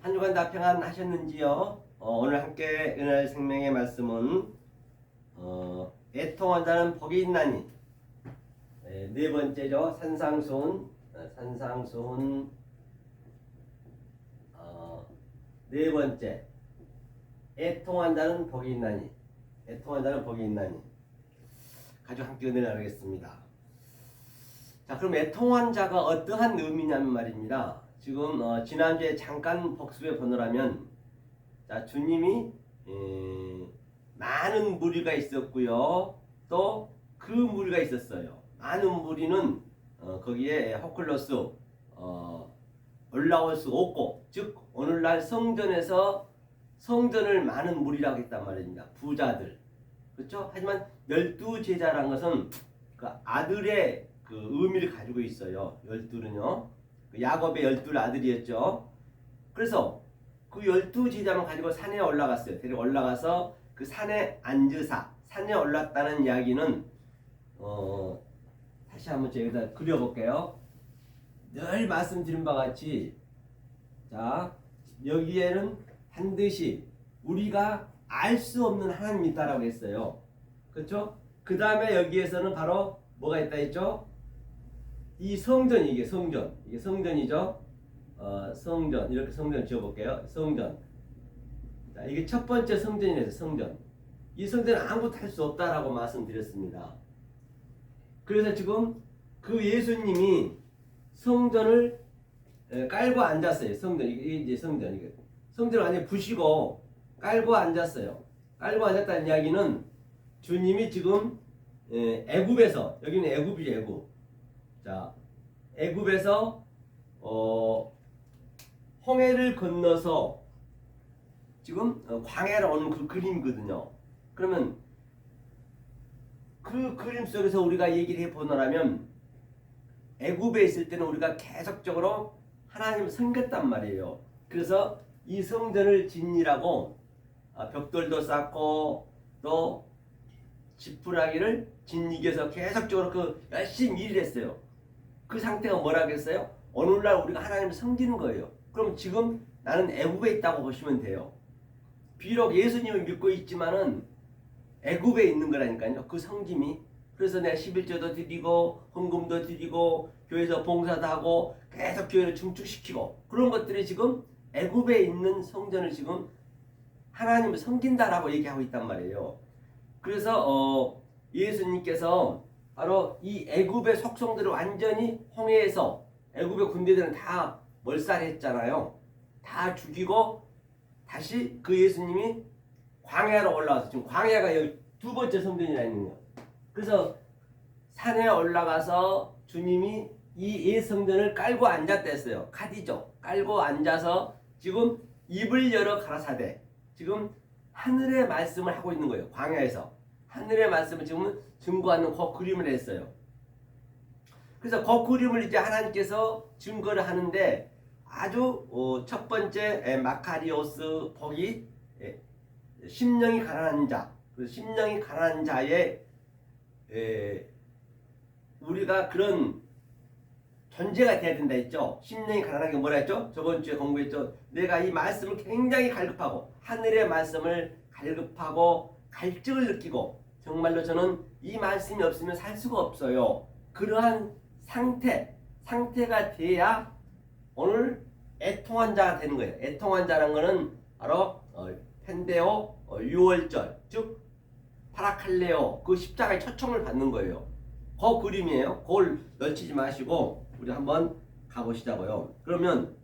한 주간 다 평안하셨는지요? 오늘 함께 은혜의 생명의 말씀은 애통한다는 복이 있나니 네 번째죠. 산상수훈 네 번째 애통한다는 복이 있나니 가지고 함께 은혜를 나누겠습니다. 자, 그럼 애통한 자가 어떠한 의미냐면 말입니다. 지금 지난주에 잠깐 복습해 보느라면 자, 주님이 많은 무리가 있었고요. 또 그 무리가 있었어요. 많은 무리는 거기에 호클로스 올라올 수 없고, 즉 오늘날 성전에서 성전을 많은 무리라고 했단 말입니다. 부자들, 그렇죠? 하지만 12제자라는 것은 그 아들의 그 의미를 가지고 있어요. 12는요. 야곱의 12 아들이었죠. 그래서 그 12제자만 가지고 산에 올라갔어요. 데리고 올라가서 그 산에 앉으사, 산에 올랐다는 이야기는 다시 한번 여기다 그려볼게요. 늘 말씀드린 바와 같이 자, 여기에는 반드시 우리가 알 수 없는 하나님이 있다라고 했어요. 그렇죠? 그 다음에 여기에서는 바로 뭐가 있다 했죠? 이 성전이 이게 성전이죠. 성전, 이렇게 성전 지어볼게요. 성전. 자, 이게 첫 번째 성전이래서 성전. 이 성전은 아무것도 할 수 없다라고 말씀드렸습니다. 그래서 지금 그 예수님이 성전을 깔고 앉았어요. 성전, 이게 이제 성전, 이게 성전을 완전히 부시고 깔고 앉았어요. 깔고 앉았다는 이야기는 주님이 지금 애굽에서, 여기는 애굽이죠, 애굽. 자, 애굽에서 홍해를 건너서 지금 광야로 오는 그 그림이거든요. 그러면 그 그림 속에서 우리가 얘기를 해보느라면 애굽에 있을 때는 우리가 계속적으로 하나님을 섬겼단 말이에요. 그래서 이 성전을 짓니라고 벽돌도 쌓고 또 지푸라기를 짓기 위해서 계속적으로 그 열심히 일을 했어요. 그 상태가 뭐라겠어요? 오늘날 우리가 하나님을 섬기는 거예요. 그럼 지금 나는 애굽에 있다고 보시면 돼요. 비록 예수님을 믿고 있지만은 애굽에 있는 거라니까요. 그 성김이. 그래서 내가 11조도 드리고 헌금도 드리고 교회에서 봉사도 하고 계속 교회를 중축시키고 그런 것들이 지금 애굽에 있는 성전을 지금 하나님을 섬긴다라고 얘기하고 있단 말이에요. 그래서 예수님께서 바로 이 애굽의 속성들을 완전히 홍해에서 애굽의 군대들은 다 몰살했잖아요. 다 죽이고 다시 그 예수님이 광야로 올라와서 지금 광야가 여기 두 번째 성전이라 있는 거예요. 그래서 산에 올라가서 주님이 이 예성전을 깔고 앉았댔어요. 카디죠. 깔고 앉아서 지금 입을 열어 가라사대 지금 하늘의 말씀을 하고 있는 거예요. 광야에서 하늘의 말씀을 지금 증거하는 그 그림을 했어요. 그래서 그 그림을 이제 하나님께서 증거를 하는데 아주 첫 번째 마카리오스 복이 심령이 가난한 자, 심령이 가난한 자의 우리가 그런 존재가 돼야 된다 했죠. 심령이 가난한 게 뭐라 했죠? 저번 주에 공부했죠. 내가 이 말씀을 굉장히 갈급하고 하늘의 말씀을 갈급하고 갈증을 느끼고 정말로 저는 이 말씀이 없으면 살 수가 없어요. 그러한 상태가 돼야 오늘 애통한 자가 되는 거예요. 애통한 자라는 거는 바로 펜데오 6월절 즉 파라칼레오 그 십자가의 초청을 받는 거예요. 그 그림이에요. 그걸 놓치지 마시고 우리 한번 가보시자고요. 그러면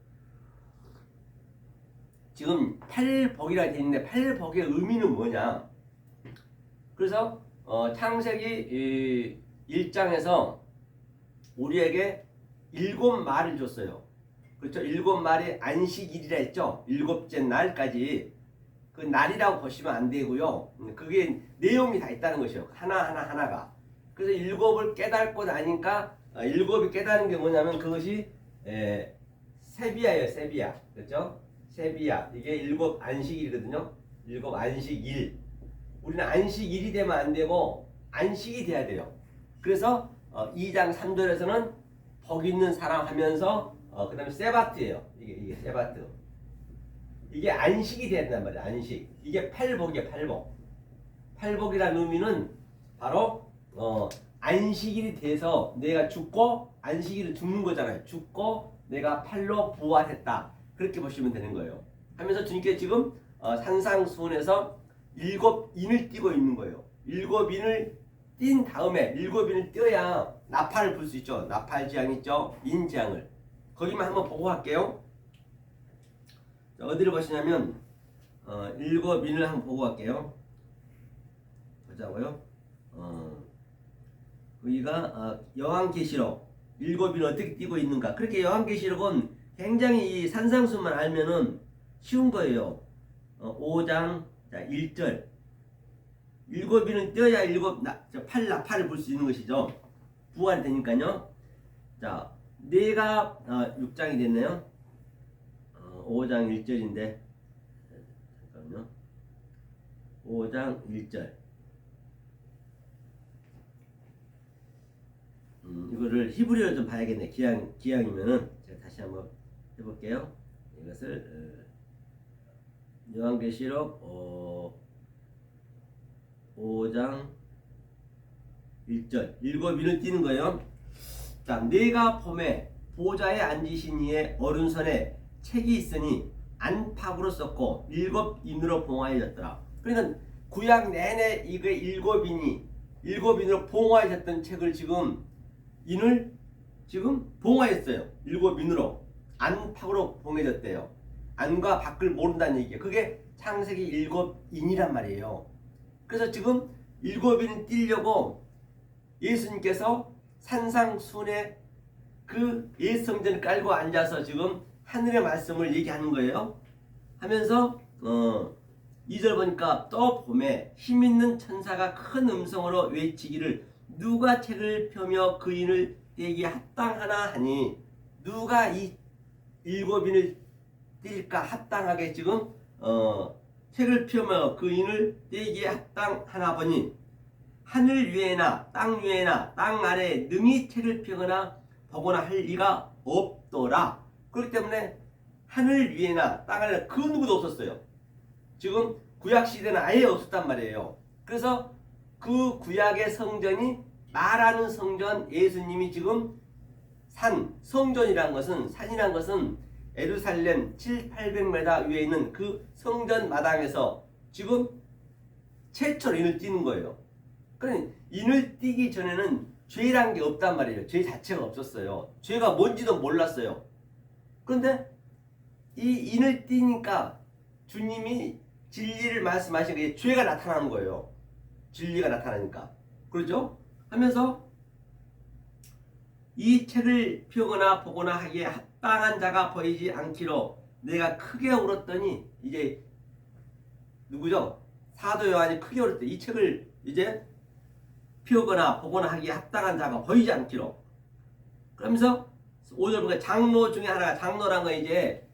지금 팔복이라 되어 있는데 팔복의 의미는 뭐냐? 그래서 창세기 1장에서 우리에게 7말을 줬어요. 그렇죠? 7말이 안식일이라 했죠. 7째 날까지 그 날이라고 보시면 안 되고요. 그게 내용이 다 있다는 것이에요. 하나가. 그래서 7을 깨닫고 나니까 7이 깨닫는 게 뭐냐면 그것이 세비야예요. 세비야. 그렇죠? 세비야. 이게 7 안식일이거든요. 7 안식일. 우리는 안식일이 되면 안 되고 안식이 돼야 돼요. 그래서 2장 3절에서는 복 있는 사람 하면서 그 다음에 세바트예요. 이게 세바트. 이게 안식이 돼야 된단 말이야. 안식. 이게 팔복이야. 팔복. 팔복이라는 의미는 바로 안식일이 돼서 내가 죽고 안식일을 죽는 거잖아요. 죽고 내가 팔로 부활했다. 그렇게 보시면 되는 거예요. 하면서 주님께 지금 산상수훈에서 7인을 띄고 있는 거예요. 7인을 띈 다음에 7인을 띄어야 나팔을 불 수 있죠. 나팔지향 있죠. 인지향을. 거기만 한번 보고 갈게요. 자, 어디를 보시냐면 7인을 한번 보고 갈게요. 보자고요. 여기가 요한계시록 7인을 어떻게 띄고 있는가. 그렇게 요한계시록은 굉장히 이 산상수만 알면은 쉬운 거예요. 5장 자 1절 7인은 띄어야 나팔을 불 수 있는 것이죠. 부활이 되니까요. 자, 내가 6장이 됐네요. 5장 1절인데 잠깐만요. 5장 1절 이거를 히브리어로 좀 봐야겠네. 기양이면은 제가 다시 한번 해볼게요. 이것을 요한계시록 5장 1절 7인을 띄는 거예요. 자, 내가 봄에 보좌에 앉으신 이의 오른손에 책이 있으니 안팎으로 썼고 7인으로 봉하여졌더라. 그러니까 구약 내내 이거 7인으로 봉하여졌던 책을 지금 봉하였어요. 7인으로 안팎으로 봉해졌대요. 안과 밖을 모른다는 얘기예요. 그게 창세기 7인이란 말이에요. 그래서 지금 7인을 띄려고 예수님께서 산상수훈에 그 예성전을 깔고 앉아서 지금 하늘의 말씀을 얘기하는 거예요. 하면서 2절 보니까 또 봄에 힘있는 천사가 큰 음성으로 외치기를 누가 책을 펴며 그 인을 떼기에 합당하나 하니 누가 이 7인을 뗄까 합당하게 지금 책을 펴며 그 인을 떼기에 합당하나 보니 하늘 위에나 땅 위에나 땅 아래에 능히 책을 펴거나 보거나 할 리가 없더라. 그렇기 때문에 하늘 위에나 땅 아래나 그 누구도 없었어요. 지금 구약 시대는 아예 없었단 말이에요. 그래서 그 구약의 성전이 말하는 성전, 예수님이 지금 성전이란 것은, 산이란 것은 예루살렘 700~800m 위에 있는 그 성전 마당에서 지금 최초로 인을 띄는 거예요. 그러니까 인을 띄기 전에는 죄란 게 없단 말이에요. 죄 자체가 없었어요. 죄가 뭔지도 몰랐어요. 그런데 이 인을 띄니까 주님이 진리를 말씀하신 게 죄가 나타나는 거예요. 진리가 나타나니까. 그렇죠? 하면서 이 책을 펴거나 보거나 하기에 합당한 자가 보이지 않기로 내가 크게 울었더니 이제 누구죠? 사도 요한이 크게 울었대. 이 책을 이제 펴거나 보거나 하기에 합당한 자가 보이지 않기로. 그러면서 5절 보니까 장로 중에 하나가, 장로란 건 이제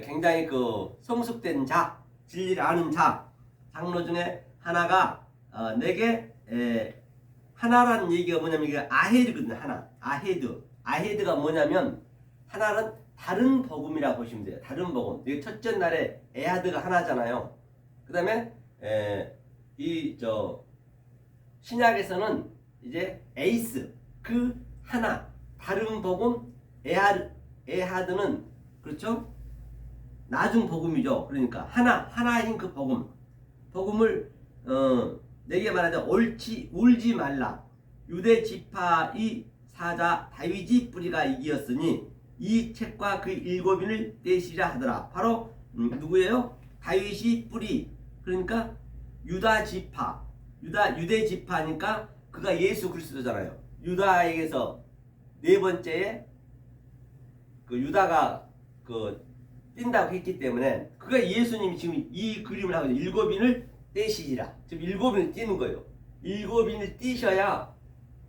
굉장히 그 성숙된 자, 진리를 아는 자, 장로 중에 하나가 내게 하나라는 얘기가 뭐냐면 이게 아헤드거든요. 하나. 아헤드가 뭐냐면 하나는 다른 복음이라고 보시면 돼요. 다른 복음. 이게 첫째 날에 에하드가 하나잖아요. 그 다음에 신약에서는 이제 에이스, 그 하나, 다른 복음, 에하드는 그렇죠? 나중 복음이죠. 그러니까 하나인 그 복음을 내게 말하자 울지 말라. 유대 지파의 사자 다윗의 뿌리가 이기었으니 이 책과 그 7인을 떼시라 하더라. 바로 누구예요? 다윗의 뿌리. 그러니까 유대 지파니까 그가 예수 그리스도잖아요. 유다에게서 네 번째에 그 유다가 뛴다고 했기 때문에 그가 예수님이 지금 이 그림을 하고 7인을 떼시지라. 지금 7인을 띄는 거예요. 7인을 띄셔야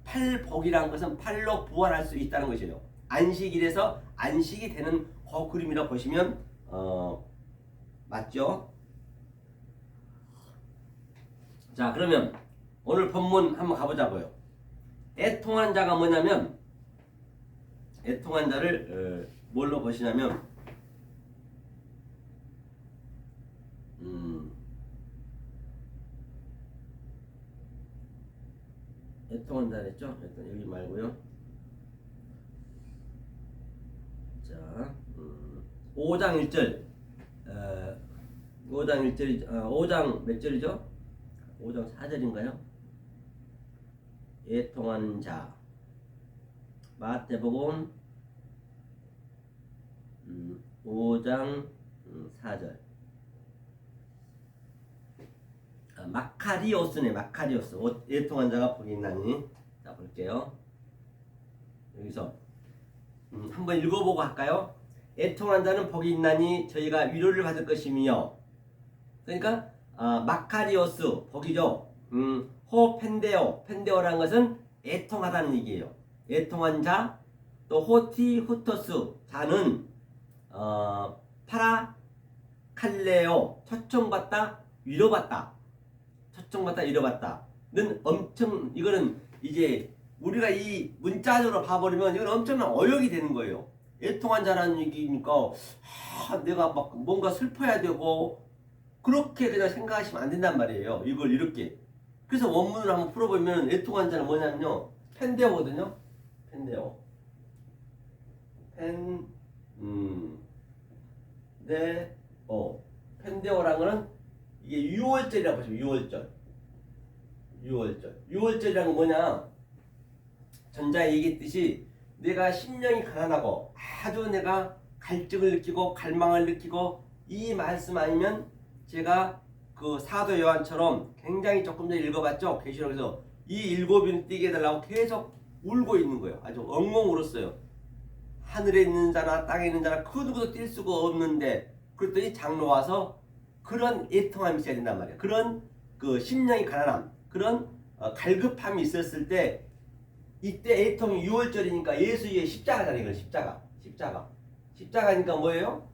팔복이라는 것은 팔로 부활할 수 있다는 것이에요. 안식일에서 안식이 되는 그 그림이라고 보시면 맞죠? 자, 그러면 오늘 본문 한번 가보자고요. 애통한 자가 뭐냐면, 애통한 자를 뭘로 보시냐면 애통한다 했죠? 여기 말고요. 자, 5장 1절. 5장 1절이 5장 몇 절이죠? 5장 4절인가요? 애통하는 자. 마태복음 5장 4절. 마카리오스네. 마카리오스. 애통한 자가 복이 있나니. 자, 볼게요. 여기서 한번 읽어보고 할까요? 애통한 자는 복이 있나니 저희가 위로를 받을 것이며. 그러니까 마카리오스 복이죠. 호펜데오. 펜데오라는 것은 애통하다는 얘기예요. 애통한 자. 또 호티후토스 자는 파라칼레오. 초청받다, 위로받다. 초청받다, 위로받다는 엄청, 이거는 이제 우리가 이 문자적으로 봐버리면 이건 엄청난 어역이 되는 거예요. 애통한 자라는 얘기니까 내가 막 뭔가 슬퍼야 되고 그렇게 그냥 생각하시면 안 된단 말이에요. 이걸 이렇게. 그래서 원문을 한번 풀어보면 애통한 자는 뭐냐면요, 펜데오거든요. 펜데오. 펜데오라는 거는 이게 6월절이라고 보시면 6월절이라는 건 뭐냐, 전자에 얘기했듯이 내가 심령이 가난하고 아주 내가 갈증을 느끼고 갈망을 느끼고, 이 말씀 아니면 제가 그 사도 요한처럼 굉장히 조금 전에 읽어봤죠. 계시록에서 이 일곱 인을 뛰게 해달라고 계속 울고 있는 거예요. 아주 엉엉 울었어요. 하늘에 있는 자나 땅에 있는 자나 그 누구도 뛸 수가 없는데, 그랬더니 장로 와서 그런 애통함이 있어야 된단 말이에요. 그런 그 심령이 가난함, 그런 갈급함이 있었을 때, 이때 애통이 6월절이니까 예수의 십자가잖아요. 이건 십자가니까 뭐예요?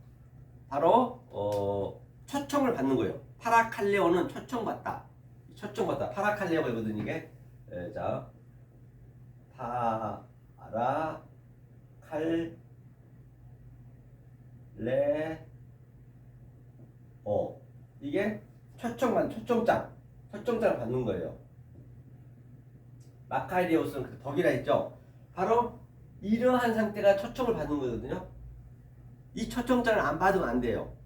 바로 초청을 받는 거예요. 파라칼레오는 초청받다. 파라칼레오거든요, 이게. 자, 이게 초청장을 받는 거예요. 마카리오스는 그 덕이라 했죠. 바로 이러한 상태가 초청을 받는 거거든요. 이 초청장을 안 받으면 안 돼요.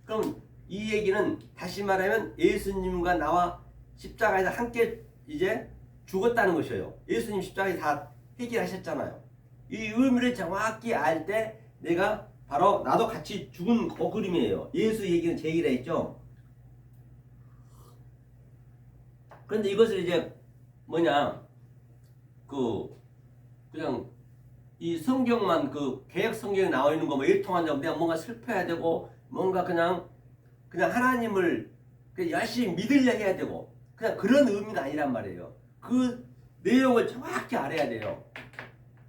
그럼 이 얘기는 다시 말하면 예수님과 나와 십자가에서 함께 이제 죽었다는 것이에요. 예수님 십자가에 다 해결하셨잖아요. 이 의미를 정확히 알 때 내가 바로 나도 같이 죽은 그림이에요. 예수 얘기는 제 얘기라 했죠. 그런데 이것을 이제 뭐냐, 그냥 이 성경만, 그 개역 성경에 나와 있는 거 뭐 일통한다고 내가 뭔가 슬퍼야 되고 뭔가 그냥 하나님을 그냥 열심히 믿으려 해야 되고 그냥 그런 의미가 아니란 말이에요. 그 내용을 정확히 알아야 돼요.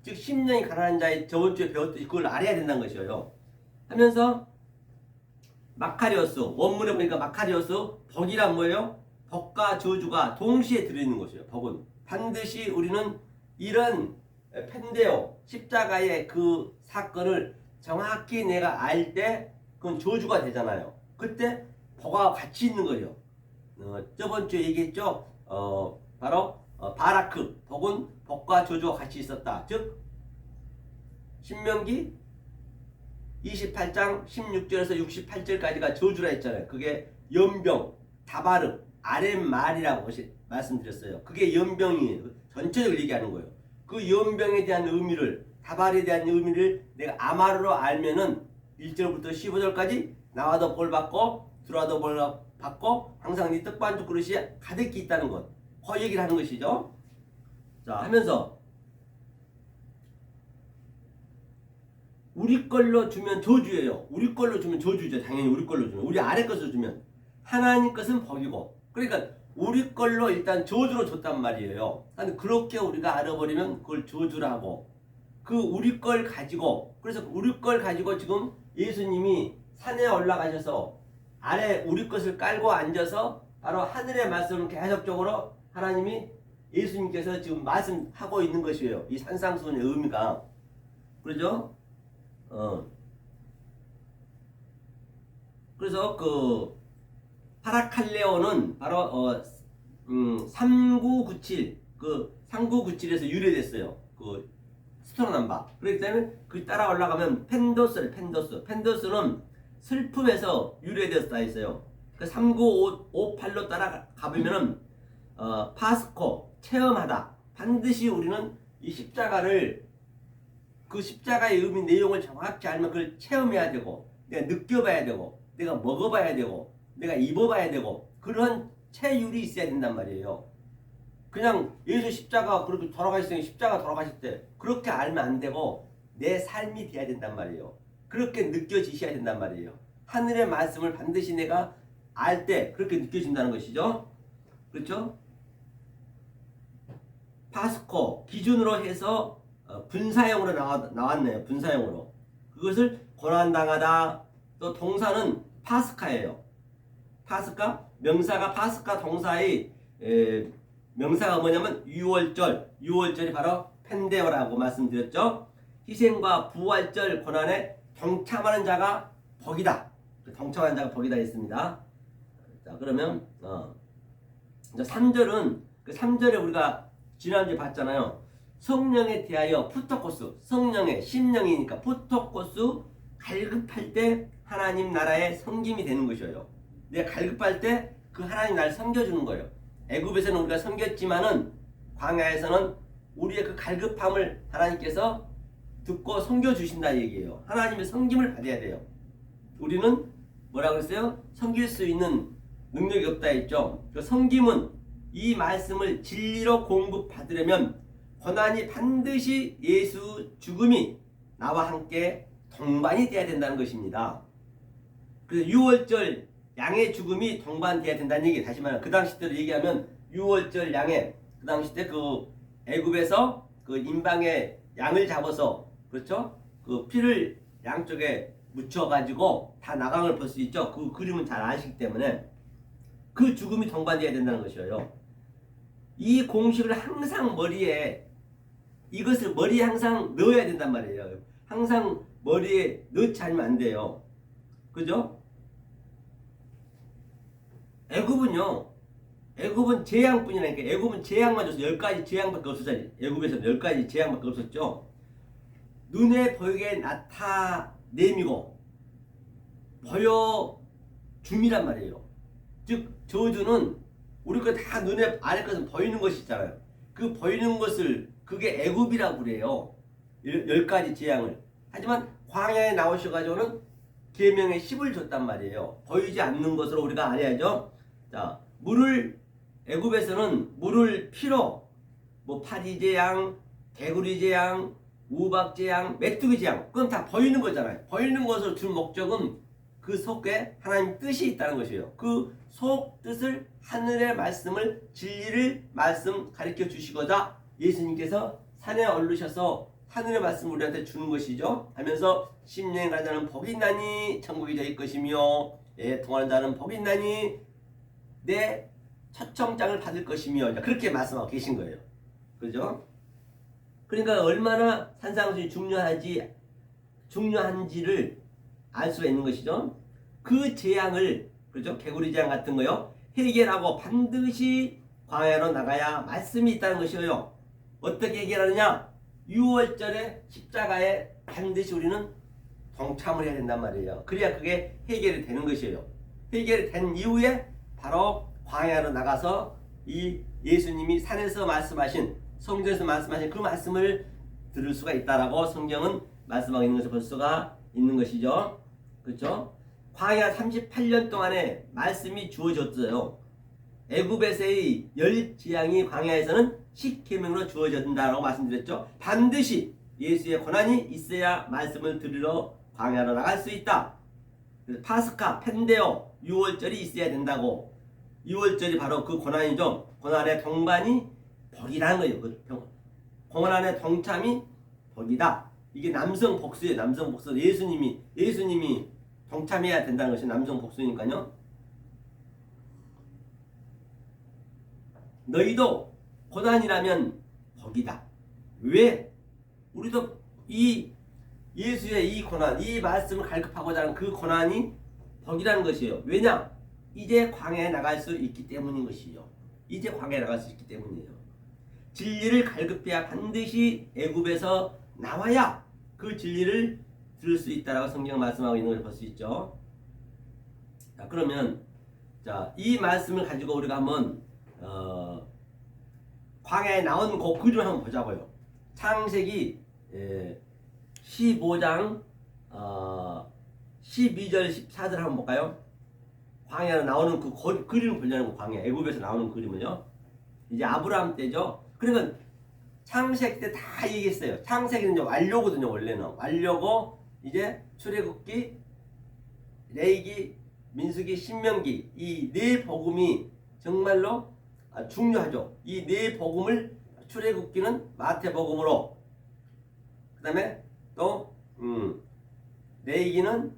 즉 심령이 가난한 자의, 저번 주에 배웠듯이 그걸 알아야 된다는 것이에요. 하면서 마카리오스, 원문에 보니까 마카리오스, 복이란 뭐예요? 복과 저주가 동시에 들어있는 것이에요. 복은 반드시 우리는 이런 펜데오, 십자가의 그 사건을 정확히 내가 알 때 그건 저주가 되잖아요. 그때 복과 같이 있는 거예요. 저번 주에 얘기했죠. 바로 바라크, 복은 복과 저주가 같이 있었다. 즉 신명기 28장 16절에서 68절까지가 저주라 했잖아요. 그게 연병, 다바르, 아랫말이라고 말씀드렸어요. 그게 연병이에요. 전체적으로 얘기하는 거예요. 그 연병에 대한 의미를, 다발에 대한 의미를 내가 아마르로 알면은 1절부터 15절까지 나와도 볼 받고 들어와도 볼 받고 항상 네 떡반죽 그릇이 가득히 있다는 것, 그 얘기를 하는 것이죠. 자, 하면서 우리 걸로 주면 저주예요. 우리 걸로 주면 저주죠. 당연히 우리 걸로 주면. 우리 아래 것을 주면 하나님 것은 복이고, 그러니까 우리 걸로 일단 저주로 줬단 말이에요. 그렇게 우리가 알아버리면 그걸 저주라고. 그 우리 걸 가지고, 그래서 우리 걸 가지고 지금 예수님이 산에 올라가셔서 아래 우리 것을 깔고 앉아서 바로 하늘의 말씀을 계속적으로 하나님이, 예수님께서 지금 말씀하고 있는 것이에요. 이 산상수훈의 의미가. 그러죠? 그래서 파라칼레오는 바로 3997 3997에서 유래됐어요. 그 스토로남바. 그렇기 때문에 그 따라 올라가면 펜도스는 슬픔에서 유래되었다 했어요. 그 3958로 따라가보면은 파스코 체험하다. 반드시 우리는 이 십자가를 그 십자가의 의미 내용을 정확히 알면 그걸 체험해야 되고 내가 느껴봐야 되고 내가 먹어봐야 되고 내가 입어봐야 되고 그런 체율이 있어야 된단 말이에요. 그냥 예수 십자가 그렇게 돌아가셨으니 십자가 돌아가실 때 그렇게 알면 안 되고 내 삶이 돼야 된단 말이에요. 그렇게 느껴지셔야 된단 말이에요. 하늘의 말씀을 반드시 내가 알 때 그렇게 느껴진다는 것이죠. 그렇죠? 파스코 기준으로 해서 분사형으로 나왔네요. 분사형으로. 그것을 고난당하다. 또 동사는 파스카예요. 파스카? 명사가 파스카 동사의 명사가 뭐냐면 유월절이 바로 펜데오라고 말씀드렸죠. 희생과 부활절 고난에 동참하는 자가 복이다. 동참하는 자가 복이다 했습니다. 자, 그러면 3절은 그 3절에 우리가 지난주에 봤잖아요. 성령에 대하여 푸토코스, 성령의 심령이니까 푸토코스 갈급할 때 하나님 나라의 섬김이 되는 것이에요. 내가 갈급할 때 그 하나님 나를 섬겨주는 거예요. 애굽에서는 우리가 섬겼지만은 광야에서는 우리의 그 갈급함을 하나님께서 듣고 섬겨주신다 얘기예요. 하나님의 섬김을 받아야 돼요. 우리는 뭐라 그랬어요? 섬길 수 있는 능력이 없다 했죠. 그 섬김은 이 말씀을 진리로 공급받으려면 고난이 반드시 예수 죽음이 나와 함께 동반이 돼야 된다는 것입니다. 그래서 6월절 양의 죽음이 동반돼야 된다는 얘기. 다시 말하면 그 당시 때로 얘기하면 6월절 양의 그 당시 때 그 애굽에서 그 임방의 양을 잡아서 그렇죠? 그 피를 양쪽에 묻혀가지고 다 나강을 볼 수 있죠. 그 그림은 잘 아시기 때문에 그 죽음이 동반돼야 된다는 것이에요. 이 공식을 항상 이것을 머리에 항상 넣어야 된단 말이에요. 항상 머리에 넣지 않으면 안 돼요. 그죠? 애굽은 재앙뿐이라니까. 애굽은 재앙만 줬어. 10가지 재앙밖에 없었잖아요. 애굽에서는 10가지 재앙밖에 없었죠. 눈에 보이게 나타내미고 보여줌이란 말이에요. 즉 저주는 우리 거 다 눈에 아래 것은 보이는 것이 있잖아요. 그 보이는 것을 그게 애굽이라고 그래요. 10가지 재앙을. 하지만 광야에 나오셔가지고는 계명의 10을 줬단 말이에요. 보이지 않는 것으로 우리가 알아야죠. 자, 애굽에서는 물을 피로 파리 재앙, 개구리 재앙, 우박 재앙, 메뚜기 재앙, 그건 다 보이는 거잖아요. 보이는 것을 준 목적은 그 속에 하나님 뜻이 있다는 것이에요. 그 속 뜻을 하늘의 말씀을 진리를 말씀 가르쳐 주시고자 예수님께서 산에 오르셔서 하늘의 말씀을 우리한테 주는 것이죠. 하면서 심령에 가는 자는 복이 있나니 천국이 저희 것이며 통하는 자는 복이 있나니 내 초청장을 받을 것이며 그렇게 말씀하고 계신 거예요. 그죠? 그러니까 얼마나 산상수훈이 중요한지를 알 수가 있는 것이죠. 그 재앙을 그죠? 개구리 재앙 같은 거요. 해결하고 반드시 광야로 나가야 말씀이 있다는 것이에요. 어떻게 해결하느냐? 6월절에 십자가에 반드시 우리는 동참을 해야 된단 말이에요. 그래야 그게 해결이 되는 것이에요. 해결이 된 이후에 바로 광야로 나가서 이 예수님이 산에서 말씀하신 성경에서 말씀하신 그 말씀을 들을 수가 있다라고 성경은 말씀하고 있는 것을 볼 수가 있는 것이죠. 그렇죠? 광야 38년 동안에 말씀이 주어졌어요. 애굽에서의 10재앙이 광야에서는 10계명으로 주어진다라고 말씀드렸죠. 반드시 예수의 고난이 있어야 말씀을 들으러 광야로 나갈 수 있다. 그래서 파스카, 펜데오, 6월절이 있어야 된다고. 6월절이 바로 그 고난이죠. 고난의 동반이 복이라는 거예요. 그 고난의 동참이 복이다. 이게 남성 복수예요. 남성 복수. 예수님이 동참해야 된다는 것이 남성 복수니까요. 너희도 고난이라면 복이다. 왜? 우리도 이 예수의 이 고난, 이 말씀을 갈급하고자 하는 그 고난이 복이라는 것이에요. 왜냐? 이제 광야에 나갈 수 있기 때문인 것이요. 이제 광야에 나갈 수 있기 때문이에요. 진리를 갈급해야 반드시 애굽에서 나와야 그 진리를 들을 수 있다라고 성경은 말씀하고 있는 걸 볼 수 있죠. 자, 그러면 이 말씀을 가지고 우리가 한번 광야에 나온 그 그림을 한번 보자고요. 창세기 15장 12절 14절 한번 볼까요? 광야로 나오는 그 그림을 보려는 거, 광야 애굽에서 나오는 그림을요. 이제 아브라함 때죠. 그러면 창세기 때 다 얘기했어요. 창세기는 이제 완료거든요. 원래는 완료고 이제 출애굽기, 레위기, 민수기, 신명기 이 네 복음이 정말로 중요하죠. 이 네 복음을 출애굽기는 마태복음으로, 그 다음에 또 레위기는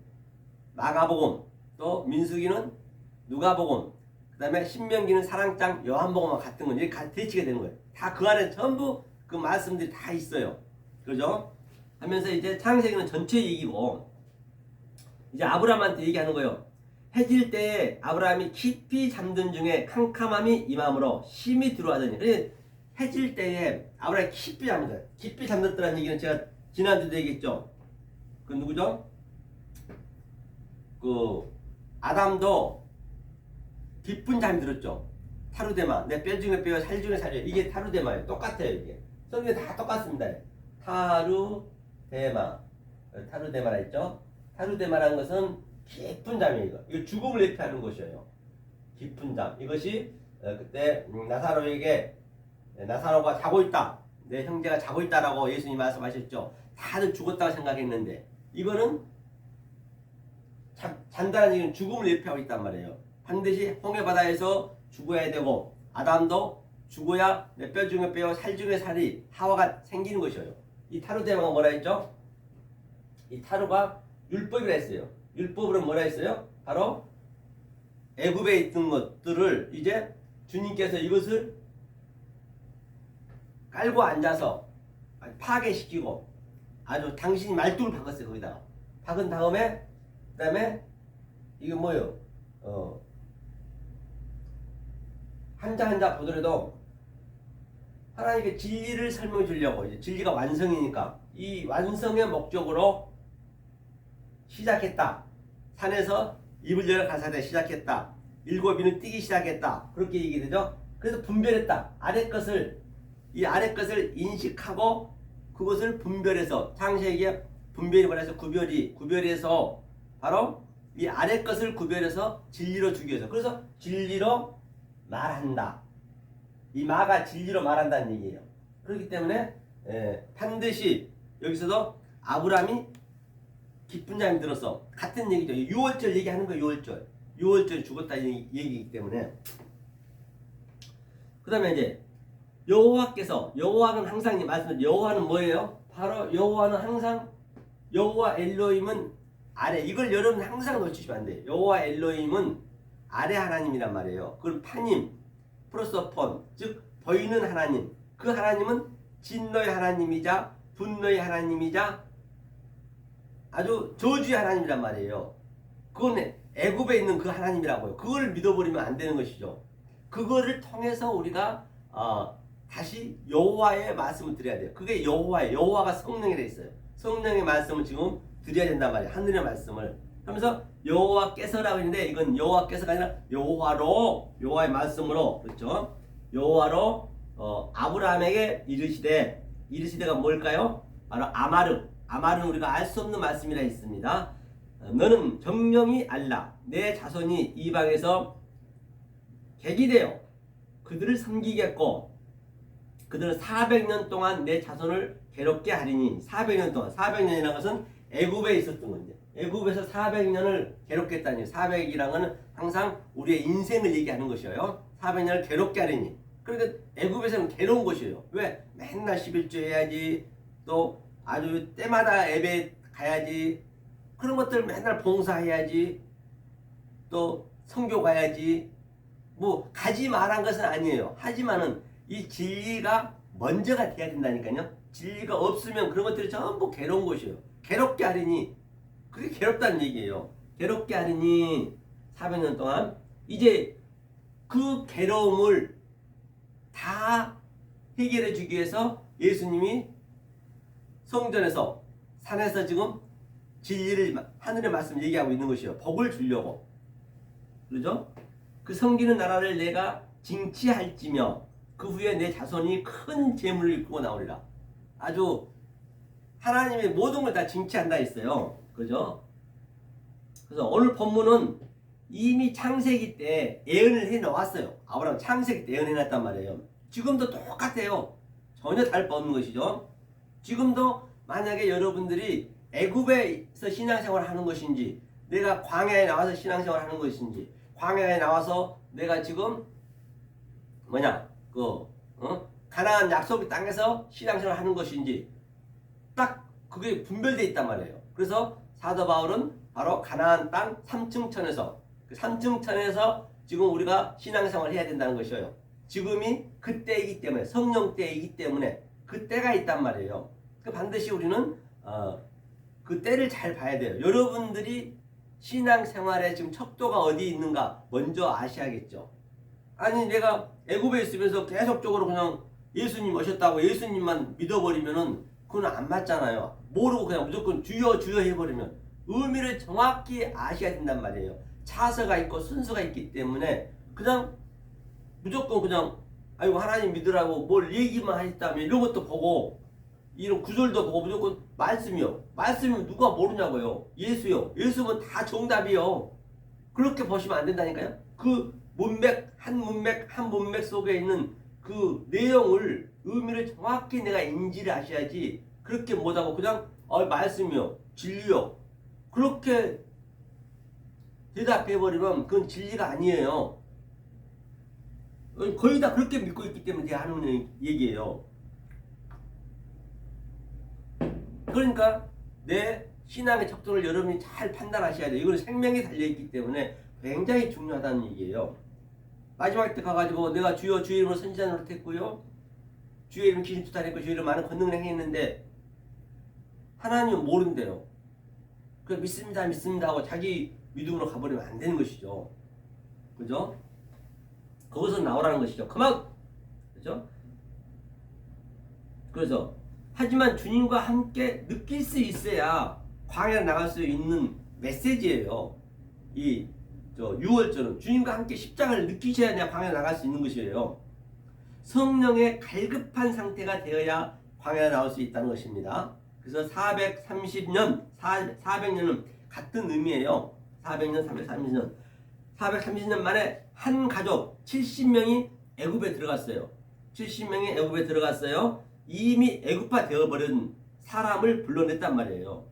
마가복음, 또 민수기는 누가복음, 그 다음에 신명기는 사랑장 요한복음과 같은 건 이렇게 대치가 되는 거예요. 다 그 안에 전부 그 말씀들이 다 있어요. 그죠? 하면서 이제 창세기는 전체 얘기고 이제 아브라함한테 얘기하는 거예요. 해질 때에 아브라함이 깊이 잠든 중에 캄캄함이 임함으로 심히 들어하더니, 그래서 해질 때에 아브라함이 깊이 잠들어요. 깊이 잠들었다는 얘기는 제가 지난주도 얘기했죠. 그 누구죠? 그 아담도 깊은 잠이 들었죠. 타루데마, 내 뼈 중에 뼈, 살 중에 살이에요. 이게 타루데마예요. 똑같아요. 이게 성경에 다 똑같습니다. 타루데마라 했죠. 타루데마라는 것은 깊은 잠이에요. 이거 죽음을 예표하는 것이에요. 깊은 잠. 이것이 그때 나사로에게, 나사로가 자고 있다, 내 형제가 자고 있다라고 예수님이 말씀하셨죠. 다들 죽었다고 생각했는데 이거는 잔다는 얘기는 죽음을 예표하고 있단 말이에요. 반드시 홍해바다에서 죽어야 되고 아담도 죽어야 내 뼈 중에 뼈, 살 중에 살이, 하와가 생기는 것이에요. 이 타루데마가 뭐라 했죠? 이 타루가 율법이라 했어요. 율법으로 뭐라 했어요? 바로 애굽에 있던 것들을 이제 주님께서 이것을 깔고 앉아서 파괴시키고 아주 당신이 말뚝을 박았어요. 거기다가 박은 다음에 그 다음에 이거 뭐예요? 한자 한자 보더라도 하나님께 진리를 설명해 주려고, 이제 진리가 완성이니까 이 완성의 목적으로 시작했다. 산에서 입을 열어 가사대 시작했다. 일곱 이는 뛰기 시작했다. 그렇게 얘기되죠. 그래서 분별했다. 이 아래 것을 인식하고 그것을 분별해서, 창세기에 분별이 말해서 구별해서 바로 이 아래 것을 구별해서 진리로 주기 위해서, 그래서 진리로 말한다. 이 마가 진리로 말한다는 얘기예요. 그렇기 때문에 반드시 여기서도 아브라함이 깊은 잠이 들어서 같은 얘기죠. 6월절 얘기하는 거예요. 6월절 죽었다는 얘기이기 때문에. 그 다음에 이제 여호와는 항상 말씀드린 여호와는 뭐예요? 바로 여호와는 항상, 여호와 엘로힘은 아래, 이걸 여러분 항상 놓치시면 안 돼요. 여호와 엘로힘은 아래 하나님이란 말이에요. 그건 파님, 프로소폰, 즉 보이는 하나님. 그 하나님은 진노의 하나님이자 분노의 하나님이자 아주 저주의 하나님이란 말이에요. 그건 애굽에 있는 그 하나님이라고요. 그걸 믿어버리면 안 되는 것이죠. 그거를 통해서 우리가 다시 여호와의 말씀을 드려야 돼요. 그게 여호와예요. 여호와가 성령이라 있어요. 성령의 말씀을 지금 드려야 된단 말이에요. 하늘의 말씀을 하면서 여호와께서라고 했는데 이건 여호와께서가 아니라 여호와의 말씀으로, 그렇죠? 여호와로 아브라함에게 이르시되가 뭘까요? 바로 아마르는 우리가 알 수 없는 말씀이라 했습니다. 너는 정령이 알라. 내 자손이 이방에서 객이 되어 그들을 섬기겠고 그들은 400년 동안 내 자손을 괴롭게 하리니. 400년 동안, 400년이라는 것은 애굽에 있었던 건데, 애굽에서 400년을 괴롭겠다니. 400이라는 건 항상 우리의 인생을 얘기하는 것이에요. 400년을 괴롭게 하리니. 그러니까 애굽에서는 괴로운 것이에요. 왜? 맨날 11조 해야지, 또 아주 때마다 예배 가야지, 그런 것들 맨날 봉사해야지, 또 선교 가야지, 뭐 가지 말한 것은 아니에요. 하지만은 이 진리가 먼저가 돼야 된다니까요. 진리가 없으면 그런 것들이 전부 괴로운 것이에요. 괴롭게 하리니, 그게 괴롭다는 얘기예요. 괴롭게 하리니 400년 동안 이제 그 괴로움을 다 해결해 주기 위해서 예수님이 성전에서 산에서 지금 진리를 하늘의 말씀을 얘기하고 있는 것이요. 복을 주려고. 그렇죠? 그 섬기는 나라를 내가 징치할지며 그 후에 내 자손이 큰 재물을 이끌고 나오리라. 아주 하나님의 모든 걸 다 징치한다 했어요. 그죠? 그래서 오늘 본문은 이미 창세기 때 예언을 해 놓았어요. 아브라함 창세기 때 예언해 놨단 말이에요. 지금도 똑같아요. 전혀 다를 바 없는 것이죠. 지금도 만약에 여러분들이 애굽에서 신앙생활을 하는 것인지, 내가 광야에 나와서 신앙생활을 하는 것인지, 광야에 나와서 내가 지금 가나안 약속의 땅에서 신앙생활을 하는 것인지 딱 그게 분별되어 있단 말이에요. 그래서 사도 바울은 바로 가나안 땅 삼층천에서, 그 삼층천에서 지금 우리가 신앙생활을 해야 된다는 것이에요. 지금이 그때이기 때문에, 성령 때이기 때문에 그 때가 있단 말이에요. 반드시 우리는 그 때를 잘 봐야 돼요. 여러분들이 신앙생활에 지금 척도가 어디 있는가 먼저 아셔야겠죠. 아니 내가 애굽에 있으면서 계속적으로 그냥 예수님 오셨다고 예수님만 믿어버리면은 그건 안 맞잖아요. 모르고 그냥 무조건 주여 주여 해버리면 의미를 정확히 아셔야 된단 말이에요. 차서가 있고 순서가 있기 때문에 그냥 무조건 그냥 아이고 하나님 믿으라고 뭘 얘기만 하셨다면 이런 것도 보고 이런 구절도 보고 무조건 말씀이요. 말씀이면 누가 모르냐고요. 예수요. 예수면 다 정답이요. 그렇게 보시면 안 된다니까요. 그 문맥 한 문맥 속에 있는 그 내용을 의미를 정확히 내가 인지를 하셔야지 그렇게 못하고 그냥 말씀이요. 진리요. 그렇게 대답해버리면 그건 진리가 아니에요. 거의 다 그렇게 믿고 있기 때문에 제가 하는 얘기예요. 그러니까 내 신앙의 척도를 여러분이 잘 판단하셔야 돼요. 이건 생명이 달려있기 때문에 굉장히 중요하다는 얘기예요. 마지막 때 가가지고 내가 주여 주의 이름으로 선지자 노릇했고요. 주의 이름 귀신 쫓아냈고 주의 이름 많은 권능을 행했는데 하나님은 모른대요. 그래서 믿습니다 하고 자기 믿음으로 가버리면 안 되는 것이죠. 그죠? 거기서 나오라는 것이죠. 그만! 그죠? 그래서 하지만 주님과 함께 느낄 수 있어야 광야에 나갈 수 있는 메시지예요. 이 6월절은 주님과 함께 십자가를 느끼셔야 내가 광야에 나갈 수 있는 것이에요. 성령의 갈급한 상태가 되어야 광야에 나올 수 있다는 것입니다. 그래서 400년은 같은 의미예요. 400년, 330년. 430년 만에 한 가족 70명이 애굽에 들어갔어요. 70명이 애굽에 들어갔어요. 이미 애굽화 되어버린 사람을 불러냈단 말이에요.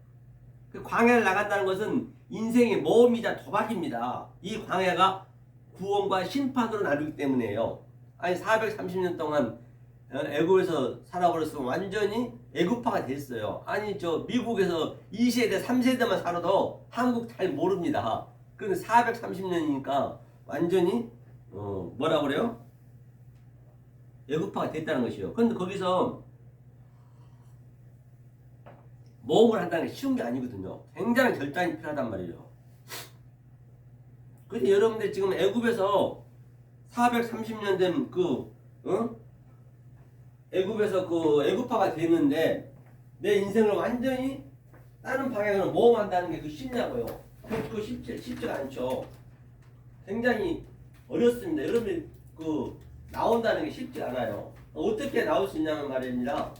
그 광야를 나간다는 것은 인생의 모험이자 도박입니다. 이 광야가 구원과 심판으로 나누기 때문이에요. 아니 430년 동안 애굽에서 살아버렸으면 완전히 애굽화가 됐어요. 아니 미국에서 2세대 3세대만 살아도 한국 잘 모릅니다. 그런데 430년이니까 완전히 뭐라 그래요? 애굽화가 됐다는 것이에요. 그런데 거기서 모험을 한다는 게 쉬운 게 아니거든요. 굉장히 결단이 필요하단 말이에요. 그런데 여러분들 지금 애굽에서 430년 된 애굽에서 애굽화가 됐는데 내 인생을 완전히 다른 방향으로 모험한다는 게 쉽냐고요. 그거 쉽지가 않죠. 굉장히 어렵습니다. 여러분들 나온다는 게 쉽지 않아요. 어떻게 나올 수 있냐는 말입니다.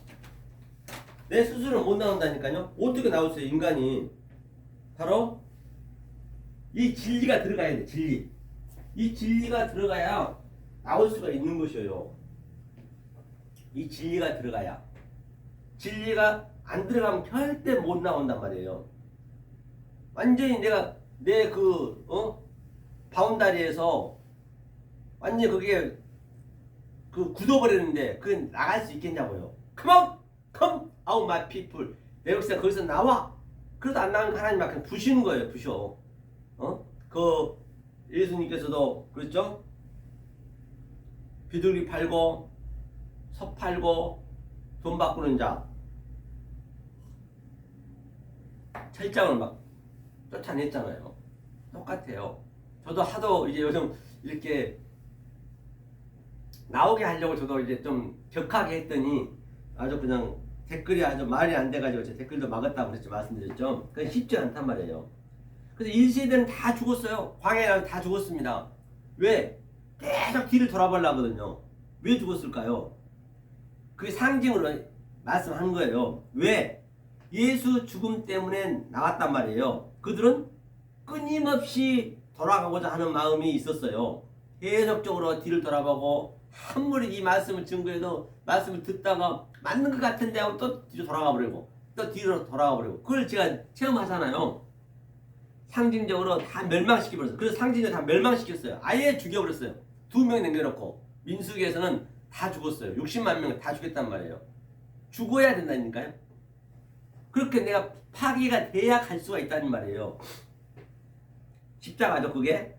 내 스스로 못 나온다니까요. 어떻게 나올 수 있어요, 인간이? 바로 이 진리가 들어가야 돼. 진리. 이 진리가 들어가야 나올 수가 있는 것이에요. 이 진리가 들어가야. 진리가 안 들어가면 절대 못 나온단 말이에요. 완전히 내가 내 바운다리에서 완전히 그게 굳어버리는데 그게 나갈 수 있겠냐고요. Come out my people. 내 백성 거기서 나와. 그래도 안 나오니까 하나님 막 그냥 부시는 거예요. 부셔. 예수님께서도 그랬죠? 비둘기 팔고 섭 팔고 돈 바꾸는 자 철장을 막 쫓아냈잖아요. 똑같아요. 저도 하도 이제 요즘 이렇게 나오게 하려고 저도 이제 좀 격하게 했더니 아주 그냥 댓글이 아주 말이 안 돼가지고 제 댓글도 막았다고 그랬죠. 말씀드렸죠. 그건 쉽지 않단 말이에요. 그래서 1세대는 다 죽었어요. 광야랑 다 죽었습니다. 왜? 계속 뒤를 돌아보려고 하거든요. 왜 죽었을까요? 그게 상징으로 말씀한 거예요. 왜? 예수 죽음 때문에 나왔단 말이에요. 그들은 끊임없이 돌아가고자 하는 마음이 있었어요. 계속적으로 뒤를 돌아보고 아무리 이 말씀을 증거해도 말씀을 듣다가 맞는 것 같은데 하고 또 뒤로 돌아가 버리고 또 뒤로 돌아가 버리고 그걸 제가 체험하잖아요. 상징적으로 다 멸망시켜버렸어요. 그래서 상징적으로 다 멸망시켰어요. 아예 죽여버렸어요. 2명 남겨놓고 민수기에서는 다 죽었어요. 60만 명 다 죽였단 말이에요. 죽어야 된다니까요. 그렇게 내가 파괴가 돼야 갈 수가 있다는 말이에요. 십자가죠 그게.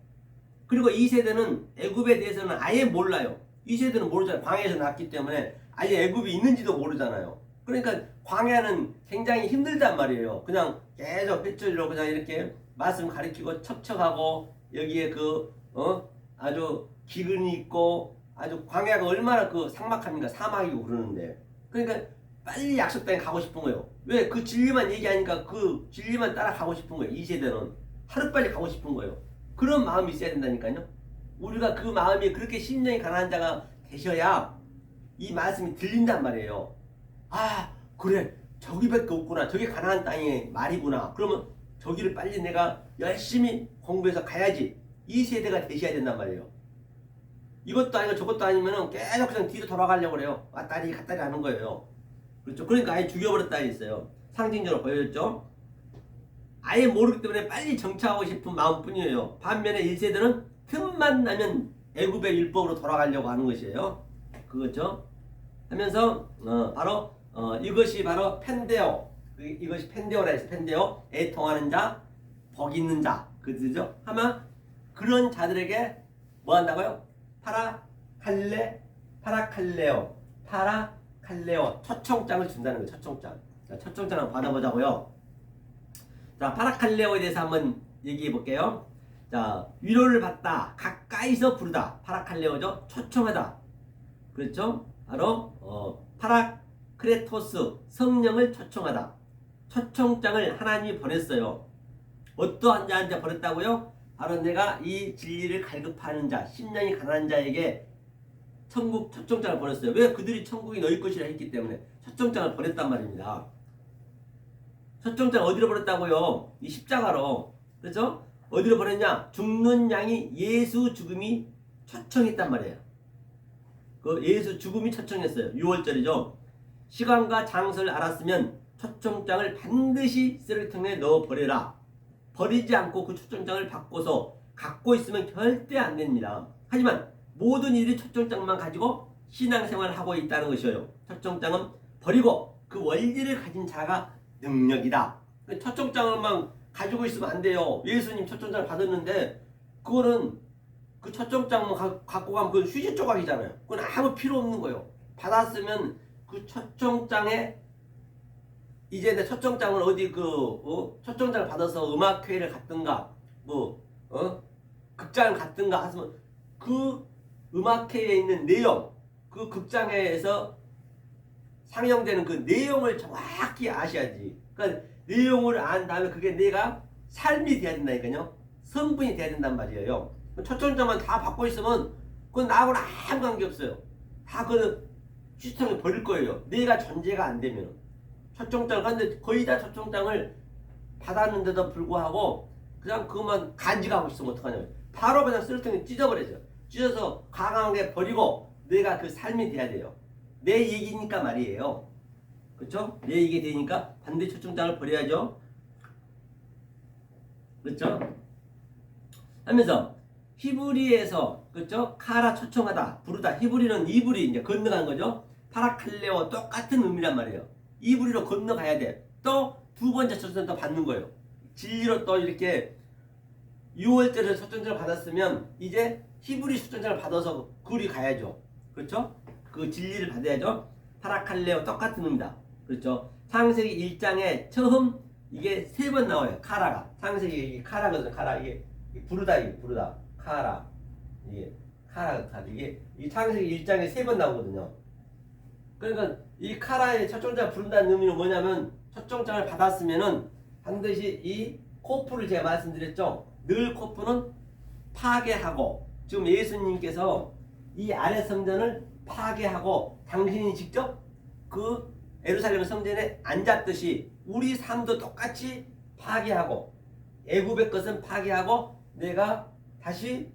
그리고 2세대는 애굽에 대해서는 아예 몰라요. 2세대는 모르잖아요. 광야에서 났기 때문에 아예 애굽이 있는지도 모르잖아요. 그러니까 광야는 굉장히 힘들단 말이에요. 그냥 계속 핏줄로 그냥 이렇게 말씀 가리키고 척척하고 여기에 아주 기근이 있고 아주 광야가 얼마나 그 삭막합니까? 사막이고 그러는데. 그러니까 빨리 약속 땅에 가고 싶은 거예요. 왜? 그 진리만 얘기하니까 그 진리만 따라가고 싶은 거예요. 2세대는 하루빨리 가고 싶은 거예요. 그런 마음이 있어야 된다니까요. 우리가 그 마음이 그렇게 심령이 가난한 자가 되셔야 이 말씀이 들린단 말이에요. 아 그래 저기밖에 없구나. 저게 가나안 땅의 말이구나. 그러면 저기를 빨리 내가 열심히 공부해서 가야지. 이 세대가 되셔야 된단 말이에요. 이것도 아니고 저것도 아니면은 계속 그냥 뒤로 돌아가려고 그래요. 왔다리 갔다리 하는 거예요. 그렇죠. 그러니까 아예 죽여버렸다 했어요. 상징적으로 보여줬죠. 아예 모르기 때문에 빨리 정착하고 싶은 마음뿐이에요. 반면에 1세대는 틈만 나면 애굽의 율법으로 돌아가려고 하는 것이에요. 그거죠. 하면서 바로 이것이 바로 펜데오. 이것이 펜데오라 해서 펜데오. 애통하는 자, 복 있는 자. 그 뜻이죠. 아마 그런 자들에게 뭐 한다고요? 파라칼레오. 초청장을 준다는 거예요. 초청장. 자, 초청장을 받아보자고요. 자, 파라칼레오에 대해서 한번 얘기해 볼게요. 자, 위로를 받다, 가까이서 부르다. 파라칼레오죠. 초청하다. 그렇죠? 바로 파라크레토스, 성령을 초청하다. 초청장을 하나님이 보냈어요. 어떠한 자한테 보냈다고요? 바로 내가 이 진리를 갈급하는 자, 심령이 가난한 자에게 천국 초청장을 보냈어요. 왜? 그들이 천국이 너희 것이라 했기 때문에 초청장을 보냈단 말입니다. 초청장 어디로 보냈다고요? 이 십자가로. 그렇죠? 어디로 보냈냐? 죽는 양이 예수 죽음이 초청했단 말이에요. 그 예수 죽음이 초청했어요. 6월절이죠. 시간과 장소를 알았으면 초청장을 반드시 쓰레기통에 넣어 버려라. 버리지 않고 그 초청장을 바꿔서 갖고 있으면 절대 안 됩니다. 하지만 모든 일이 초청장만 가지고 신앙생활을 하고 있다는 것이에요. 초청장은 버리고 그 원리를 가진 자가 능력이다. 초청장만 가지고 있으면 안 돼요. 예수님 초청장을 받았는데 그거는 그 초청장만 갖고 가면 그건 휴지 조각이잖아요. 그건 아무 필요 없는 거예요. 받았으면 그 초청장에 이제 내 초청장을 어디 초청장을 받아서 음악회를 갔든가 극장을 갔든가 하시면 그 음악회에 있는 내용, 그 극장에서 상영되는 그 내용을 정확히 아셔야지. 그러니까 내용을 안 다음에 그게 내가 삶이 돼야 된다니까요. 성분이 돼야 된단 말이에요. 초청장만 다 받고 있으면 그건 나하고는 아무 관계 없어요. 다 그 시스템을 버릴 거예요. 내가 존재가 안 되면. 초청장을 갔는데 거의 다 초청장을 받았는데도 불구하고 그냥 그것만 간직하고 있으면 어떡하냐면 바로 그냥 쓰레기통에 찢어버려요. 찢어서 강하게 버리고 내가 그 삶이 돼야 돼요. 내 얘기니까 말이에요. 그렇죠? 내 얘기 되니까 반드시 초청장을 버려야죠. 그렇죠? 하면서 히브리에서 그렇죠? 카라 초청하다, 부르다. 히브리는 이불이 이제 건너간 거죠. 파라칼레오 똑같은 의미란 말이에요. 이불이로 건너가야 돼. 또 두 번째 초청장 받는 거예요. 진리로 또 이렇게 6월절에 초청장을 받았으면 이제 히브리 초청장을 받아서 그리 가야죠. 그렇죠? 그 진리를 받아야죠. 파라칼레오 똑같은 의미다. 그렇죠? 창세기 1장에 처음 이게 3번 나와요. 카라가. 창세기 카라거든. 카라 이게 부르다 카라. 이게 카라 카드 이게 이 창세기 1장에 3번 나오거든요. 그러니까 이 카라의 초청장을 부른다는 의미는 뭐냐면 초청장을 받았으면은 반드시 이 코프를 제가 말씀드렸죠. 늘 코프는 파괴하고 지금 예수님께서 이 아래 성전을 파괴하고 당신이 직접 그 예루살렘 성전에 앉았듯이 우리 삶도 똑같이 파괴하고 애굽의 것은 파괴하고 내가 다시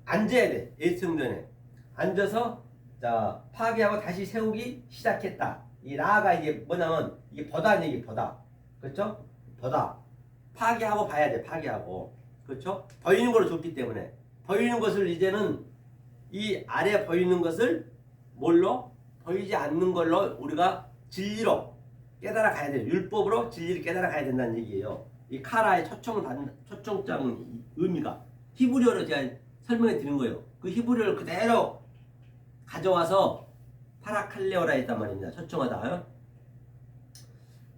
앉아야 돼. 예수 성전에 앉아서 자 파괴하고 다시 세우기 시작했다. 이 라가 이게 뭐냐면 이게 보다는 얘기 보다. 그렇죠? 보다. 파괴하고 봐야 돼. 파괴하고. 그렇죠? 보이는 걸로 줬기 때문에 보이는 것을 이제는 이 아래 보이는 것을 뭘로? 보이지 않는 걸로 우리가 진리로 깨달아 가야 돼요. 율법으로 진리를 깨달아 가야 된다는 얘기예요. 이 카라의 초청장 의미가 히브리어로 제가 설명해 드린 거예요. 그 히브리어를 그대로 가져와서 파라칼레오라 했단 말입니다. 초청하다.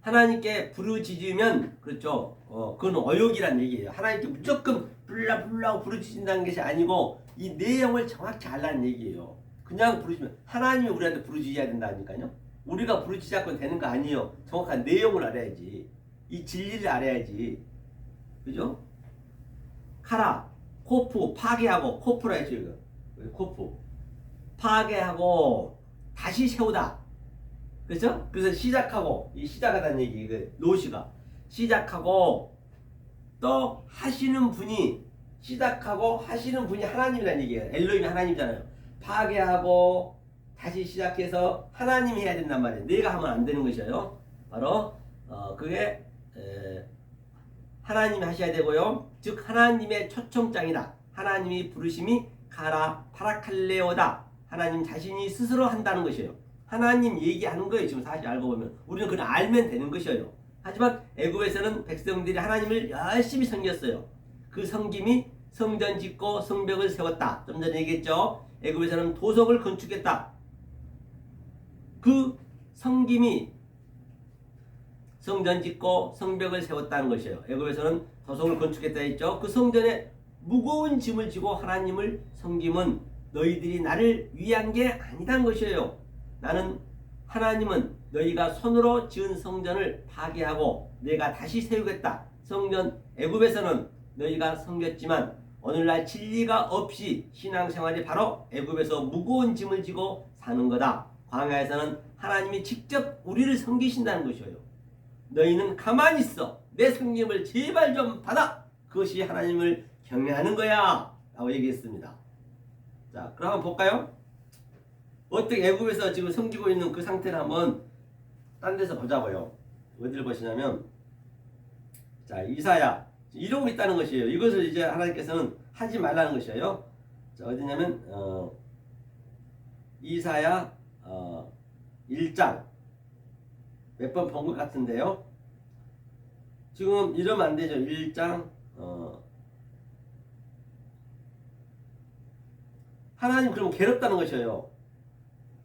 하나님께 부르짖으면 그렇죠. 그건 어욕이란 얘기예요. 하나님께 무조건 불라불라고 부르짖는다는 것이 아니고 이 내용을 정확히 알라는 얘기예요. 그냥 부르짖으면 하나님이 우리한테 부르짖어야 된다니까요. 우리가 부르짖지 않고 되는 거 아니에요. 정확한 내용을 알아야지. 이 진리를 알아야지. 그죠? 카라, 코프, 파괴하고 코프라 했죠. 이거. 코프. 파괴하고 다시 세우다. 그렇죠? 그래서 시작하고 이 시작하다는 얘기 그 노시가 시작하고 또 하시는 분이 시작하고 하시는 분이 하나님이라는 얘기예요. 엘로힘이 하나님이잖아요. 파괴하고 다시 시작해서 하나님이 해야 된단 말이에요. 내가 하면 안 되는 것이에요. 바로 그게 하나님이 하셔야 되고요. 즉 하나님의 초청장이다. 하나님이 부르심이 가라 파라칼레오다. 하나님 자신이 스스로 한다는 것이에요. 하나님 얘기하는 거예요. 지금 사실 알고 보면 우리는 그냥 알면 되는 것이에요. 하지만 애굽에서는 백성들이 하나님을 열심히 섬겼어요. 그 섬김이 성전 짓고 성벽을 세웠다. 좀 전에 얘기했죠. 애굽에서는 도성을 건축했다. 그 섬김이 성전 짓고 성벽을 세웠다는 것이에요. 애굽에서는 도성을 건축했다 했죠. 그 성전에 무거운 짐을 지고 하나님을 섬김은 너희들이 나를 위한 게 아니란 것이에요. 나는 하나님은 너희가 손으로 지은 성전을 파괴하고 내가 다시 세우겠다. 성전 애굽에서는 너희가 섬겼지만 오늘날 진리가 없이 신앙생활이 바로 애굽에서 무거운 짐을 지고 사는 거다. 광야에서는 하나님이 직접 우리를 섬기신다는 것이에요. 너희는 가만히 있어. 내 섬김을 제발 좀 받아. 그것이 하나님을 경외하는 거야. 라고 얘기했습니다. 자, 그럼 한번 볼까요? 어떻게 애굽에서 지금 섬기고 있는 그 상태를 한번 딴 데서 보자고요. 어디를 보시냐면 자 이사야 이러고 있다는 것이에요. 이것을 이제 하나님께서는 하지 말라는 것이에요. 자 어디냐면 이사야 1장 몇 번 본 것 같은데요. 지금 이러면 안 되죠. 1장 하나님 그러면 괴롭다는 것이에요.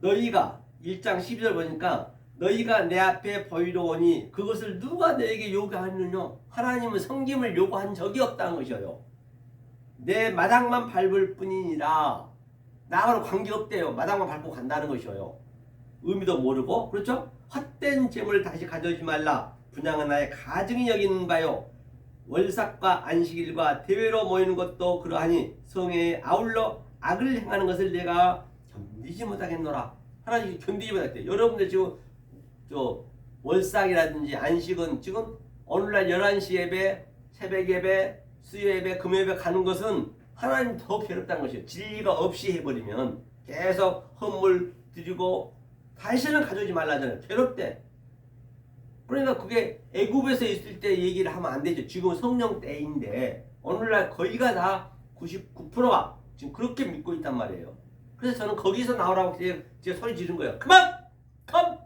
너희가 1장 12절 보니까 너희가 내 앞에 보이러 오니 그것을 누가 너에게 요구하느냐. 하나님은 섬김을 요구한 적이 없다는 것이에요. 내 마당만 밟을 뿐이니라. 나하고는 관계없대요. 마당만 밟고 간다는 것이에요. 의미도 모르고 그렇죠? 헛된 재물을 다시 가져오지 말라. 분양은 나의 가증이 여기는 바요. 월삭과 안식일과 대회로 모이는 것도 그러하니 성에 아울러 악을 행하는 것을 내가 견디지 못하겠노라. 하나님 견디지 못하겠대. 여러분들 지금 저 월삭이라든지 안식은 지금 오늘날 11시 예배, 새벽 예배, 수요 예배, 금 예배 가는 것은 하나님 더 괴롭다는 것이에요. 진리가 없이 해버리면 계속 헌물 드리고 다시는 가져오지 말라잖아요. 괴롭대. 그러니까 그게 애굽에서 있을 때 얘기를 하면 안 되죠. 지금 성령 때인데 오늘날 거의가 다 99%가 지금 그렇게 믿고 있단 말이에요. 그래서 저는 거기서 나오라고 제가 소리 지른 거예요. 그만! Come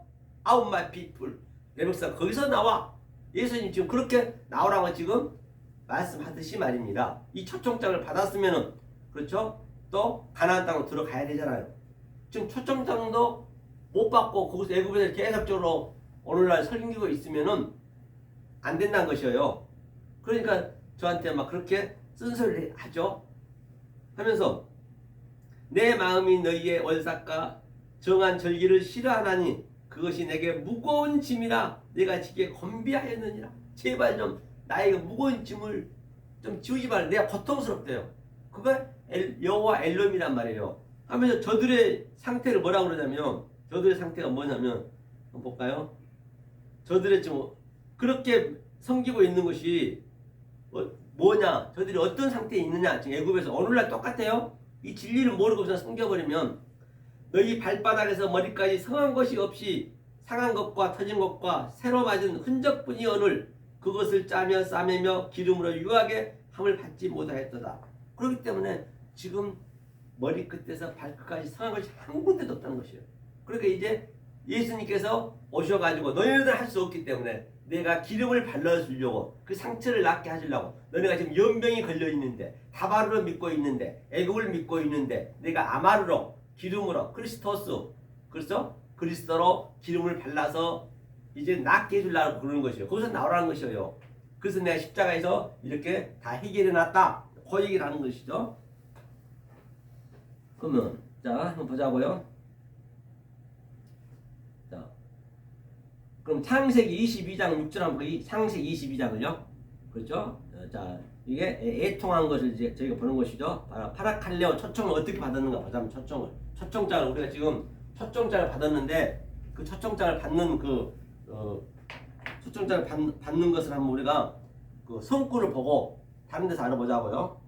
out my people. 내 백성 거기서 나와. 예수님 지금 그렇게 나오라고 지금 말씀하듯이 말입니다. 이 초청장을 받았으면은 그렇죠? 또 가나안 땅으로 들어가야 되잖아요. 지금 초청장도 못 받고 거기서 애굽에서 계속적으로 오늘날 설기고 있으면은 안 된다는 것이에요. 그러니까 저한테 막 그렇게 쓴소리를 하죠. 하면서 내 마음이 너희의 월삭과 정한 절기를 싫어하나니 그것이 내게 무거운 짐이라 내가 지게 건비하였느니라. 제발 좀 나에게 무거운 짐을 좀 지우지 말라. 내가 고통스럽대요. 그거 여호와 엘롬이란 말이에요. 하면서 저들의 상태를 뭐라고 그러냐면, 저들의 상태가 뭐냐면 한번 볼까요? 저들의 지금 그렇게 섬기고 있는 것이 뭐냐? 저들이 어떤 상태에 있느냐? 지금 애굽에서 오늘날 똑같아요. 이 진리를 모르고 그냥 섬겨버리면 너희 발바닥에서 머리까지 성한 것이 없이 상한 것과 터진 것과 새로 맞은 흔적뿐이 오늘 그것을 짜며 싸매며 기름으로 유하게 함을 받지 못하였도다. 그렇기 때문에 지금 머리끝에서 발끝까지 성한 것이 한 군데도 없다는 것이에요. 그러니까 이제 예수님께서 오셔가지고 너희들 할 수 없기 때문에 내가 기름을 발라주려고 그 상처를 낫게 하시려고, 너네가 지금 연병이 걸려있는데 다바르로 믿고 있는데 애국을 믿고 있는데 내가 아마르로 기름으로 크리스토스, 그래서 그리스도로 기름을 발라서 이제 낫게 해주려고 그러는 것이에요. 거기서 나오라는 것이에요. 그래서 내가 십자가에서 이렇게 다 해결해 놨다, 그 얘기를 하는 것이죠. 그러면 자 한번 보자고요. 자, 그럼 창세기 22장 6절 한번 보기. 창세기 22장을요. 그렇죠? 자, 이게 애통한 것을 이제 저희가 보는 것이죠. 파라칼레오 초청을 어떻게 받았는가 보자면, 초청장을 우리가 지금 초청장을 받았는데 그 초청장을 받는 초청장을 받는 것을 한번 우리가 그 성구를 보고 다른 데서 알아보자고요.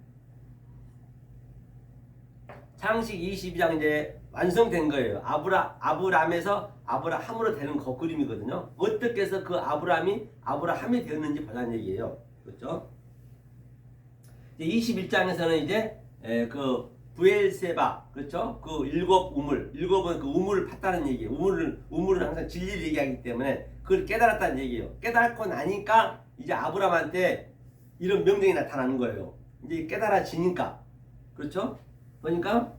창세기 22장 이제 완성된 거예요. 아브람에서 아브라함으로 되는 그 그림이거든요. 어떻게 해서 그 아브라함이 되었는지 보자는 얘기예요. 그렇죠? 21장에서는 이제 그 부엘세바, 그렇죠? 그 일곱 우물, 일곱은 그 우물을 팠다는 얘기예요. 우물은 항상 진리를 얘기하기 때문에 그걸 깨달았다는 얘기예요. 깨닫고 나니까 이제 아브라함한테 이런 명령이 나타나는 거예요. 이제 깨달아지니까. 그렇죠? 보니까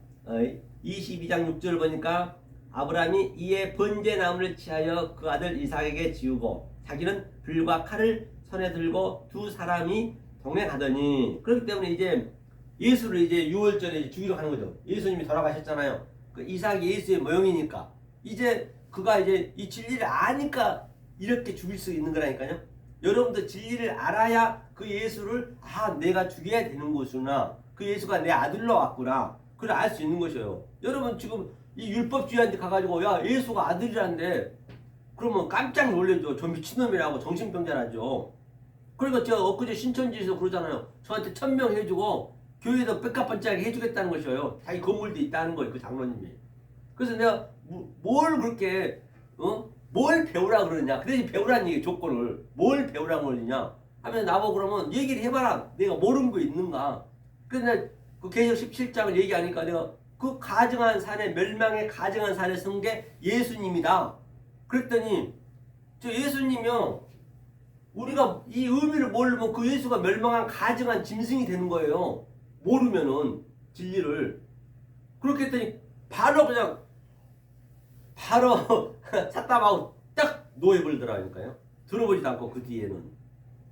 22장 6절 보니까 아브라함이 이에 번제나무를 취하여 그 아들 이삭에게 지우고 자기는 불과 칼을 손에 들고 두 사람이 동행하더니, 그렇기 때문에 이제 예수를 이제 6월절에 죽이러 가는 거죠. 예수님이 돌아가셨잖아요. 그 이삭이 예수의 모형이니까 이제 그가 이제 이 진리를 아니까 이렇게 죽일 수 있는 거라니까요. 여러분도 진리를 알아야 그 예수를 내가 죽여야 되는 것이구나, 그 예수가 내 아들로 왔구나, 그걸 알 수 있는 것이에요. 여러분 지금 이 율법주의한테 가가지고 야 예수가 아들이란데 그러면 깜짝 놀래죠. 저 미친놈이라고 정신병자라죠. 그러니까 제가 엊그제 신천지에서 그러잖아요. 저한테 1000명 해주고 교회에도 빽까번짝하게 해주겠다는 것이에요. 자기 건물도 있다는 거예요, 그 장로님이. 그래서 내가 뭘 그렇게 뭘 배우라 그러느냐, 그 대신 배우라는 얘기 조건을 뭘 배우라고 그러느냐 하면 나보고 그러면 얘기를 해봐라, 내가 모르는 거 있는가. 그래서 내가 그 계시록 17장을 얘기하니까 내가 그 가증한 산에, 멸망의 가증한 산에 선 게 예수님이다 그랬더니, 저 예수님이요, 우리가 이 의미를 모르면 그 예수가 멸망한 가증한 짐승이 되는 거예요. 모르면은 진리를. 그렇게 했더니 바로 삿담하고 딱 노예 불더라니까요. 들어보지도 않고 그 뒤에는.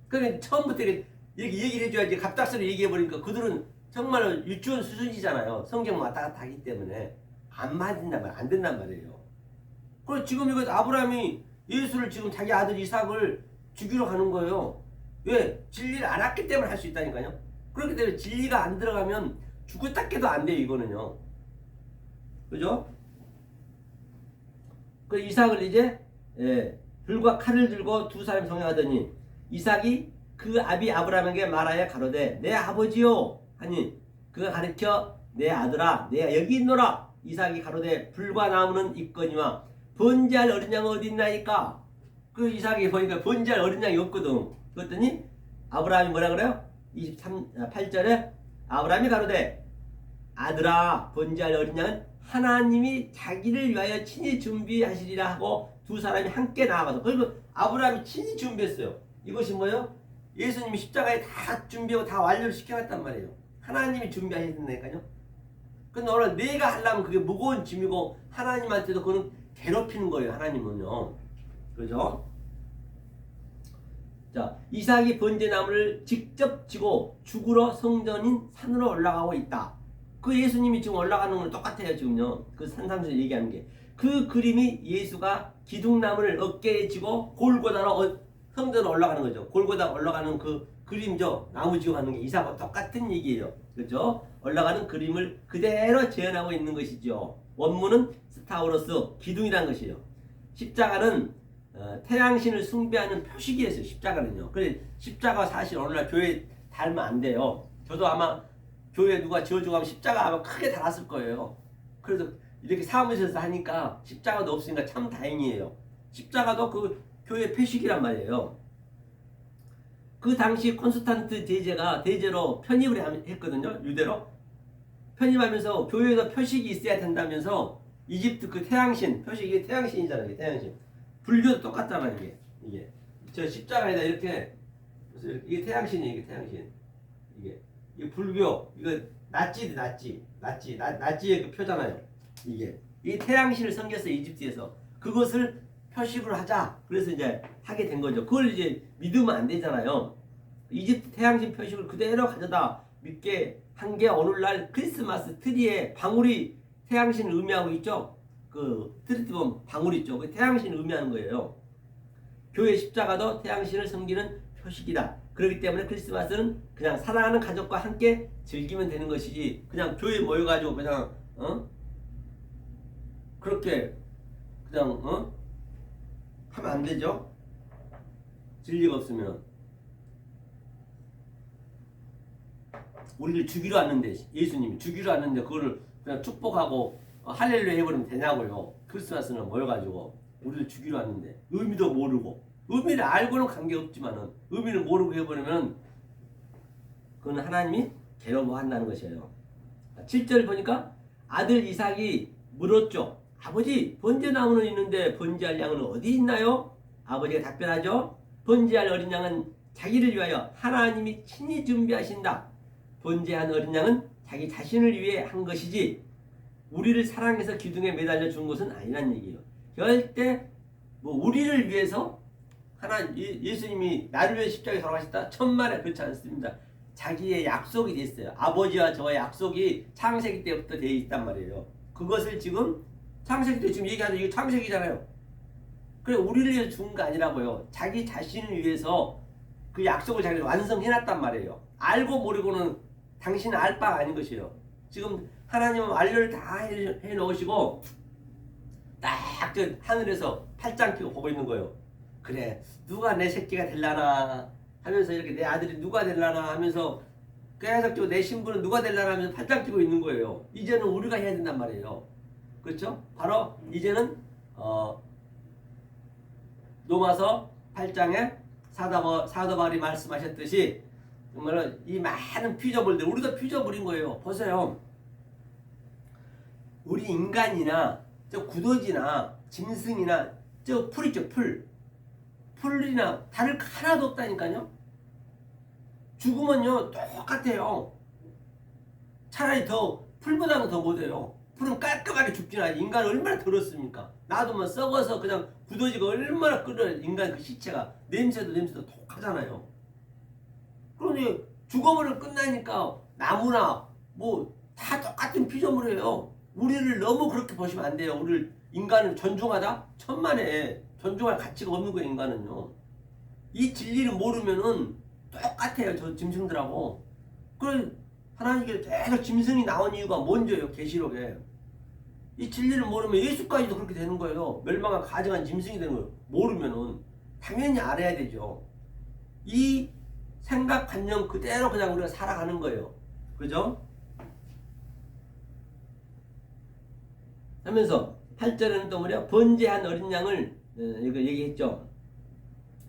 그러니까 처음부터 이렇게 얘기를 해줘야지 갑작스레 얘기해버리니까 그들은 정말 유치원 수준이잖아요. 성경 왔다 갔다 하기 때문에 안 맞는단 말이에요. 안 된단 말이에요. 그리고 지금 이거 아브라함이 예수를 지금 자기 아들 이삭을 죽이러 가는 거예요. 왜? 진리를 알았기 때문에 할 수 있다니까요. 그렇기 때문에 진리가 안 들어가면 죽었다 깨도 안 돼요, 이거는요. 그죠? 그 이삭을 이제 불과 칼을 들고 두 사람이 동행하더니 이삭이 그 아비 아브라함에게 말하여 가로되 내 아버지요 하니 그가 가르쳐 내 아들아 내가 여기 있노라. 이삭이 가로되 불과 나무는 있거니와 번제할 어린 양은 어디 있나이까. 그 이삭이 보니까 번제할 어린 양이 없거든. 그랬더니 아브라함이 뭐라 그래요? 8절에 아브라함이 가로되 아들아 번제할 어린 양은 하나님이 자기를 위하여 친히 준비하시리라 하고 두 사람이 함께 나아가서, 그리고 아브라함이 친히 준비했어요. 이것이 뭐예요? 예수님이 십자가에 다 준비하고 다 완료를 시켜놨단 말이에요. 하나님이 준비하셨다니까요. 근데 오늘 내가 하려면 그게 무거운 짐이고 하나님한테도 그건 괴롭히는 거예요. 하나님은요. 그죠? 자, 이삭이 번제나무를 직접 지고 죽으러 성전인 산으로 올라가고 있다. 그 예수님이 지금 올라가는 건 똑같아요. 지금요. 그 산상수에서 얘기하는 게. 그 그림이 예수가 기둥나무를 어깨에 지고 골고다로 성전으로 올라가는 거죠. 골고다 올라가는 그 그림죠. 나무 지고 가는 게 이사하고 똑같은 얘기예요. 그렇죠? 올라가는 그림을 그대로 재현하고 있는 것이죠. 원문은 스타우로스 기둥이라는 것이에요. 십자가는 태양신을 숭배하는 표식이었어요. 십자가는요. 그래 십자가 사실 오늘날 교회에 달면 안 돼요. 저도 아마 교회에 누가 지어주고 하면 십자가 아마 크게 달았을 거예요. 그래서 이렇게 사무실에서 하니까 십자가도 없으니까 참 다행이에요. 십자가도 그 교회 표식이란 말이에요. 그 당시 콘스탄트 대제로 편입을 했거든요. 유대로. 편입하면서 교회에서 표식이 있어야 된다면서 이집트 그 태양신 표식, 이게 태양신이잖아요. 태양신. 불교도 똑같잖아요. 이게 저 십자가에다 이렇게 이게 태양신이에요. 이게 태양신. 이게 불교, 이거 나치의 그 표잖아요. 이게 태양신을 섬겼어요. 이집트에서. 그것을 표식으로 하자. 그래서 이제 하게 된 거죠. 그걸 이제 믿으면 안 되잖아요. 이집트 태양신 표식을 그대로 가져다 믿게 한 게 오늘날 크리스마스 트리에 방울이 태양신을 의미하고 있죠. 그 트리트 보면 방울 있죠. 그 태양신을 의미하는 거예요. 교회 십자가도 태양신을 섬기는 표식이다. 그렇기 때문에 크리스마스는 그냥 사랑하는 가족과 함께 즐기면 되는 것이지 그냥 교회에 모여가지고 그냥 그렇게 그냥 하면 안 되죠. 진리가 없으면. 우리를 죽이러 왔는데, 예수님이 죽이러 왔는데 그거를 그냥 축복하고 할렐루야 해버리면 되냐고요. 크리스마스는 모여가지고 우리를 죽이러 왔는데 의미도 모르고, 의미를 알고는 관계없지만은 의미를 모르고 해버리면 그건 하나님이 괴로워한다는 것이에요. 7절 보니까 아들 이삭이 물었죠. 아버지, 번제나무는 있는데 번제할 양은 어디 있나요? 아버지가 답변하죠. 번제할 어린 양은 자기를 위하여 하나님이 친히 준비하신다. 번제한 어린 양은 자기 자신을 위해 한 것이지 우리를 사랑해서 기둥에 매달려 준 것은 아니란 얘기예요. 절대 뭐 우리를 위해서 예수님이 나를 위해 십자가에 돌아가셨다? 천만에 그렇지 않습니다. 자기의 약속이 됐어요. 아버지와 저의 약속이 창세기 때부터 되어 있단 말이에요. 그것을 지금 창세기 때 지금 얘기하는 이게 창세기잖아요. 그래 우리를 위해서 준 거 아니라고요. 자기 자신을 위해서 그 약속을 자기가 완성해놨단 말이에요. 알고 모르고는 당신은 알 바가 아닌 것이에요. 지금 하나님은 완료를 다 해놓으시고 딱 저 하늘에서 팔짱 끼고 보고 있는 거예요. 그래 누가 내 새끼가 될라나 하면서 이렇게 내 아들이 누가 될라나 하면서 계속 내 신부는 누가 될라나 하면서 팔짱 끼고 있는 거예요. 이제는 우리가 해야 된단 말이에요. 그렇죠? 바로 이제는 로마서 8장에 사도 바울이 말씀하셨듯이 정말로 이 많은 피조물들 우리도 피조물인 거예요. 보세요. 우리 인간이나 저 구더지나 짐승이나 저 풀 있죠. 풀이나 다를 거 하나도 없다니까요. 죽으면요 똑같아요. 차라리 더 풀보다는 더 못해요. 풀은 깔끔하게 죽진 않아요. 인간은 얼마나 더럽습니까? 놔두면 썩어서 그냥 구더지가 얼마나 끓어요. 인간 그 시체가 냄새도 독하잖아요. 그런데 죽어버리면 끝나니까 나무나 뭐 다 똑같은 피조물이에요. 우리를 너무 그렇게 보시면 안 돼요. 우리를 인간을 존중하다? 천만에 존중할 가치가 없는 거예요. 인간은요. 이 진리를 모르면은 똑같아요. 저 짐승들하고. 그래 하나님께 계속 짐승이 나온 이유가 뭔지예요. 계시록에. 이 진리를 모르면 예수까지도 그렇게 되는 거예요. 멸망한 가증한 짐승이 되는 거예요. 모르면은 당연히 알아야 되죠. 이 생각관념 그대로 그냥 우리가 살아가는 거예요. 그죠? 하면서 8절에는 또 뭐냐? 번제한 어린 양을 이거 얘기했죠.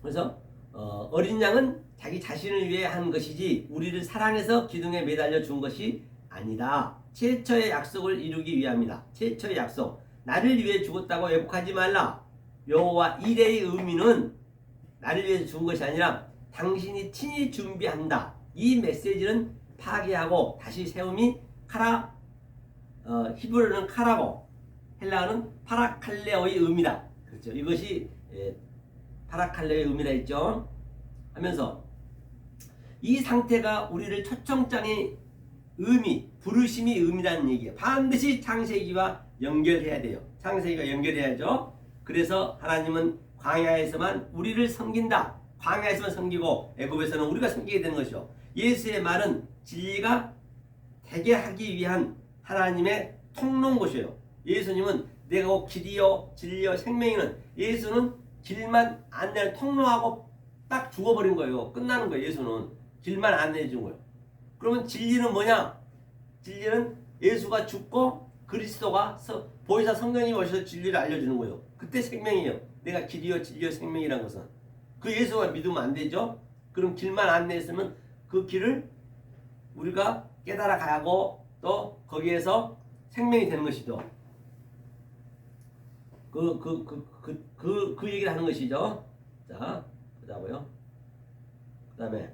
그래서 어린 양은 자기 자신을 위해 한 것이지 우리를 사랑해서 기둥에 매달려 준 것이 아니다. 최초의 약속을 이루기 위함이다. 최초의 약속. 나를 위해 죽었다고 왜곡하지 말라. 여호와 이레의 의미는 나를 위해서 죽은 것이 아니라 당신이 친히 준비한다. 이 메시지는 파괴하고 다시 세움이 히브리어는 카라고 헬라어는 파라칼레오의 의미다. 그렇죠. 이것이 파라칼레오의 의미라 했죠. 하면서 이 상태가 우리를 초청장의 의미, 부르심이 의미라는 얘기예요. 반드시 창세기와 연결해야 돼요. 창세기와 연결해야죠. 그래서 하나님은 광야에서만 우리를 섬긴다. 광야에서만 섬기고 애굽에서는 우리가 섬기게 되는 것이죠. 예수의 말은 진리가 되게 하기 위한 하나님의 통로인 것이에요. 예수님은 내가 곧 길이요 진리요 생명이는, 예수는 길만 안내하는 통로하고 딱 죽어버린 거예요. 끝나는 거예요. 예수는 길만 안내해 준 거예요. 그러면 진리는 뭐냐? 진리는 예수가 죽고 그리스도가 보혜사 성령이 오셔서 진리를 알려주는 거예요. 그때 생명이에요. 내가 길이요 진리요 생명이라는 것은. 그 예수가 믿으면 안 되죠. 그럼 길만 안내했으면 그 길을 우리가 깨달아 가고 또 거기에서 생명이 되는 것이죠. 그 얘기를 하는 것이죠. 자, 보자고요. 그 다음에,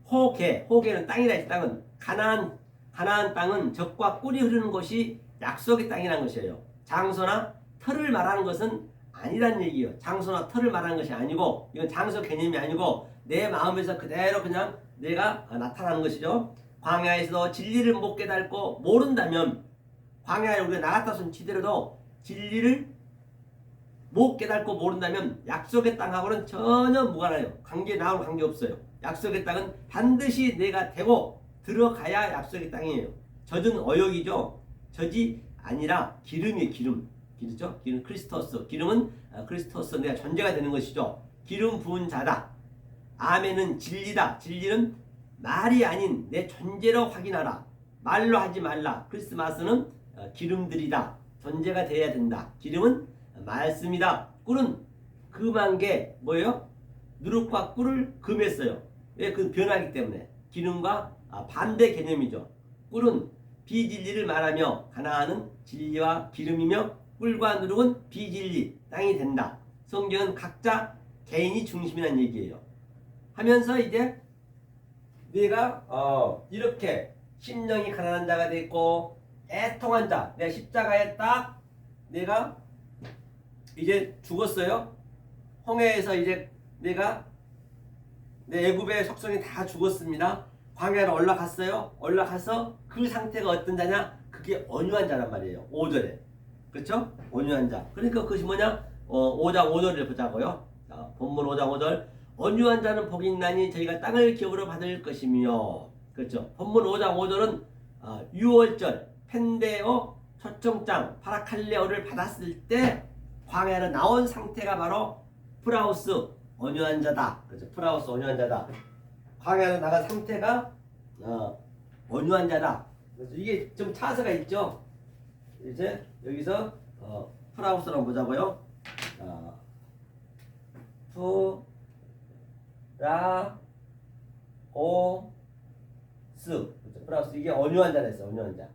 호계는 땅이라. 땅은 가나안 땅은 젖과 꿀이 흐르는 곳이 약속의 땅이라는 것이에요. 장소나 터를 말하는 것은 아니란 얘기예요. 장소나 터를 말하는 것이 아니고, 이건 장소 개념이 아니고 내 마음에서 그대로 그냥 내가 나타나는 것이죠. 광야에서도 진리를 못 깨닫고 모른다면, 광야에 우리가 나갔다 손 치더라도 진리를 못 깨닫고 모른다면 약속의 땅하고는 전혀 무관해요. 나하고 관계없어요. 약속의 땅은 반드시 내가 되고 들어가야 약속의 땅이에요. 젖은 어역이죠. 젖이 아니라 기름이에요. 기름. 그렇죠? 기름, 크리스토스. 기름은 크리스토스, 내가 존재가 되는 것이죠. 기름 부은 자다. 아멘은 진리다. 진리는 말이 아닌 내 존재로 확인하라. 말로 하지 말라. 크리스마스는 기름들이다. 존재가 되어야 된다. 기름은 말씀이다. 꿀은 금한 게 뭐예요? 누룩과 꿀을 금했어요. 왜? 그 변하기 때문에. 기름과 반대 개념이죠. 꿀은 비진리를 말하며 가나안은 진리와 기름이며 꿀과 누룩은 비진리 땅이 된다. 성경은 각자 개인이 중심이라는 얘기예요. 하면서 이제 내가 이렇게 심령이 가난한 자가 됐고 애통한 자, 내가 십자가에 딱 내가 이제 죽었어요. 홍해에서 이제 내가 내 애굽의 속성이 다 죽었습니다. 광야로 올라갔어요. 올라가서 그 상태가 어떤 자냐? 그게 온유한 자란 말이에요. 5절에. 그렇죠? 온유한 자. 그러니까 그것이 뭐냐? 5장 5절을 보자고요. 자, 본문 5장 5절. 온유한 자는 복이 있나니 저희가 땅을 기업으로 받을 것이며. 그렇죠? 본문 5장 5절은 6월절 펜데오 초청장 파라칼레오를 받았을 때 광야로 나온 상태가 바로 프라우스 온유한 자다. 그렇죠? 프라우스 온유한 자다. 광야로 나간 상태가 온유한 자다. 그래서 이게 좀 차이가 있죠. 이제 여기서 프라우스로 보자고요. 프라오스. 프라우스 이게 온유한 자라 했어. 온유한 자.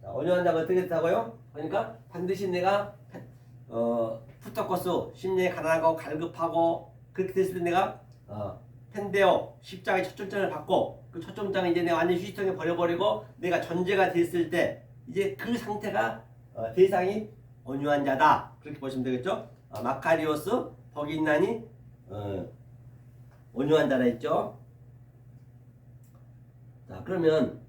자, 온유한 자가 어떻게 됐다고요? 그러니까 반드시 내가 푸터코스 심령이 가난하고 갈급하고 그렇게 됐을 때 내가 펜데오 십자가의 초점장을 받고 그 초점장을 이제 내가 완전 휴지통에 버려버리고 내가 존재가 됐을 때 이제 그 상태가 대상이 온유한 자다. 그렇게 보시면 되겠죠? 마카리오스 복이 있나니 온유한 자라 했죠. 자, 그러면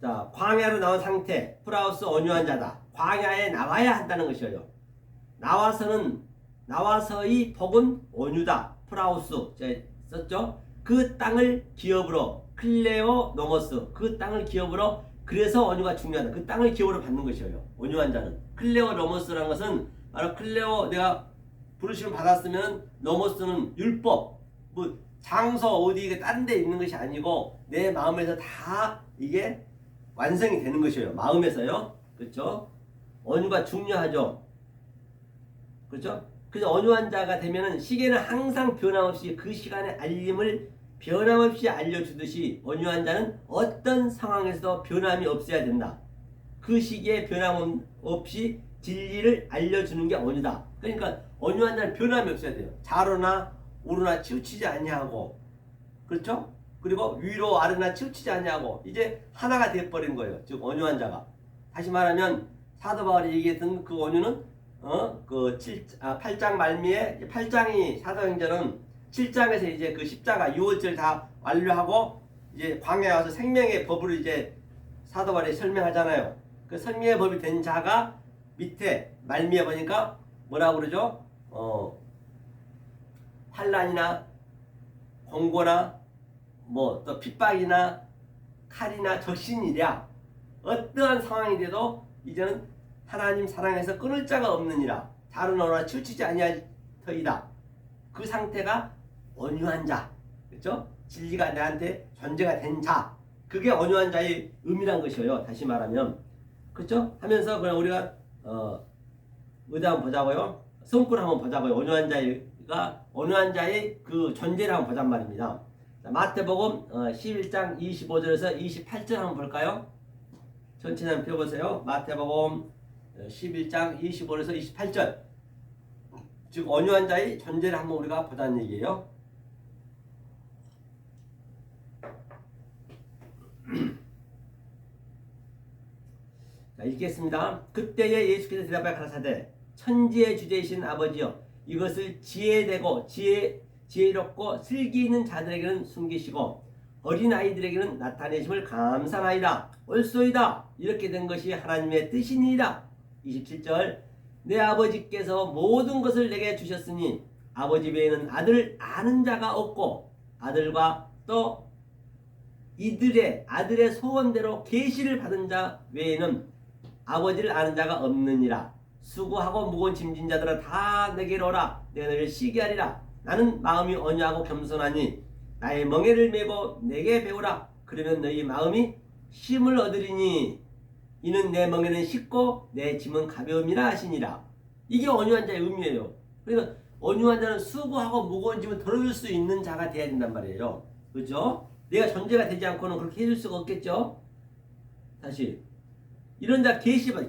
자, 광야로 나온 상태 프라우스 온유한 자다. 광야에 나와야 한다는 것이에요. 나와서의 복은 온유다. 프라우스 제가 썼죠. 그 땅을 기업으로 클레오 노모스 그 땅을 기업으로 그래서 온유가 중요하다. 그 땅을 기업으로 받는 것이에요. 온유한 자는 클레오 노모스라는 것은 바로 클레오 내가 부르심을 받았으면 노모스는 율법 뭐 장소 어디 다른 데 있는 것이 아니고 내 마음에서 다 이게 완성이 되는 것이에요. 마음에서요. 그렇죠? 온유가 중요하죠. 그렇죠? 그래서 온유한 자가 되면은 시계는 항상 변함없이 그 시간의 알림을 변함없이 알려주듯이 온유한 자는 어떤 상황에서도 변함이 없어야 된다. 그 시기에 변함없이 진리를 알려주는 게 온유다. 그러니까 온유한 자는 변함이 없어야 돼요. 좌로나 우로나 치우치지 아니하고 그렇죠? 그리고 위로 아래나 치우치지 아니하고 이제 하나가 되어버린 거예요. 즉 온유한 자가. 다시 말하면 사도 바울이 얘기했던 그 온유는 8장 말미에 8장이 사도행전은 7장에서 이제 그 십자가 6월절 다 완료하고 이제 광야에 와서 생명의 법을 이제 사도바울이 설명하잖아요. 그 생명의 법이 된 자가 밑에 말미에 보니까 뭐라고 그러죠? 환난이나 공고나 뭐 또 핍박이나 칼이나 적신이랴 어떠한 상황이 돼도 이제는 하나님 사랑에서 끊을 자가 없느니라. 다른 어나 치우치지 아니하더이다. 그 상태가 온유한 자, 그렇죠? 진리가 내한테 존재가 된 자, 그게 온유한 자의 의미란 것이에요. 다시 말하면, 그렇죠? 하면서 그냥 우리가 의대 한번 보자고요. 성구를 한번 보자고요. 온유한 자의 그 존재를 한번 보잔 말입니다. 자, 마태복음 11장 25절에서 28절 한번 볼까요? 전체 한번 펴보세요. 마태복음 11장 25절에서 28절. 즉 온유한 자의 존재를 한번 우리가 보자는 얘기예요. 자, 읽겠습니다. 그때에 예수께서 대답하여 가라사대 천지의 주제이신 아버지여 이것을 지혜되고 지혜롭고 슬기 있는 자들에게는 숨기시고 어린아이들에게는 나타내심을 감사하이다. 옳소이다. 이렇게 된 것이 하나님의 뜻이니이다. 27절 내 아버지께서 모든 것을 내게 주셨으니 아버지 외에는 아들을 아는 자가 없고 아들과 또 아들의 소원대로 계시를 받은 자 외에는 아버지를 아는 자가 없느니라. 수고하고 무거운 짐진 자들아 다 내게로 오라. 내가 너를 쉬게 하리라. 나는 마음이 온유하고 겸손하니 나의 멍에를 메고 내게 배우라. 그러면 너희 마음이 쉼을 얻으리니 이는 내 멍에는 쉽고 내 짐은 가벼움이라 하시니라. 이게 온유한 자의 의미예요. 그러니까 온유한 자는 수고하고 무거운 짐을 덜어줄 수 있는 자가 돼야 된단 말이에요. 그렇죠? 내가 존재가 되지 않고는 그렇게 해줄 수가 없겠죠. 다시 이런 자 계시가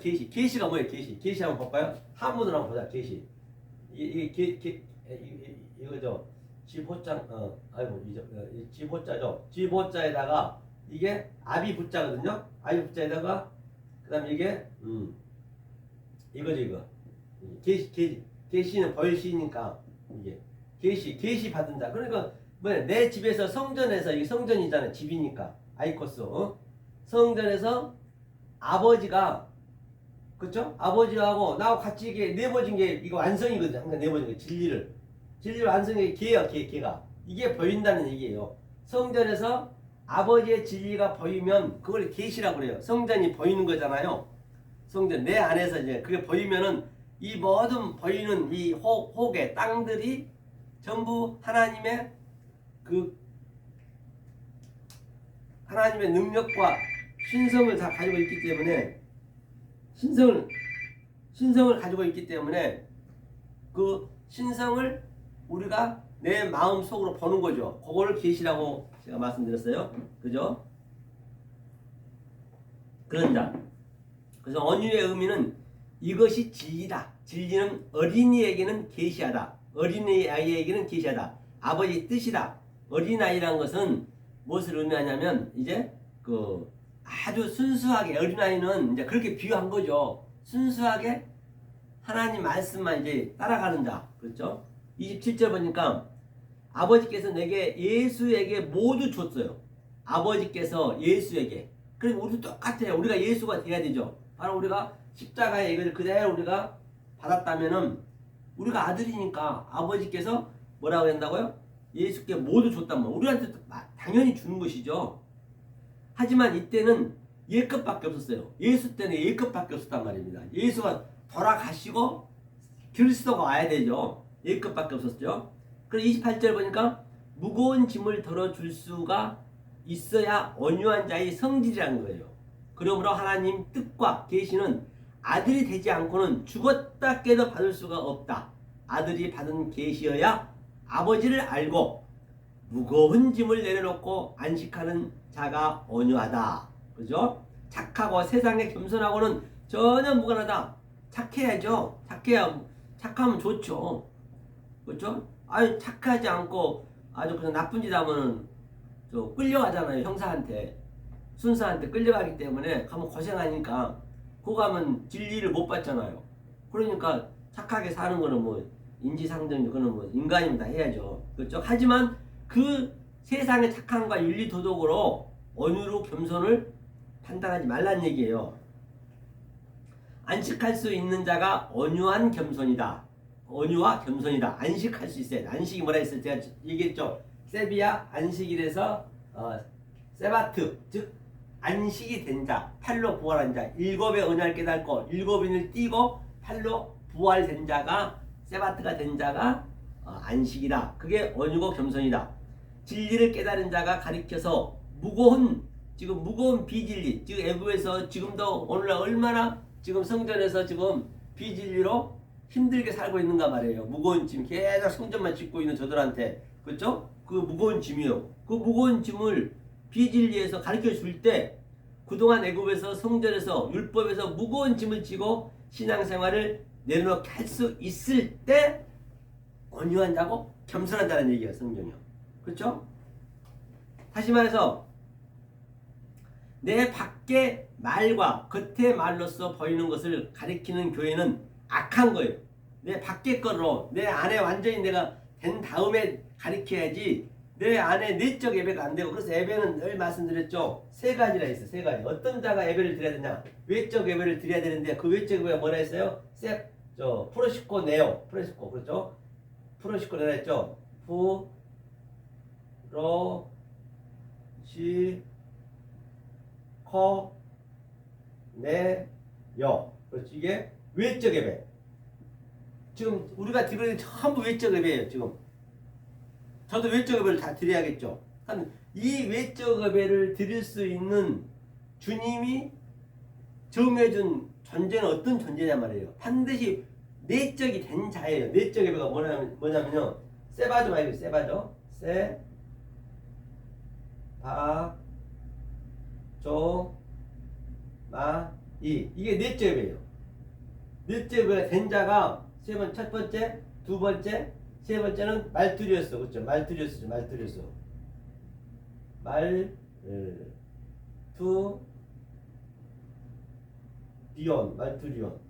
뭐예요? 계시 한번 볼까요? 한문으로 한번 보자. 계시 이거죠. 지보자 지보자죠. 지보자에다가 이게 아비부자거든요. 아비부자에다가 그다음에 이게 이거죠 이거. 계시는 벌시니까 이게 계시 받은 자. 그러니까 뭐야 내 집에서 성전에서 이게 성전이잖아요. 집이니까 아이코스 성전에서 아버지가 그렇죠? 아버지하고 나하고 같이 이게 내버진 게 이거 완성이거든요. 항상 내버진 게 진리를 완성이 개예요. 개가 이게 보인다는 얘기예요. 성전에서 아버지의 진리가 보이면 그걸 계시라고 그래요. 성전이 보이는 거잖아요. 성전 내 안에서 이제 그게 보이면은 이 모든 보이는 이 혹의 땅들이 전부 하나님의 하나님의 능력과 신성을 다 가지고 있기 때문에 신성을 가지고 있기 때문에 그 신성을 우리가 내 마음 속으로 보는 거죠. 그거를 계시라고 제가 말씀드렸어요. 그죠? 그런 자. 그래서 온유의 의미는 이것이 진리다. 진리는 어린이에게는 계시하다. 어린아이에게는 계시하다. 아버지 뜻이다. 어린아이란 것은 무엇을 의미하냐면 이제 아주 순수하게 어린아이는 이제 그렇게 비유한 거죠. 순수하게 하나님 말씀만 이제 따라가는 자. 그렇죠? 27절 보니까 아버지께서 내게 예수에게 모두 줬어요. 아버지께서 예수에게. 그럼 우리도 똑같아요. 우리가 예수가 돼야 되죠. 바로 우리가 십자가의 이걸 그대로 우리가 받았다면은 우리가 아들이니까 아버지께서 뭐라고 한다고요? 예수께 모두 줬단 말이에요. 우리한테 당연히 주는 것이죠. 하지만 이때는 예급밖에 없었어요. 예수 때는 예급밖에 없었단 말입니다. 예수가 돌아가시고 그리스도가 와야 되죠. 예급밖에 없었죠. 그리고 28절 보니까 무거운 짐을 덜어줄 수가 있어야 온유한 자의 성질이라는 거예요. 그러므로 하나님 뜻과 계시는 아들이 되지 않고는 죽었다 깨도 받을 수가 없다. 아들이 받은 계시여야 아버지를 알고 무거운 짐을 내려놓고 안식하는 자가 온유하다. 그죠? 착하고 세상에 겸손하고는 전혀 무관하다. 착해야죠. 착하면 좋죠. 그렇죠? 아유 착하지 않고 아주 그냥 나쁜 짓 하면은 끌려가잖아요. 형사한테 순사한테 끌려가기 때문에 가면 고생하니까 그거 가면 진리를 못 받잖아요. 그러니까 착하게 사는 거는 뭐 인지상정 그거는 뭐 인간이면 다 해야죠. 그렇죠? 하지만 그 세상의 착함과 윤리 도덕으로 언유로 겸손을 판단하지 말란 얘기예요. 안식할 수 있는 자가 언유한 겸손이다. 언유와 겸손이다. 안식할 수 있어요. 안식이 뭐라 했어요? 제가 얘기했죠. 세비야 안식일에서 세바트 즉 안식이 된 자, 팔로 부활한 자, 일곱의 언약을 깨닫고 일곱인을 띠고 팔로 부활된 자가 세바트가 된 자가 안식이다. 그게 언유고 겸손이다. 진리를 깨달은 자가 가리켜서 무거운 비진리, 즉 애굽에서 지금도 오늘날 얼마나 지금 성전에서 지금 비진리로 힘들게 살고 있는가 말이에요. 무거운 짐 계속 성전만 짓고 있는 저들한테, 그렇죠? 그 무거운 짐이요. 그 무거운 짐을 비진리에서 가르쳐 줄 때 그동안 애굽에서 성전에서 율법에서 무거운 짐을 지고 신앙생활을 내려놓게 할 수 있을 때 온유한 자고 겸손한 자라는 얘기예요. 성경이요. 그렇죠? 다시 말해서 내 밖의 말과 겉의 말로서 보이는 것을 가리키는 교회는 악한 거예요. 내 밖의 거로 내 안에 완전히 내가 된 다음에 가리켜야지 내 안에 내적 예배가 안 되고. 그래서 예배는 늘 말씀드렸죠. 세 가지라 있어요. 세 가지. 어떤 자가 예배를 드려야 되냐? 외적 예배를 드려야 되는데 그 외적 예배가 뭐라 했어요? 프로시코 네오. 프로시코. 그렇죠? 프로시코 네라 했죠? 네요. 그렇지. 이게 외적 예배. 지금 우리가 드리는 전부 외적 예배예요. 지금 저도 외적 예배를 다 드려야겠죠. 이 외적 예배를 드릴 수 있는 주님이 정해준 존재는 어떤 존재냐 말이에요. 반드시 내적이 된 자예요. 내적 예배가 뭐냐면요. 세바죠 말고 세바죠. 이게 내적 예배예요. 내적 예배가 된 자가 첫 번째, 두 번째, 세 번째는 말투리였어. 그렇죠? 말투리였어.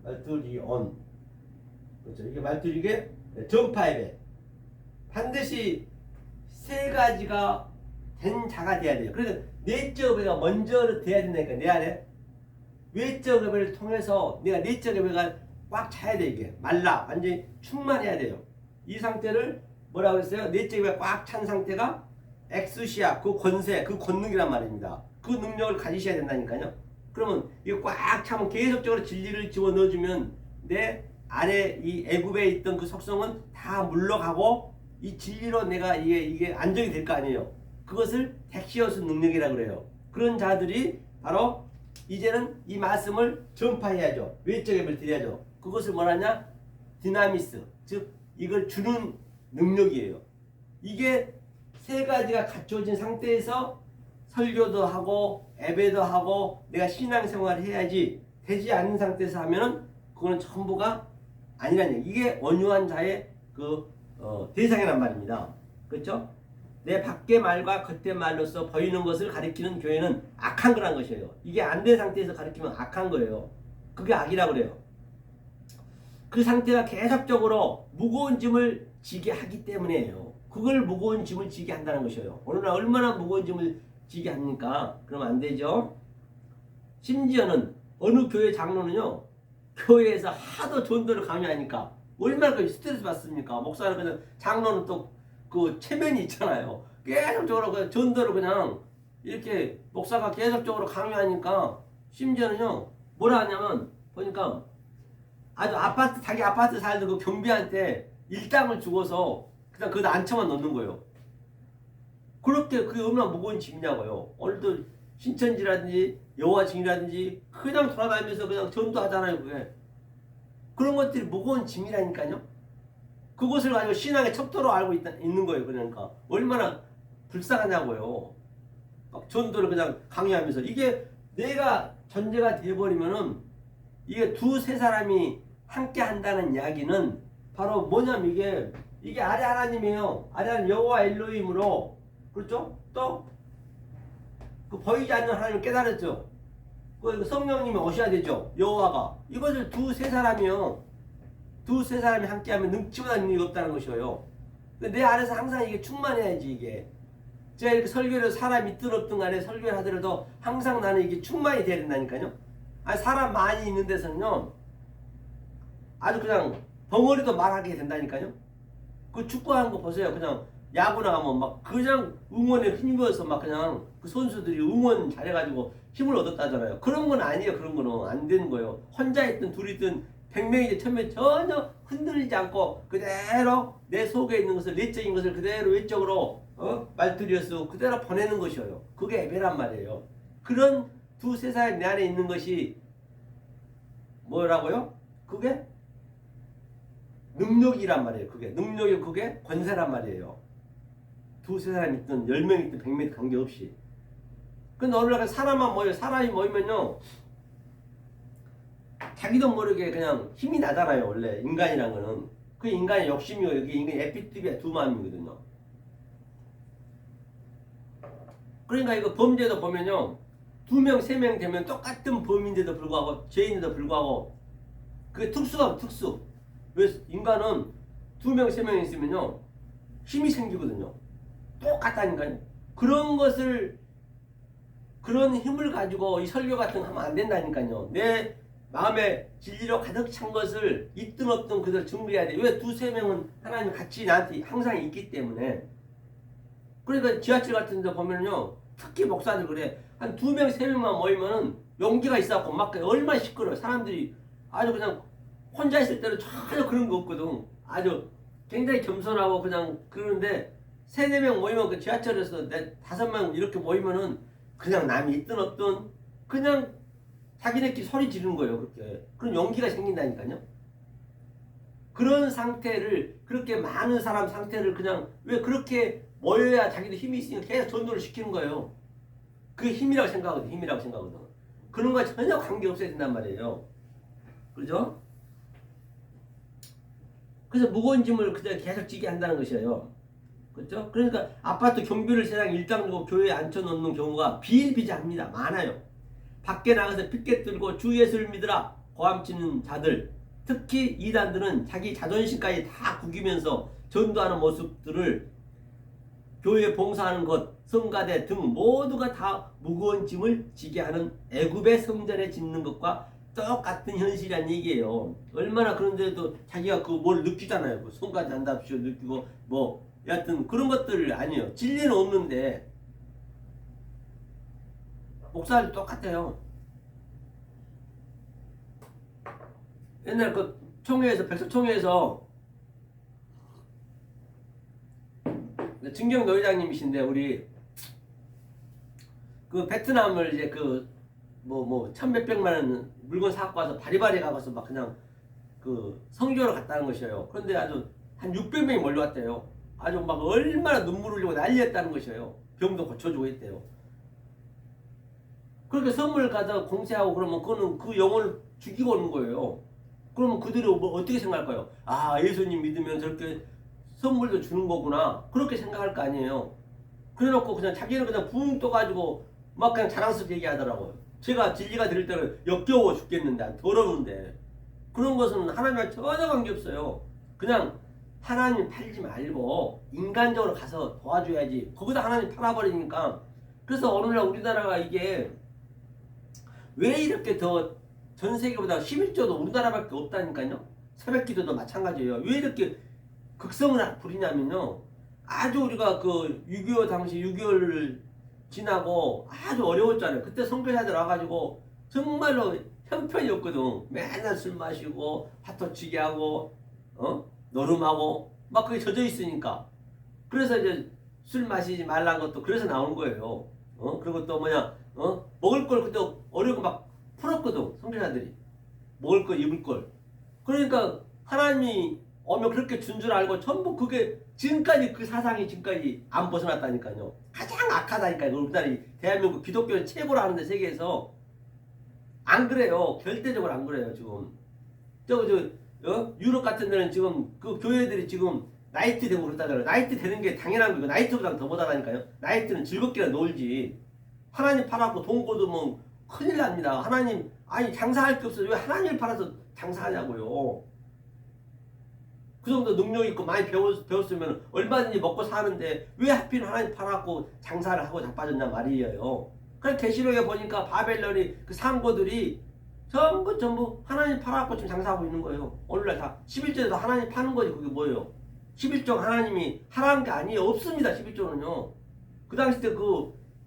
말투리온. 그렇죠? 이게 말투리게 전파 예배. 반드시 세 가지가 된 자가 돼야 돼요. 그래서 내적 예배가 먼저 돼야 된다니까. 내 안에 외적 예배를 통해서 내가 내적 예배가 꽉 차야 돼. 이게 완전히 충만해야 돼요. 이 상태를 뭐라고 했어요? 내적 예배가 꽉 찬 상태가 엑수시아, 그 권세, 그 권능이란 말입니다. 그 능력을 가지셔야 된다니까요. 그러면 이거 꽉 차면 계속적으로 진리를 집어넣어주면 내 안에 이 애굽에 있던 그 속성은 다 물러가고 이 진리로 내가 이게 안정이 될 거 아니에요. 그것을 덱시어스 능력이라고 그래요. 그런 자들이 바로 이제는 이 말씀을 전파해야죠. 외적 예배를 드려야죠. 그것을 뭐라냐? 디나미스, 즉 이걸 주는 능력이에요. 이게 세 가지가 갖춰진 상태에서 설교도 하고 예배도 하고 내가 신앙생활을 해야지. 되지 않는 상태에서 하면은 그거는 전부가 아니라는 얘기. 이게 온유한 자의 대상이란 말입니다. 그렇죠? 내 밖의 말과 겉의 말로서 보이는 것을 가리키는 교회는 악한 거란 것이에요. 이게 안 된 상태에서 가리키면 악한 거예요. 그게 악이라고 그래요. 그 상태가 계속적으로 무거운 짐을 지게 하기 때문이에요. 그걸 무거운 짐을 지게 한다는 것이에요. 오늘날 얼마나 무거운 짐을 지게 합니까? 그러면 안 되죠. 심지어는 어느 교회 장로는요, 교회에서 하도 전도를 강요하니까 얼마나 스트레스 받습니까? 목사는 그냥, 장로는 또 그 체면이 있잖아요. 계속적으로 그 전도를 그냥 이렇게 목사가 계속적으로 강요하니까 심지어는요, 뭐라 하냐면 보니까 아주 자기 아파트 살던 그 경비한테 일당을 주고서 그냥 그 난처만 넣는 거예요. 그렇게 그게 얼마나 무거운 짐이냐고요. 오늘도 신천지라든지 여호와증이라든지 그냥 돌아다니면서 그냥 전도하잖아요. 그게. 그런 것들이 무거운 짐이라니까요. 그것을 가지고 신앙의 척도로 알고 있는 거예요. 그러니까 얼마나 불쌍하냐고요. 막 전도를 그냥 강요하면서. 이게 내가 전제가 되어버리면은 이게 두세 사람이 함께 한다는 이야기는 바로 뭐냐면 이게 아래 하나님이에요. 아래 하나님 여호와 엘로힘으로, 그렇죠? 또 그 보이지 않는 하나님을 깨달았죠. 그 성령님이 오셔야 되죠. 여호와가. 이것을 두세 사람이요. 두세 사람이 함께하면 능치보다 능력이 없다는 것이에요. 내 안에서 항상 이게 충만해야지 이게. 제가 이렇게 설교를 사람 있든 없든 간에 설교를 하더라도 항상 나는 이게 충만이 돼야 된다니까요. 아니 사람 많이 있는 데서는요 아주 그냥 덩어리도 말하게 된다니까요. 그 축구하는 거 보세요. 그냥 야구 나가면 막 그냥 응원에 힘입어서 막 그냥 그 선수들이 응원 잘해가지고 힘을 얻었다잖아요. 그런 건 아니에요. 그런 거는 안 되는 거예요. 혼자 있든 둘이 있든 100명이든 1000명 전혀 흔들리지 않고 그대로 내 속에 있는 것을 내적인 것을 그대로 외적으로 말투리어서 그대로 보내는 것이에요. 그게 예배란 말이에요. 그런 두세 사람 내 안에 있는 것이 뭐라고요? 그게 능력이란 말이에요. 그게 능력이 그게 권세란 말이에요. 두세 사람 있든 10명 있든 100명 있든 관계없이. 근데 어느 날 사람이 모이면요 자기도 모르게 그냥 힘이 나잖아요. 원래 인간이란 거는 그 인간의 욕심이고 여기 인간의 에피티비아 두 마음이거든요. 그러니까 이거 범죄도 보면요 2명 3명 되면 똑같은 범인데도 불구하고 죄인데도 불구하고 그게 특수하고 특수. 왜 인간은 2명 3명 있으면요 힘이 생기거든요. 똑같다니까요. 그런 힘을 가지고 이 설교 같은 거 하면 안 된다니까요. 내 마음에 진리로 가득 찬 것을 있든 없든 그대로 준비해야 돼. 왜 2-3명은 하나님 같이 나한테 항상 있기 때문에. 그러니까 지하철 같은 데 보면요 특히 목사들 그래. 한 2명 3명만 모이면은 용기가 있어갖고 막 얼마나 시끄러워. 사람들이 아주 그냥 혼자 있을 때는 전혀 그런 거 없거든. 아주 굉장히 겸손하고 그냥 그러는데 3-4명 모이면 그 지하철에서 5명 이렇게 모이면은 그냥 남이 있든 없든 그냥 자기네끼리 소리 지르는 거예요. 그렇게. 그런 용기가 생긴다니까요. 그런 상태를 그렇게 많은 사람 상태를 그냥 왜 그렇게 모여야 자기도 힘이 있으니까 계속 전도를 시키는 거예요. 그게 힘이라고 생각하거든. 힘이라고 생각하거든. 그런 거 전혀 관계없어야 된단 말이에요. 그죠? 그래서 무거운 짐을 그냥 계속 지게 한다는 것이에요. 그렇죠? 그러니까 아파트 경비를 세상 일당 주고 교회에 앉혀놓는 경우가 비일비재합니다. 많아요. 밖에 나가서 핏개 들고 주 예수를 믿으라 고함치는 자들, 특히 이단들은 자기 자존심까지 다 구기면서 전도하는 모습들을 교회 봉사하는 것, 성가대 등 모두가 다 무거운 짐을 지게 하는 애굽의 성전에 짓는 것과 똑같은 현실이란 얘기예요. 얼마나 그런데도 자기가 그 뭘 느끼잖아요. 그 성가대 한답시오 느끼고 뭐 여하튼 그런 것들 아니에요. 진리는 없는데 목사도 똑같아요. 옛날 그 총회에서 백석총회에서 진경노 회장님이신데 우리 그 베트남을 이제 그 뭐 천몇백만 원 물건 사갖고 와서 바리바리 가서 막 그냥 그 성교로 갔다는 것이에요. 그런데 아주 한 600명이 몰려왔대요. 아주 막 얼마나 눈물 흘리고 난리였다는 것이에요. 병도 고쳐주고 있대요. 그렇게 선물 가서 공세하고 그러면 그거는 그 영혼을 죽이고 오는 거예요. 그러면 그들이 뭐 어떻게 생각할까요? 아 예수님 믿으면 저렇게 선물도 주는 거구나 그렇게 생각할 거 아니에요. 그래놓고 그냥 자기는 그냥 붕 떠가지고 막 그냥 자랑스럽게 얘기하더라고요. 제가 진리가 들을 때는 역겨워 죽겠는데 더러운데 그런 것은 하나님과 전혀 관계없어요. 그냥 하나님 팔지 말고 인간적으로 가서 도와줘야지. 거기다 하나님 팔아버리니까. 그래서 오늘날 우리나라가 이게 왜 이렇게 더 전 세계보다 11조도 우리나라밖에 없다니까요. 새벽기도도 마찬가지예요. 왜 이렇게 극성을 부리냐면요. 아주 우리가 그 6.25 당시 6.25를 지나고 아주 어려웠잖아요. 그때 선교사들 와가지고 정말로 형편이 없거든. 맨날 술 마시고 화토치기 하고 노름하고 막 그게 젖어 있으니까. 그래서 이제 술 마시지 말라는 것도 그래서 나온 거예요. 그리고 또 먹을 걸 그때 어려고 막 풀었거든. 선교사들이 먹을 걸 입을 걸. 그러니까 하나님이 오면 그렇게 준 줄 알고 전부 그게 지금까지 그 사상이 지금까지 안 벗어났다니까요. 가장 악하다니까요. 우리나라 대한민국 기독교는 최고로 하는데 세계에서 안 그래요. 절대적으로 안 그래요. 지금 유럽 같은 데는 지금 그 교회들이 지금 나이트 되고 그렇다잖아요. 나이트 되는 게 당연한 거고 나이트보다 더 못하다니까요. 나이트는 즐겁게 놀지. 하나님 팔아갖고 돈 거두면 큰일 납니다. 하나님 아니 장사할 게 없어요. 왜 하나님을 팔아서 장사하냐고요. 그 정도 능력 있고 많이 배웠으면 얼마든지 먹고 사는데 왜 하필 하나님 팔아갖고 장사를 하고 자빠졌냐 말이에요. 그래 계시록에 보니까 바벨론이 그 상고들이 전부 하나님 팔아갖고 지금 장사하고 있는 거예요. 오늘날 다 11조에도 하나님 파는 거지. 그게 뭐예요? 11조 하나님이 하라는 게 아니에요. 없습니다. 11조는요. 그 당시 때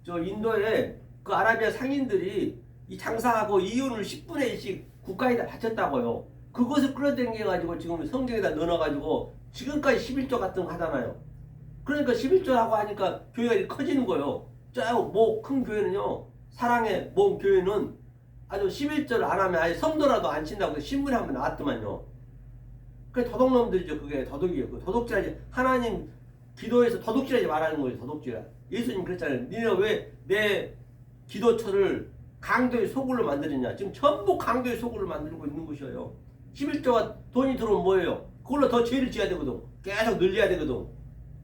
저 인도에 그 아라비아 상인들이 이 장사하고 이윤을 10분의 1씩 국가에다 바쳤다고요. 그것을 끌어당겨가지고 지금 성경에다 넣어가지고 지금까지 11조 같은 거 하잖아요. 그러니까 11조라고 하니까 교회가 이렇게 커지는 거예요. 뭐 큰 교회는요. 사랑의 몸 교회는 아주 11조를 안 하면 아예 성도라도 안 친다고 신문에 한번 나왔더만요. 그게 도둑놈들이죠. 그게 도둑이에요. 그 도둑질하지. 하나님 기도에서 도둑질하지 말라는 거예요. 도둑질. 예수님 그랬잖아요. 니네 왜 내 기도처를 강도의 소굴로 만드느냐. 지금 전부 강도의 소굴로 만들고 있는 것이에요. 11조가 돈이 들어오면 뭐예요? 그걸로 더 죄를 지어야 되거든. 계속 늘려야 되거든.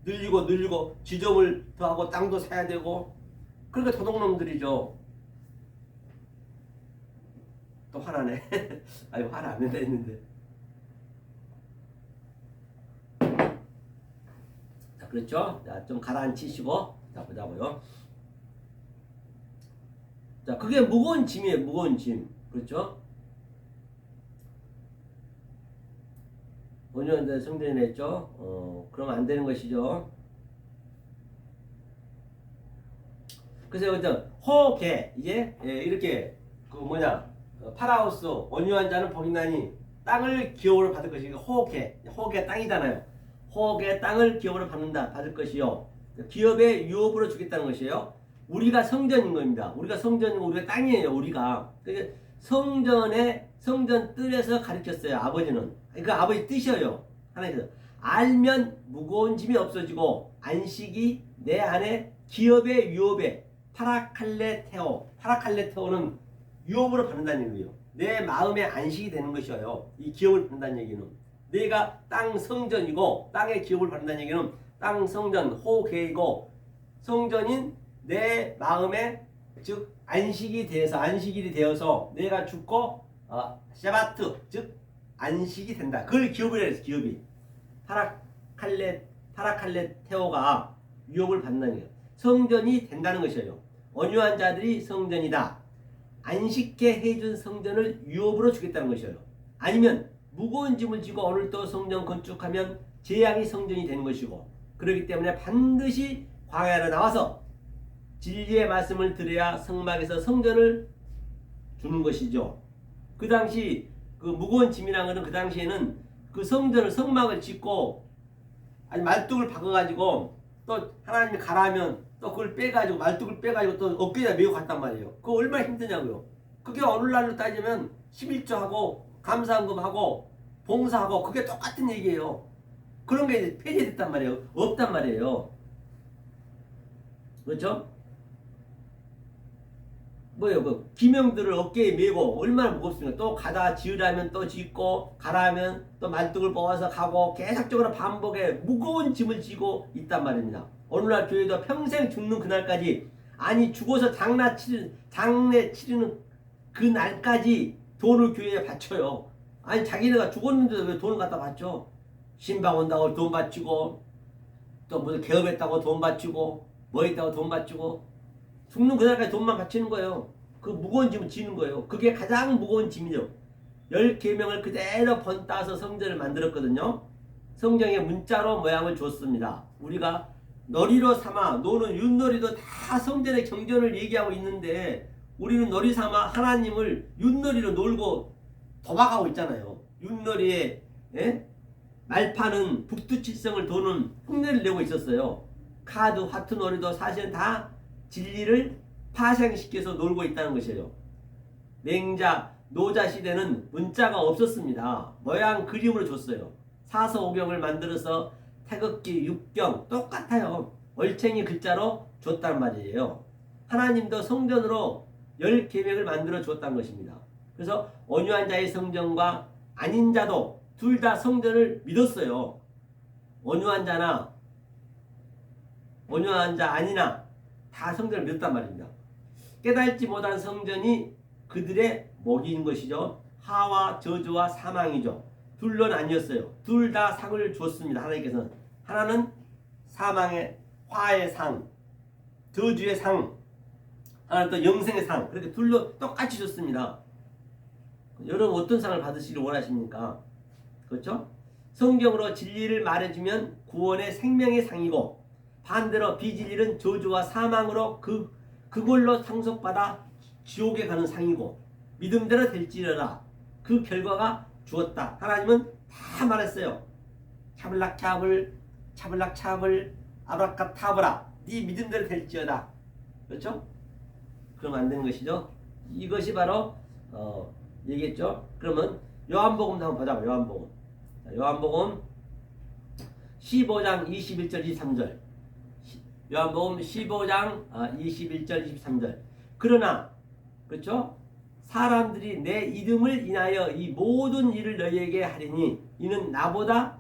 늘리고 지점을 더하고 땅도 사야 되고. 그러니까 도둑놈들이죠. 또 화나네. 아유 화를 안 낸다 했는데. 자 그렇죠? 자 좀 가라앉히시고 자 보자고요. 자 그게 무거운 짐이에요. 무거운 짐. 그렇죠? 본연대 성전에 했죠. 그러면 안 되는 것이죠. 그래서 이제 호계 이제 이렇게 그 파라오스 온유한 자는 복이 나니 땅을 기업으로 받을 것이니까 호계 땅이잖아요. 호계 땅을 기업으로 받을 것이요. 기업의 유업으로 주겠다는 것이에요. 우리가 성전인 겁니다. 우리가 성전이고 우리가 땅이에요. 우리가 그러니까 성전 뜰에서 가르쳤어요. 아버지는. 그 아버지 뜻이에요. 하나님께서 알면 무거운 짐이 없어지고 안식이 내 안에 기업의 유업에 파라칼레테오는 유업으로 받는다는 얘기예요. 내 마음에 안식이 되는 것이에요. 이 기업을 받는다는 얘기는 내가 땅 성전이고 땅의 기업을 받는다는 얘기는 땅 성전 호계이고 성전인 내 마음에 즉 안식일이 되어서 내가 죽고 샤바트 즉 안식이 된다. 그걸 기업이라 해서 기업이 파라칼레테오가 유업을 받는다는 거예요. 성전이 된다는 것이에요. 온유한 자들이 성전이다. 안식케 해준 성전을 유업으로 주겠다는 것이에요. 아니면 무거운 짐을 지고 오늘 또 성전 건축하면 재앙이 성전이 되는 것이고 그렇기 때문에 반드시 광야로 나와서 진리의 말씀을 들어야 성막에서 성전을 주는 것이죠. 그 당시 그 무거운 짐이라는 것은 그 당시에는 그 성막을 짓고 아니 말뚝을 박아가지고 또 하나님이 가라면 또 그걸 빼가지고 말뚝을 빼가지고 또 어깨에다 메고 갔단 말이에요. 그거 얼마나 힘드냐고요. 그게 오늘날로 따지면 11조하고 감사헌금하고 봉사하고 그게 똑같은 얘기예요. 그런 게 이제 폐지됐단 말이에요. 없단 말이에요. 그렇죠? 뭐예요? 기명들을 어깨에 메고 얼마나 무겁습니까? 또 가다 지으라면 또 짓고 가라면 또 말뚝을 뽑아서 가고 계속적으로 반복해 무거운 짐을 지고 있단 말입니다. 오늘날 교회도 평생 죽는 그날까지 아니 죽어서 장례 치르는 그 날까지 돈을 교회에 바쳐요. 아니 자기네가 죽었는데도 왜 돈을 갖다 바쳐? 신방 온다고 돈 바치고 또 무슨 개업했다고 돈 바치고 뭐 했다고 돈 바치고 죽는 그날까지 돈만 바치는 거예요. 그 무거운 짐을 지는 거예요. 그게 가장 무거운 짐이죠. 10계명을 그대로 번따서 성전을 만들었거든요. 성경에 문자로 모양을 줬습니다. 우리가 놀이로 삼아 노는 윷놀이도 다 성전의 경전을 얘기하고 있는데 우리는 놀이 삼아 하나님을 윷놀이로 놀고 도박하고 있잖아요. 윷놀이에 말파는 북두칠성을 도는 흉내를 내고 있었어요. 카드, 화투 놀이도 사실은 다 진리를 파생시켜서 놀고 있다는 것이에요. 맹자, 노자 시대는 문자가 없었습니다. 모양 그림으로 줬어요. 사서오경을 만들어서 태극기, 육경 똑같아요. 얼챙이 글자로 줬단 말이에요. 하나님도 성전으로 10계명을 만들어 줬다는 것입니다. 그래서 온유한 자의 성전과 아닌 자도 둘 다 성전을 믿었어요. 온유한 자 아니나 다 성전을 믿었단 말입니다. 깨달지 못한 성전이 그들의 목인 것이죠. 하와 저주와 사망이죠. 둘은 아니었어요. 둘 다 상을 줬습니다. 하나님께서는. 하나는 사망의 화의 상, 저주의 상, 하나는 또 영생의 상. 그렇게 둘로 똑같이 줬습니다. 여러분 어떤 상을 받으시길 원하십니까? 그렇죠? 성경으로 진리를 말해주면 구원의 생명의 상이고, 반대로 비진리는 저주와 사망으로 그걸로 상속받아 지옥에 가는 상이고, 믿음대로 될지어다. 그 결과가 주었다. 하나님은 다 말했어요. 차블락차블, 차블락차블, 아브라카타브라. 네 믿음대로 될지어다. 그렇죠? 그러면 안 되는 것이죠. 이것이 바로 얘기했죠. 그러면 요한복음도 한번 보자. 요한복음. 요한복음 15장 21절 23절. 요한복음 15장 21절 23절. 그러나 그렇죠? 사람들이 내 이름을 인하여 이 모든 일을 너희에게 하리니 이는 나보다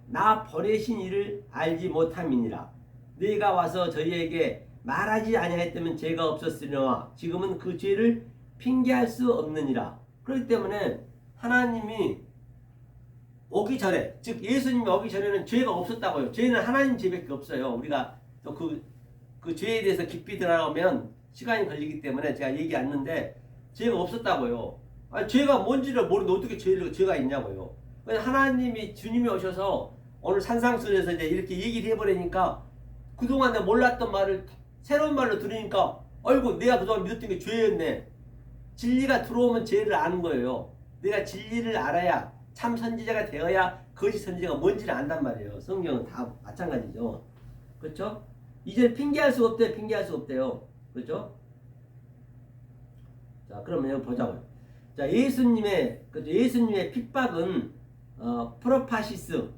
나 보내신 이를 알지 못함이니라. 너희가 와서 저희에게 말하지 아니하였다면 죄가 없었으려나 지금은 그 죄를 핑계할 수 없느니라. 그렇기 때문에 하나님이 오기 전에, 즉 예수님이 오기 전에는 죄가 없었다고요. 죄는 하나님 죄밖에 없어요. 우리가 또 그 죄에 대해서 깊이 들어가면 시간이 걸리기 때문에 제가 얘기 안 했는데 죄가 없었다고요. 아니, 죄가 뭔지를 모르는데 어떻게 죄가 있냐고요. 하나님이 주님이 오셔서 오늘 산상수에서 이제 이렇게 얘기를 해버리니까 그동안 내가 몰랐던 말을 새로운 말로 들으니까 아이고 내가 그동안 믿었던 게 죄였네. 진리가 들어오면 죄를 아는 거예요. 내가 진리를 알아야 참 선지자가 되어야 거짓 선지자가 뭔지를 안단 말이에요. 성경은 다 마찬가지죠. 그렇죠? 이제 핑계할 수 없대요. 핑계할 수 없대요. 그렇죠? 자, 그러면 여기 보자고요. 자, 예수님의 핍박은 프로파시스,